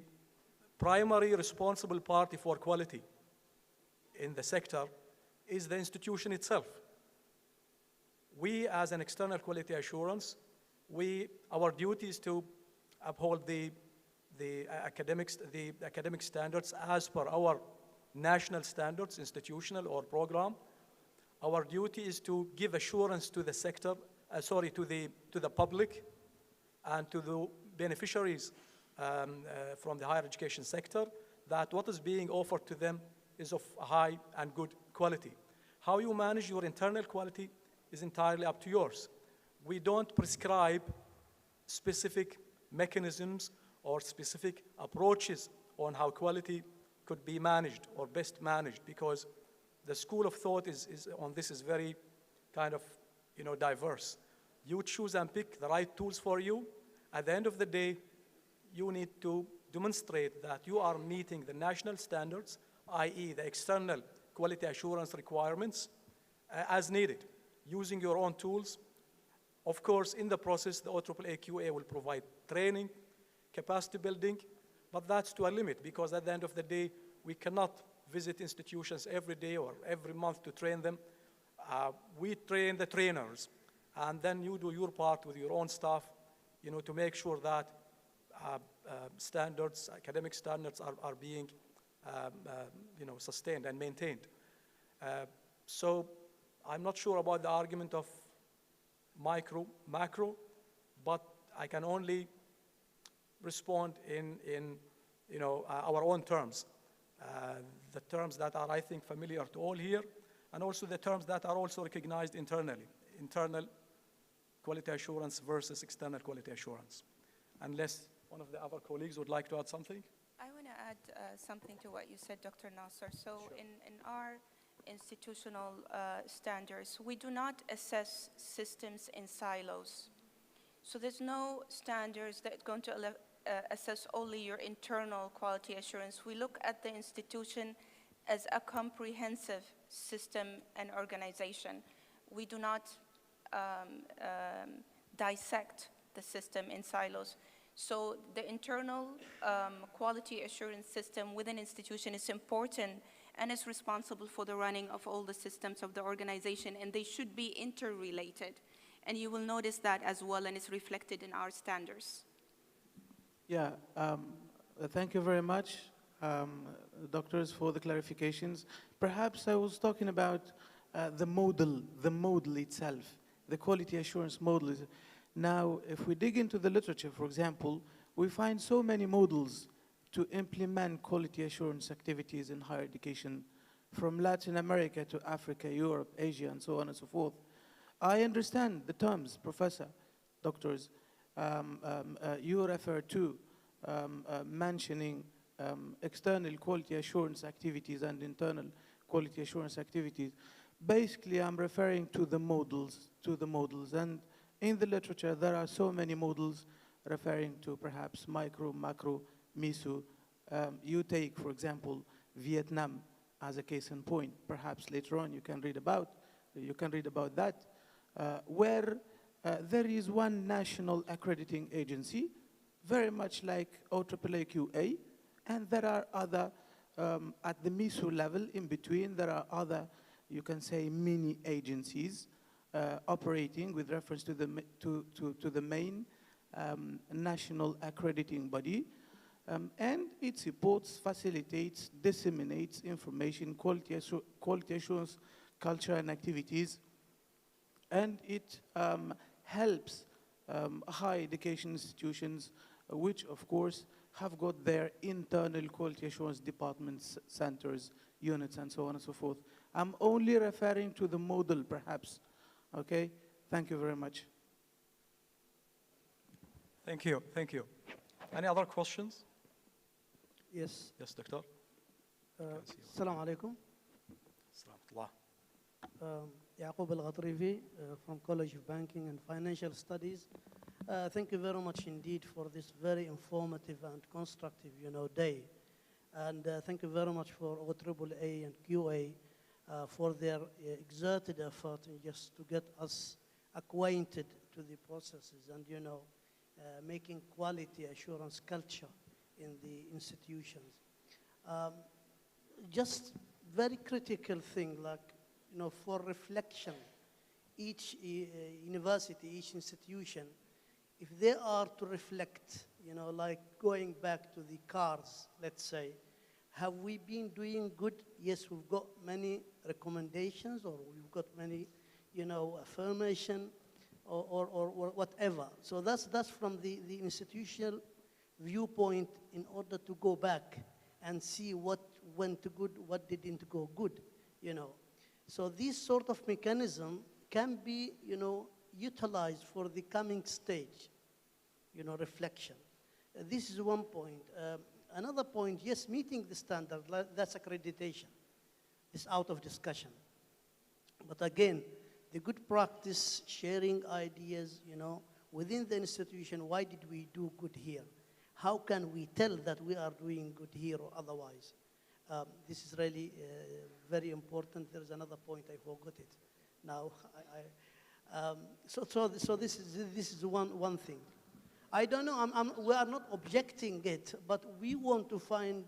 primary responsible party for quality in the sector is the institution itself. We, as an external quality assurance, our duty is to uphold the academic standards as per our national standards, institutional or program. Our duty is to give assurance to the sector, to the public and to the beneficiaries from the higher education sector, that what is being offered to them is of high and good quality. How you manage your internal quality is entirely up to yours. We don't prescribe specific mechanisms or specific approaches on how quality could be managed or best managed, because the school of thought on this is very kind of diverse. You choose and pick the right tools for you. At the end of the day, you need to demonstrate that you are meeting the national standards, i.e. the external quality assurance requirements as needed, using your own tools. Of course, in the process, the IEEE QA will provide training, capacity building, but that's to a limit, because at the end of the day, we cannot visit institutions every day or every month to train them. We train the trainers, and then you do your part with your own staff, to make sure that academic standards are being sustained and maintained. So I'm not sure about the argument of macro, but I can only respond in our own terms. The terms that are, I think, familiar to all here, and also the terms that are also recognized internally. Internal quality assurance versus external quality assurance. Unless one of the other colleagues would like to add something? I want to add something to what you said, Dr. Nasser. So sure. in our institutional standards, we do not assess systems in silos. So there's no standards that's going to assess only your internal quality assurance. We look at the institution as a comprehensive system and organization. We do not dissect the system in silos. So the internal quality assurance system within institution is important and is responsible for the running of all the systems of the organization, and they should be interrelated. And you will notice that as well, and it's reflected in our standards. Yeah, thank you very much, doctors, for the clarifications. Perhaps I was talking about the model itself, the quality assurance model. Now, if we dig into the literature, for example, we find so many models to implement quality assurance activities in higher education, from Latin America to Africa, Europe, Asia, and so on and so forth. I understand the terms, Professor, doctors, you refer to mentioning external quality assurance activities and internal quality assurance activities. Basically, I'm referring to the models, and in the literature, there are so many models referring to perhaps micro, macro, meso. You take, for example, Vietnam as a case in point. Perhaps later on you can read about that, where there is one national accrediting agency, very much like OAAA, and there are other, at the meso level in between, there are other, you can say, mini agencies operating with reference to the main national accrediting body. And it supports, facilitates, disseminates information, quality assurance, culture and activities, and it helps higher education institutions, which of course have got their internal quality assurance departments, centers, units, and so on and so forth. I'm only referring to the model, perhaps. Okay? Thank you very much. Thank you. Thank you. Any other questions? Yes. Yes, Doctor. Assalamu alaikum. Yaqub al-Ghatrifi from College of Banking and Financial Studies. Thank you very much indeed for this very informative and constructive, day. And thank you very much for OAAA and QA for their exerted effort in just to get us acquainted to the processes and, making quality assurance culture in the institutions. Just very critical thing, like, for reflection, each university, each institution, if they are to reflect, like going back to the cars, let's say, have we been doing good? Yes, we've got many recommendations, or we've got many, affirmation, or whatever. So that's from the institutional viewpoint in order to go back and see what went good, what didn't go good, So this sort of mechanism can be, utilized for the coming stage, reflection. This is one point. Another point, yes, meeting the standard, that's accreditation. It's out of discussion. But again, the good practice, sharing ideas, within the institution, why did we do good here? How can we tell that we are doing good here or otherwise? This is really very important. There's another point, I forgot it. Now, so this is one thing. I don't know, we are not objecting it, but we want to find,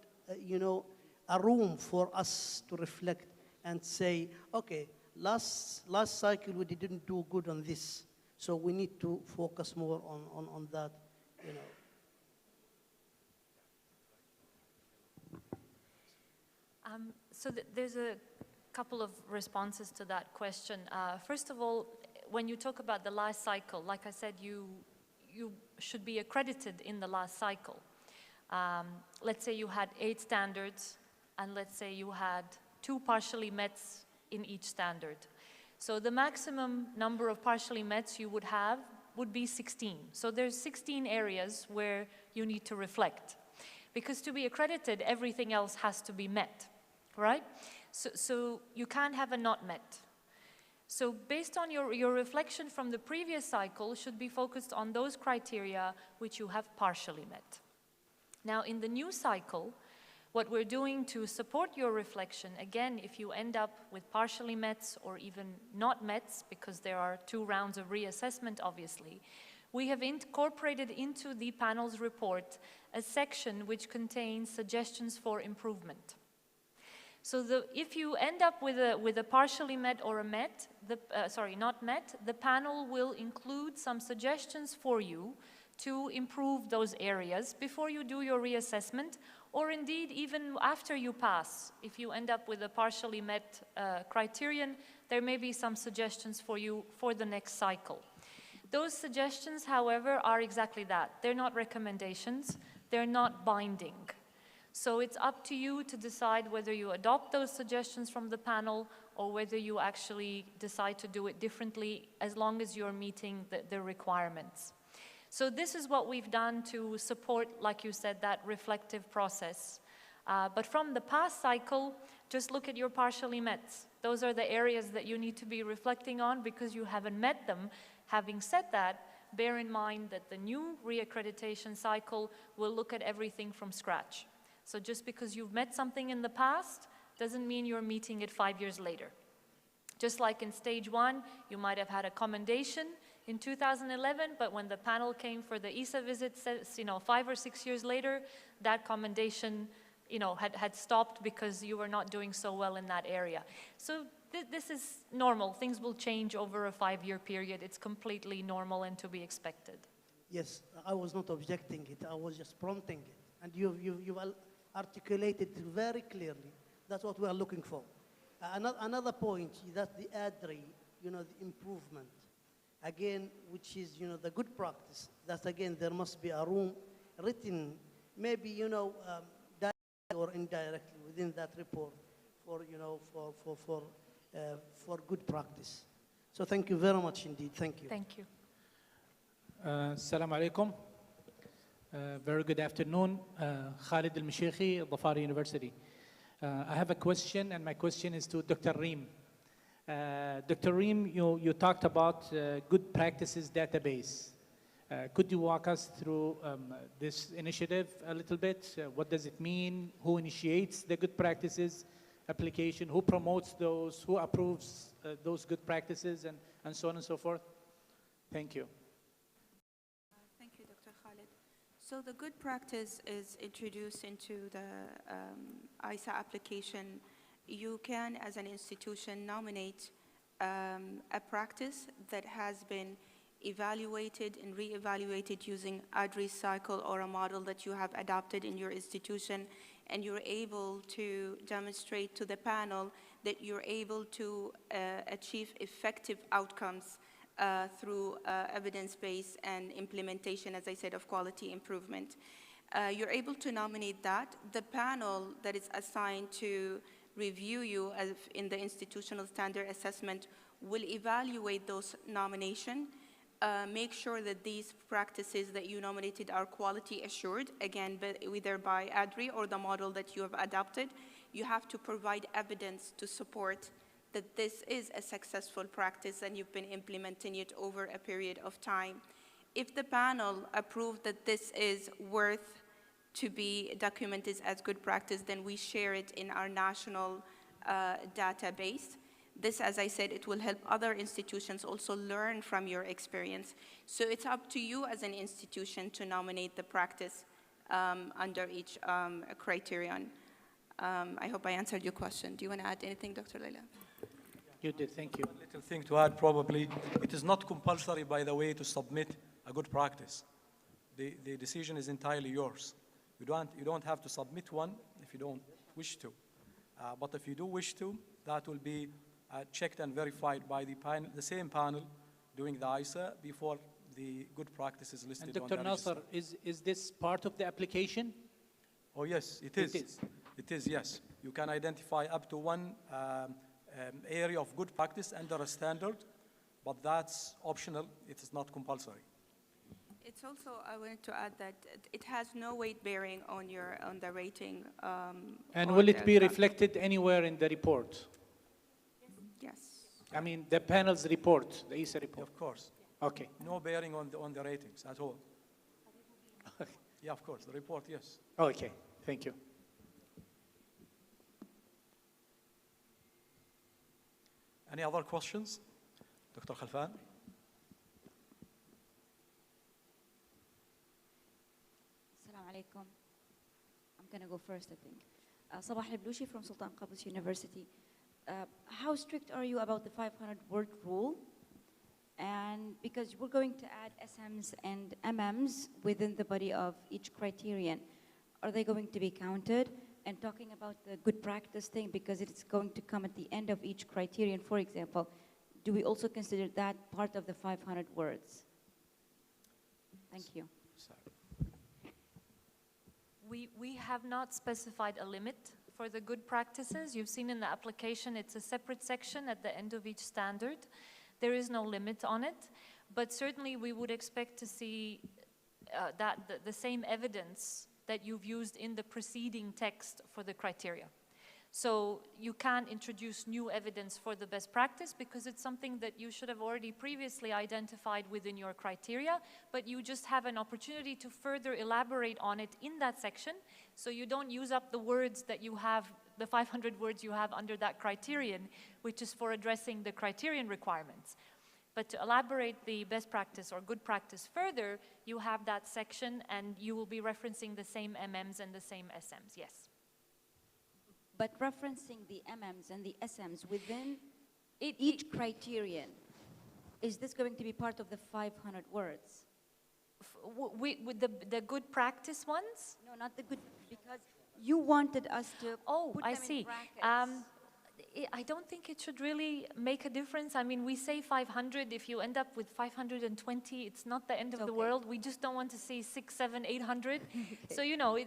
a room for us to reflect and say, okay, last cycle we didn't do good on this, so we need to focus more on that, So there's a couple of responses to that question. First of all, when you talk about the last cycle, like I said, you should be accredited in the last cycle. Let's say you had 8 standards, and let's say you had 2 partially mets in each standard. So the maximum number of partially mets you would have would be 16. So there's 16 areas where you need to reflect. Because to be accredited, everything else has to be met, right? So you can't have a not met. So based on your reflection from the previous cycle should be focused on those criteria which you have partially met. Now in the new cycle, what we're doing to support your reflection, again, if you end up with partially mets or even not mets, because there are 2 rounds of reassessment, obviously, we have incorporated into the panel's report a section which contains suggestions for improvement. So if you end up with a partially met or a met, not met, the panel will include some suggestions for you to improve those areas before you do your reassessment, or indeed even after you pass. If you end up with a partially met criterion, there may be some suggestions for you for the next cycle. Those suggestions, however, are exactly that. They're not recommendations, they're not binding. So it's up to you to decide whether you adopt those suggestions from the panel or whether you actually decide to do it differently, as long as you're meeting the requirements. So this is what we've done to support, like you said, that reflective process. But from the past cycle, just look at your partially mets. Those are the areas that you need to be reflecting on because you haven't met them. Having said that, bear in mind that the new reaccreditation cycle will look at everything from scratch. So just because you've met something in the past doesn't mean you're meeting it 5 years later. Just like in stage 1, you might have had a commendation in 2011, but when the panel came for the ESA visit, 5 or 6 years later, that commendation had stopped because you were not doing so well in that area. So this is normal. Things will change over a 5-year period. It's completely normal and to be expected. Yes, I was not objecting it. I was just prompting it. And you've articulated it very clearly. That's what we are looking for. Another point is that the ADRI, the improvement, again, which is, the good practice, that again, there must be a room written, maybe, directly or indirectly within that report for good practice. So thank you very much indeed. Thank you. Thank you. Assalamu alaikum. Very good afternoon. Khalid Al-Mishikhi, Dhafari University. I have a question, and my question is to Dr. Reem. Dr. Reem, you talked about good practices database. Could you walk us through this initiative a little bit? What does it mean? Who initiates the good practices application? Who promotes those? Who approves those good practices, and so on and so forth? Thank you. Thank you, Dr. Khalid. So the good practice is introduced into the ISA application. You can, as an institution, nominate a practice that has been evaluated and re-evaluated using ADRI cycle or a model that you have adopted in your institution, and you're able to demonstrate to the panel that you're able to achieve effective outcomes through evidence-based and implementation, as I said, of quality improvement. You're able to nominate that. The panel that is assigned to review you as in the institutional standard assessment will evaluate those nominations, make sure that these practices that you nominated are quality assured, again, either by ADRI or the model that you have adopted. You have to provide evidence to support that this is a successful practice and you've been implementing it over a period of time. If the panel approved that this is worth to be documented as good practice, then we share it in our national database. This, as I said, it will help other institutions also learn from your experience. So it's up to you as an institution to nominate the practice under each criterion. I hope I answered your question. Do you want to add anything, Dr. Leila? You did, thank you. One little thing to add, probably. It is not compulsory, by the way, to submit a good practice. The decision is entirely yours. You don't have to submit one if you don't wish to. But if you do wish to, that will be checked and verified by the same panel doing the ISA before the good practice is listed and on Dr. the Nasser, register. is this part of the application? Oh, yes, it is. It is. It is, yes. You can identify up to one area of good practice under a standard, but that's optional. It is not compulsory. It's also, I wanted to add that it has no weight bearing on the rating. And will it be reflected anywhere in the report? Yes. I mean, the panel's report, the ESA report. Of course. Okay. No bearing on the ratings at all. Yeah, of course. The report, yes. Okay. Thank you. Any other questions? Dr. Khalfan? Assalamu alaikum. I'm going to go first, I think. Sabah al-Blushi from Sultan Qaboos University. How strict are you about the 500-word rule? And because we're going to add SMs and MMs within the body of each criterion, are they going to be counted? And talking about the good practice thing, because it's going to come at the end of each criterion, for example, do we also consider that part of the 500 words? Thank you. We have not specified a limit for the good practices. You've seen in the application, it's a separate section at the end of each standard. There is no limit on it, but certainly we would expect to see the same evidence that you've used in the preceding text for the criteria. So you can't introduce new evidence for the best practice because it's something that you should have already previously identified within your criteria, but you just have an opportunity to further elaborate on it in that section, so you don't use up the words that you have, the 500 words you have under that criterion, which is for addressing the criterion requirements. But to elaborate the best practice or good practice further, you have that section and you will be referencing the same MMs and the same SMs, yes. But referencing the MMs and the SMs within each criterion, is this going to be part of the 500 words? With the good practice ones? No, not the good, because you wanted us to put I them see. in brackets. I don't think it should really make a difference. I mean, we say 500. If you end up with 520, it's not the end of the world. We just don't want to see 600, 700, 800. So, you know,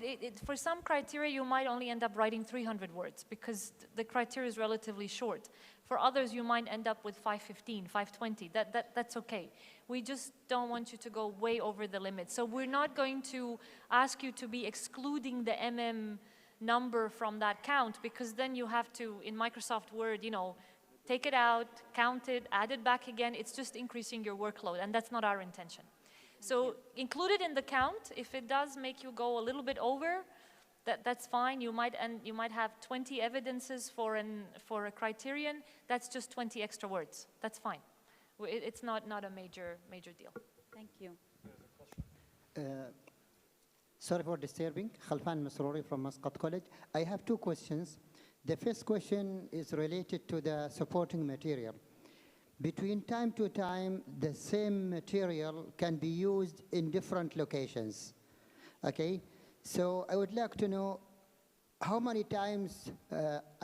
for some criteria, you might only end up writing 300 words because the criteria is relatively short. For others, you might end up with 515, 520. That's okay. We just don't want you to go way over the limit. So we're not going to ask you to be excluding the MM number from that count, because then you have to, in Microsoft Word, you know, take it out, count it, add it back again. It's just increasing your workload, and that's not our intention. So include it in the count. If it does make you go a little bit over, that's fine. You might have 20 evidences for a criterion. That's just 20 extra words. That's fine. It's not a major deal. Thank you. Sorry for disturbing. Khalfan Masrouri from Muscat College. I have two questions. The first question is related to the supporting material. Between time to time, the same material can be used in different locations. Okay? So I would like to know how many times,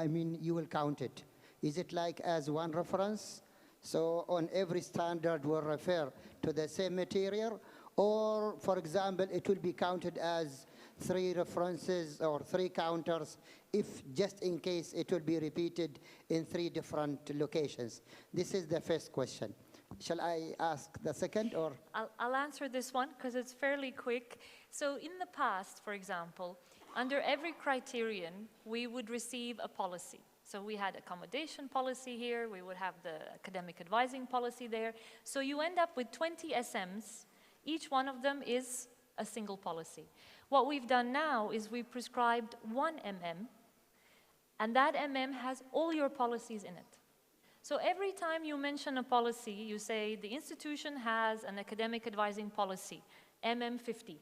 you will count it. Is it like as one reference? So on every standard will refer to the same material? Or, for example, it will be counted as 3 references or 3 counters if just in case it will be repeated in 3 different locations? This is the first question. Shall I ask the second, or? I'll answer this one because it's fairly quick. So in the past, for example, under every criterion, we would receive a policy. So we had accommodation policy here, we would have the academic advising policy there. So you end up with 20 SMs. Each one of them is a single policy. What we've done now is we've prescribed 1 MM, and that MM has all your policies in it. So every time you mention a policy, you say the institution has an academic advising policy, MM50.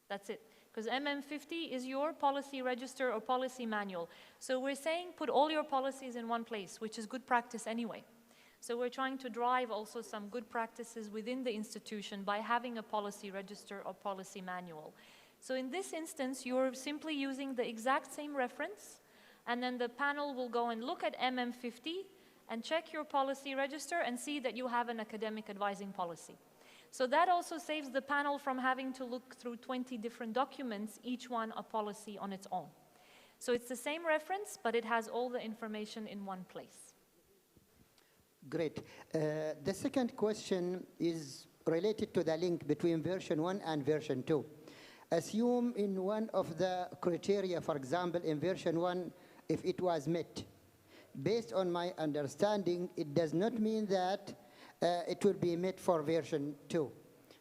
That's it. Because MM50 is your policy register or policy manual. So we're saying put all your policies in one place, which is good practice anyway. So we're trying to drive also some good practices within the institution by having a policy register or policy manual. So in this instance, you're simply using the exact same reference, and then the panel will go and look at MM50 and check your policy register and see that you have an academic advising policy. So that also saves the panel from having to look through 20 different documents, each one a policy on its own. So it's the same reference, but it has all the information in one place. Great. The second question is related to the link between version 1 and version 2. Assume in one of the criteria, for example, in version 1, if it was met. Based on my understanding, it does not mean that it will be met for version 2.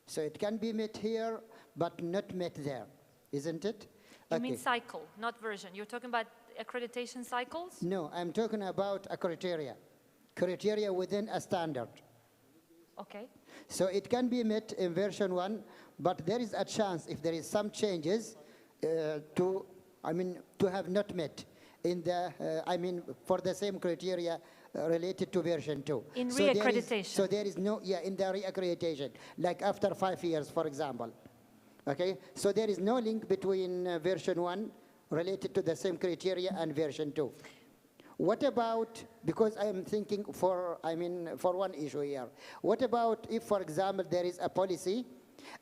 So it can be met here, but not met there, isn't it? You mean cycle, not version. You're talking about accreditation cycles? No, I'm talking about a criteria. Criteria within a standard. Okay. So it can be met in version 1, but there is a chance, if there is some changes, to have not met in the, for the same criteria related to version 2. In reaccreditation. So there is no, in the reaccreditation, like after 5 years, for example. Okay, so there is no link between version 1 related to the same criteria and version 2. What about, because I am thinking for one issue here, what about if, for example, there is a policy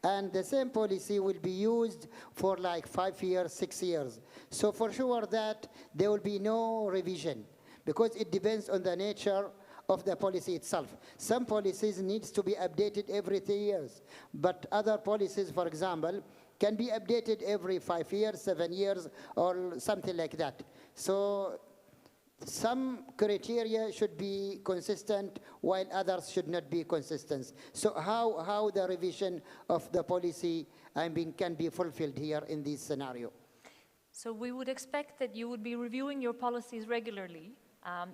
and the same policy will be used for like 5 years, 6 years. So for sure that there will be no revision because it depends on the nature of the policy itself. Some policies needs to be updated every 3 years, but other policies, for example, can be updated every 5 years, 7 years, or something like that. So some criteria should be consistent while others should not be consistent. So how the revision of the policy, can be fulfilled here in this scenario? So we would expect that you would be reviewing your policies regularly.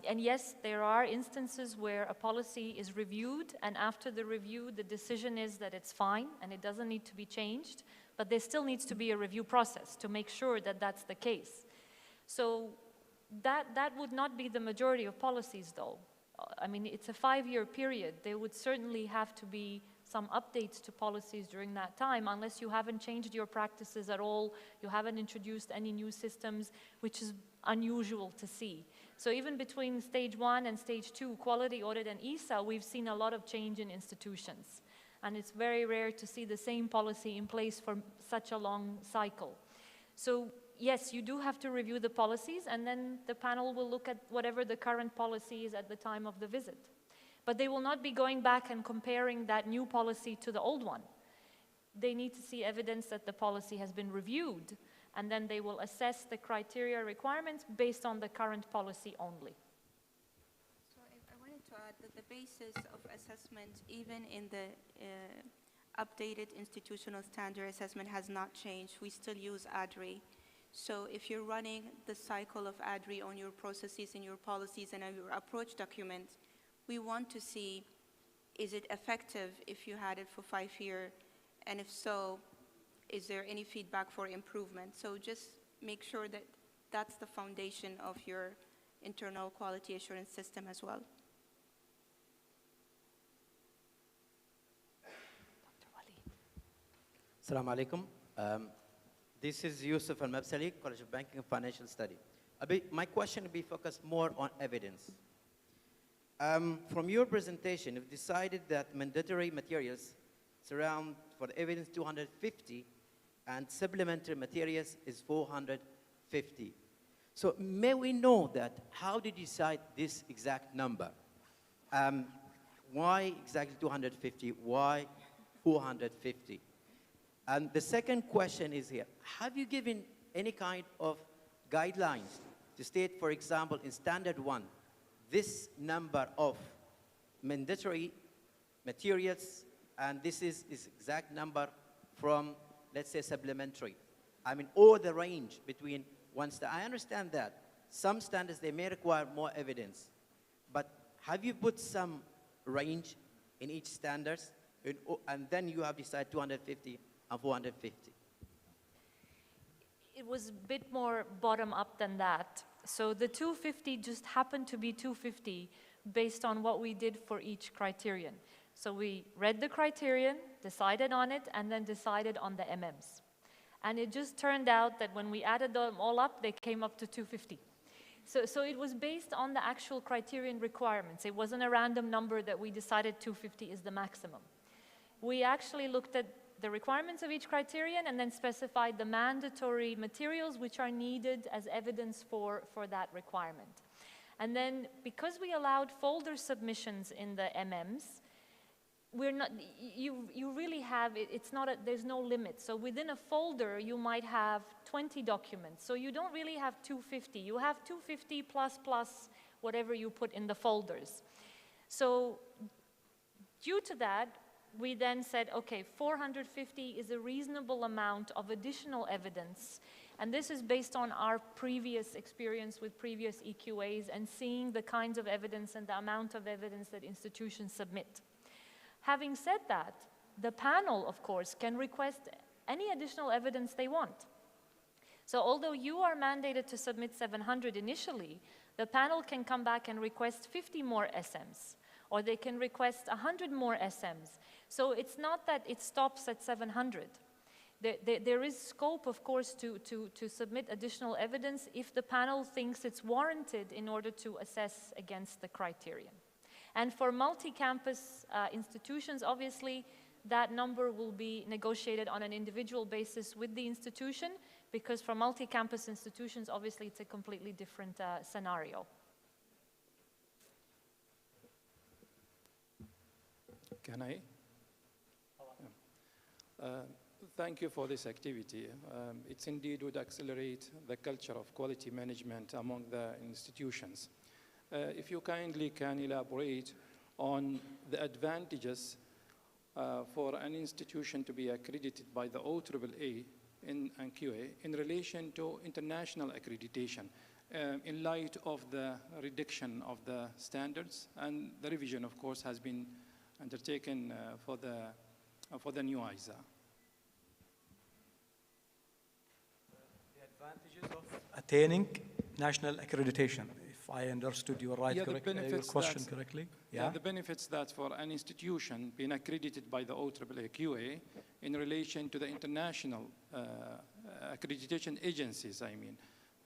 And yes, there are instances where a policy is reviewed, and after the review, the decision is that it's fine and it doesn't need to be changed, but there still needs to be a review process to make sure that that's the case. So that would not be the majority of policies, though. I mean, it's a 5-year period. There would certainly have to be some updates to policies during that time, unless you haven't changed your practices at all, you haven't introduced any new systems, which is unusual to see. So even between stage 1 and stage 2, quality audit and ESA, we've seen a lot of change in institutions. And it's very rare to see the same policy in place for such a long cycle. So yes, you do have to review the policies, and then the panel will look at whatever the current policy is at the time of the visit. But they will not be going back and comparing that new policy to the old one. They need to see evidence that the policy has been reviewed, and then they will assess the criteria requirements based on the current policy only. So I wanted to add that the basis of assessment, even in the updated institutional standard assessment, has not changed. We still use ADRI. So if you're running the cycle of ADRI on your processes and your policies and on your approach document, we want to see, is it effective if you had it for 5 years? And if so, is there any feedback for improvement? So just make sure that that's the foundation of your internal quality assurance system as well. Assalamu alaikum. This is Yusuf Al-Mabsali, College of Banking and Financial Study. My question will be focused more on evidence. From your presentation, you've decided that mandatory materials surround for the evidence 250 and supplementary materials is 450. So may we know that, how did you decide this exact number? Why exactly 250? Why 450? And the second question is here, have you given any kind of guidelines to state, for example, in standard 1, this number of mandatory materials, and this is exact number from, let's say, supplementary? Or the range between one standard. I understand that some standards, they may require more evidence, but have you put some range in each standard, and then you have decided 250 and 450? It was a bit more bottom-up than that. So the 250 just happened to be 250 based on what we did for each criterion. So we read the criterion, decided on it, and then decided on the MMs. And it just turned out that when we added them all up, they came up to 250. So it was based on the actual criterion requirements. It wasn't a random number that we decided 250 is the maximum. We actually looked at the requirements of each criterion and then specified the mandatory materials which are needed as evidence for that requirement. And then because we allowed folder submissions in the MMs, we're not, you really have, there's no limit. So within a folder, you might have 20 documents. So you don't really have 250. You have 250 plus whatever you put in the folders. So due to that, we then said, okay, 450 is a reasonable amount of additional evidence. And this is based on our previous experience with previous EQAs and seeing the kinds of evidence and the amount of evidence that institutions submit. Having said that, the panel, of course, can request any additional evidence they want. So although you are mandated to submit 700 initially, the panel can come back and request 50 more SMs, or they can request 100 more SMs. So it's not that it stops at 700. There is scope, of course, to submit additional evidence if the panel thinks it's warranted in order to assess against the criterion. And for multi-campus institutions, obviously, that number will be negotiated on an individual basis with the institution, because for multi-campus institutions, obviously, it's a completely different scenario. Can I? Thank you for this activity. It indeed would accelerate the culture of quality management among the institutions. If you kindly can elaborate on the advantages for an institution to be accredited by the OAAA and QA in relation to international accreditation, in light of the reduction of the standards, and the revision, of course, has been undertaken for the new ISA. The advantages of attaining national accreditation, if I understood your your question correctly. Yeah, the benefits that for an institution being accredited by the OAAA QA in relation to the international accreditation agencies, I mean,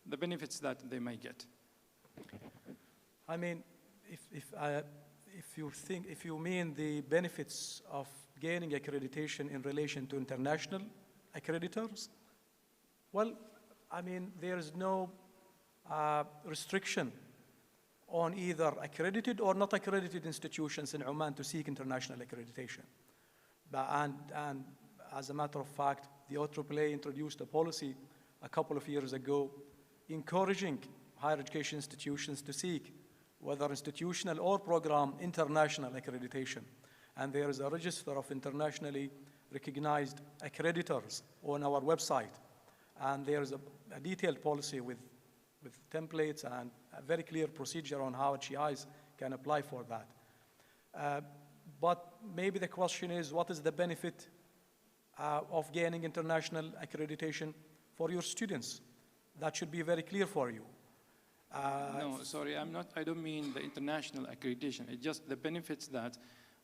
the benefits that they may get. I mean, if you mean the benefits of gaining accreditation in relation to international accreditors, well, I mean, there is no restriction on either accredited or not accredited institutions in Oman to seek international accreditation. And as a matter of fact, the OAAA introduced a policy a couple of years ago encouraging higher education institutions to seek, whether institutional or program, international accreditation. And there is a register of internationally recognized accreditors on our website. And there is a detailed policy with templates and a very clear procedure on how HEIs can apply for that. But maybe the question is, what is the benefit of gaining international accreditation for your students? That should be very clear for you. No, sorry, I don't mean the international accreditation. It's just the benefits that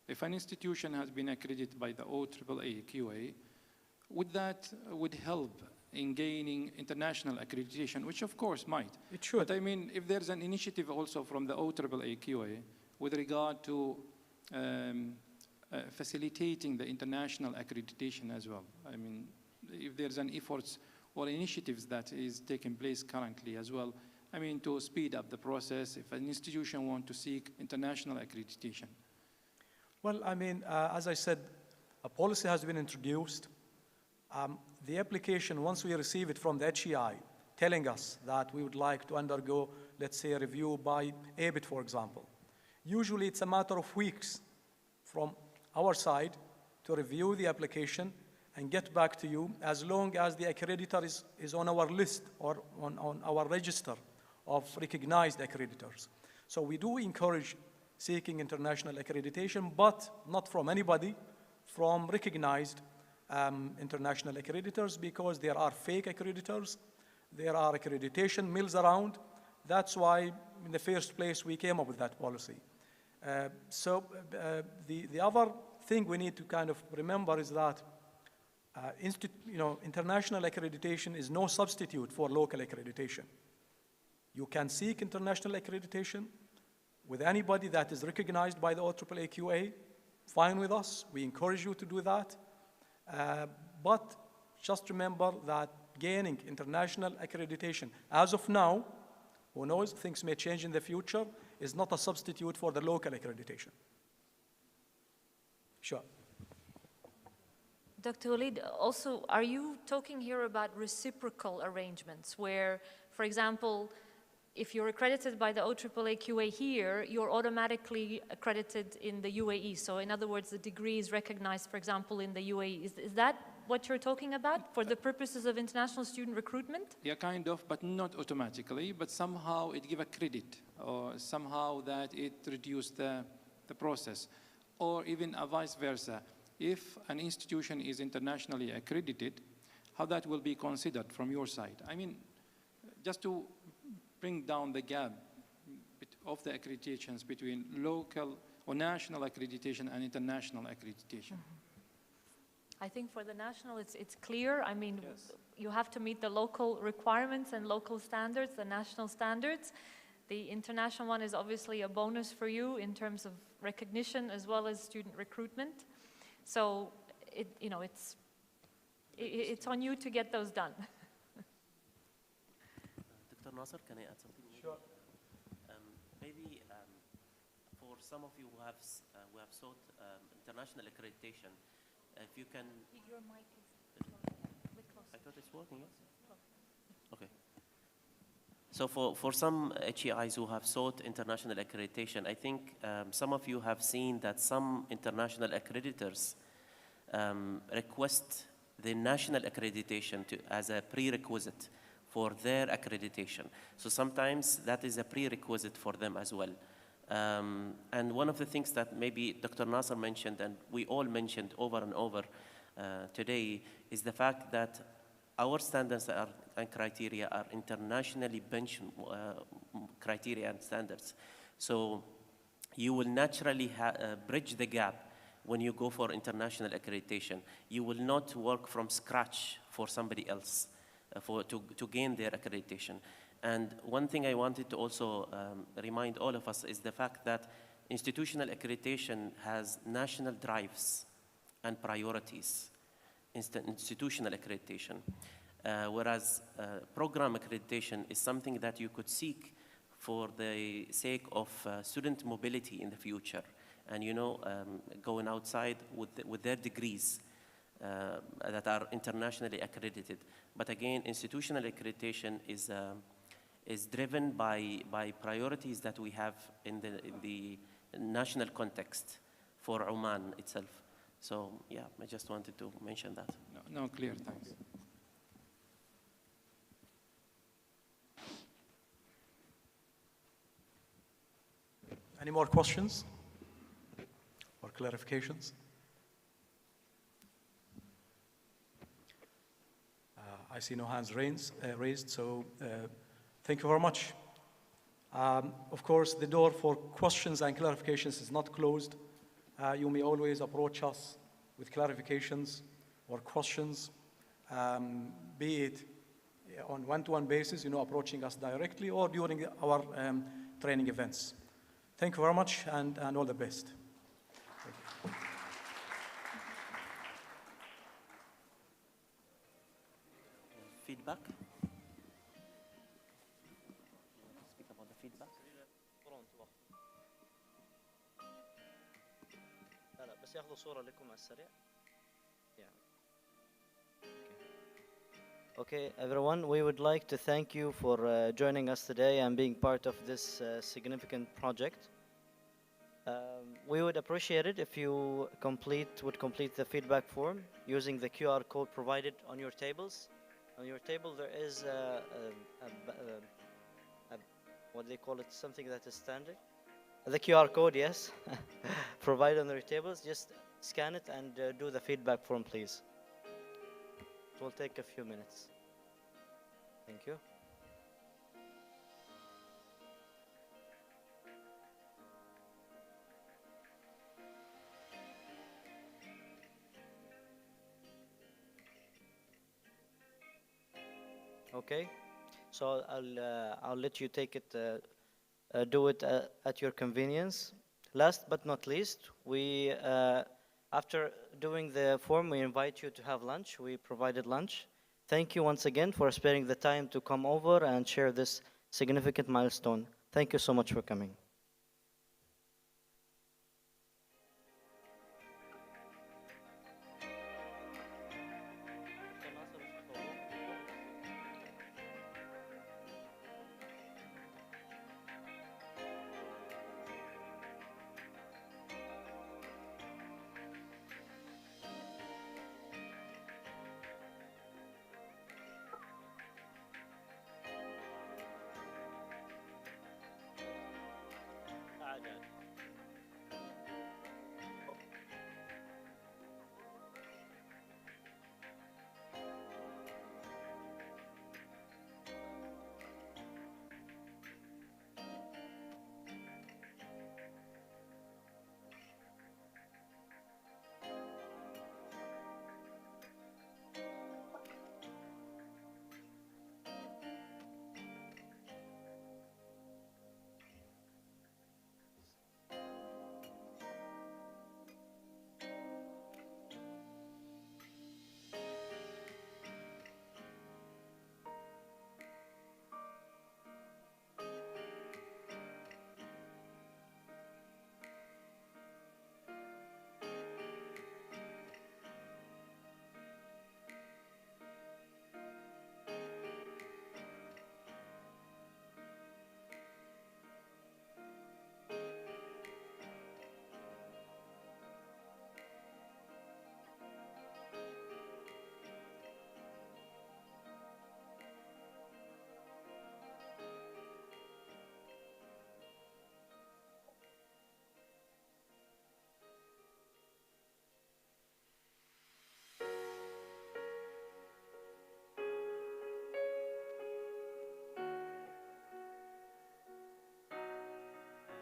if an institution has been accredited by the OAAA QA, would help in gaining international accreditation, which of course might. It should. But I mean, if there's an initiative also from the OAAA QA with regard to facilitating the international accreditation as well. I mean, if there's an efforts or initiatives that is taking place currently as well, I mean, to speed up the process if an institution wants to seek international accreditation. Well, I mean, as I said, a policy has been introduced. The application, once we receive it from the HEI, telling us that we would like to undergo, let's say, a review by ABIT, for example. Usually it's a matter of weeks from our side to review the application and get back to you, as long as the accreditor is on our list or on our register of recognized accreditors. So we do encourage seeking international accreditation, but not from anybody, from recognized international accreditors, because there are fake accreditors, there are accreditation mills around. That's why, in the first place, we came up with that policy. The other thing we need to kind of remember is that international accreditation is no substitute for local accreditation. You can seek international accreditation with anybody that is recognized by the OAAA QA. Fine with us. We encourage you to do that. But just remember that gaining international accreditation, as of now, who knows, things may change in the future, is not a substitute for the local accreditation. Sure. Dr. Walid, also, are you talking here about reciprocal arrangements where, for example, if you're accredited by the OAAA QA here, you're automatically accredited in the UAE. So in other words, the degree is recognized, for example, in the UAE. Is that what you're talking about for the purposes of international student recruitment? Yeah, kind of, but not automatically, but somehow it give a credit, or somehow that it reduce the process, or even a vice versa. If an institution is internationally accredited, how that will be considered from your side? I mean, just to bring down the gap of the accreditations between local or national accreditation and international accreditation. Mm-hmm. I think for the national, it's clear. I mean, yes, you have to meet the local requirements and local standards, the national standards. The international one is obviously a bonus for you in terms of recognition as well as student recruitment. So, it's on you to get those done. Dr. Nasser, can I add something? Sure. Maybe for some of you who have sought international accreditation, if you can... Your mic is... thought it's working, yes? Okay. So for some HEIs who have sought international accreditation, I think some of you have seen that some international accreditors request the national accreditation as a prerequisite for their accreditation. So sometimes that is a prerequisite for them as well. And one of the things that maybe Dr. Nasser mentioned and we all mentioned over and over today is the fact that our standards and criteria are internationally bench criteria and standards. So you will naturally bridge the gap when you go for international accreditation. You will not work from scratch for somebody else to gain their accreditation. And one thing I wanted to also remind all of us is the fact that institutional accreditation has national drives and priorities, institutional accreditation. Whereas program accreditation is something that you could seek for the sake of student mobility in the future, and going outside with their degrees that are internationally accredited. But again, institutional accreditation is driven by priorities that we have in the national context for Oman itself. So yeah, I just wanted to mention that. No, clear, thanks. Any more questions or clarifications? I see no hands raised, so thank you very much. Of course, the door for questions and clarifications is not closed. You may always approach us with clarifications or questions, be it on one-to-one basis, approaching us directly, or during our training events. Thank you very much, and all the best. Feedback? Speak about the feedback? لا لا بس ياخذوا صورة لكم على السريع. Okay, everyone, we would like to thank you for joining us today and being part of this significant project. We would appreciate it if you would complete the feedback form using the QR code provided on your tables. On your table there is what they call it, something that is standing. The QR code, yes, provided on your tables. Just scan it and do the feedback form, please. It will take a few minutes. Thank you. Okay, so I'll let you take it, do it at your convenience. Last but not least, we after doing the form, we invite you to have lunch. We provided lunch. Thank you once again for sparing the time to come over and share this significant milestone. Thank you so much for coming.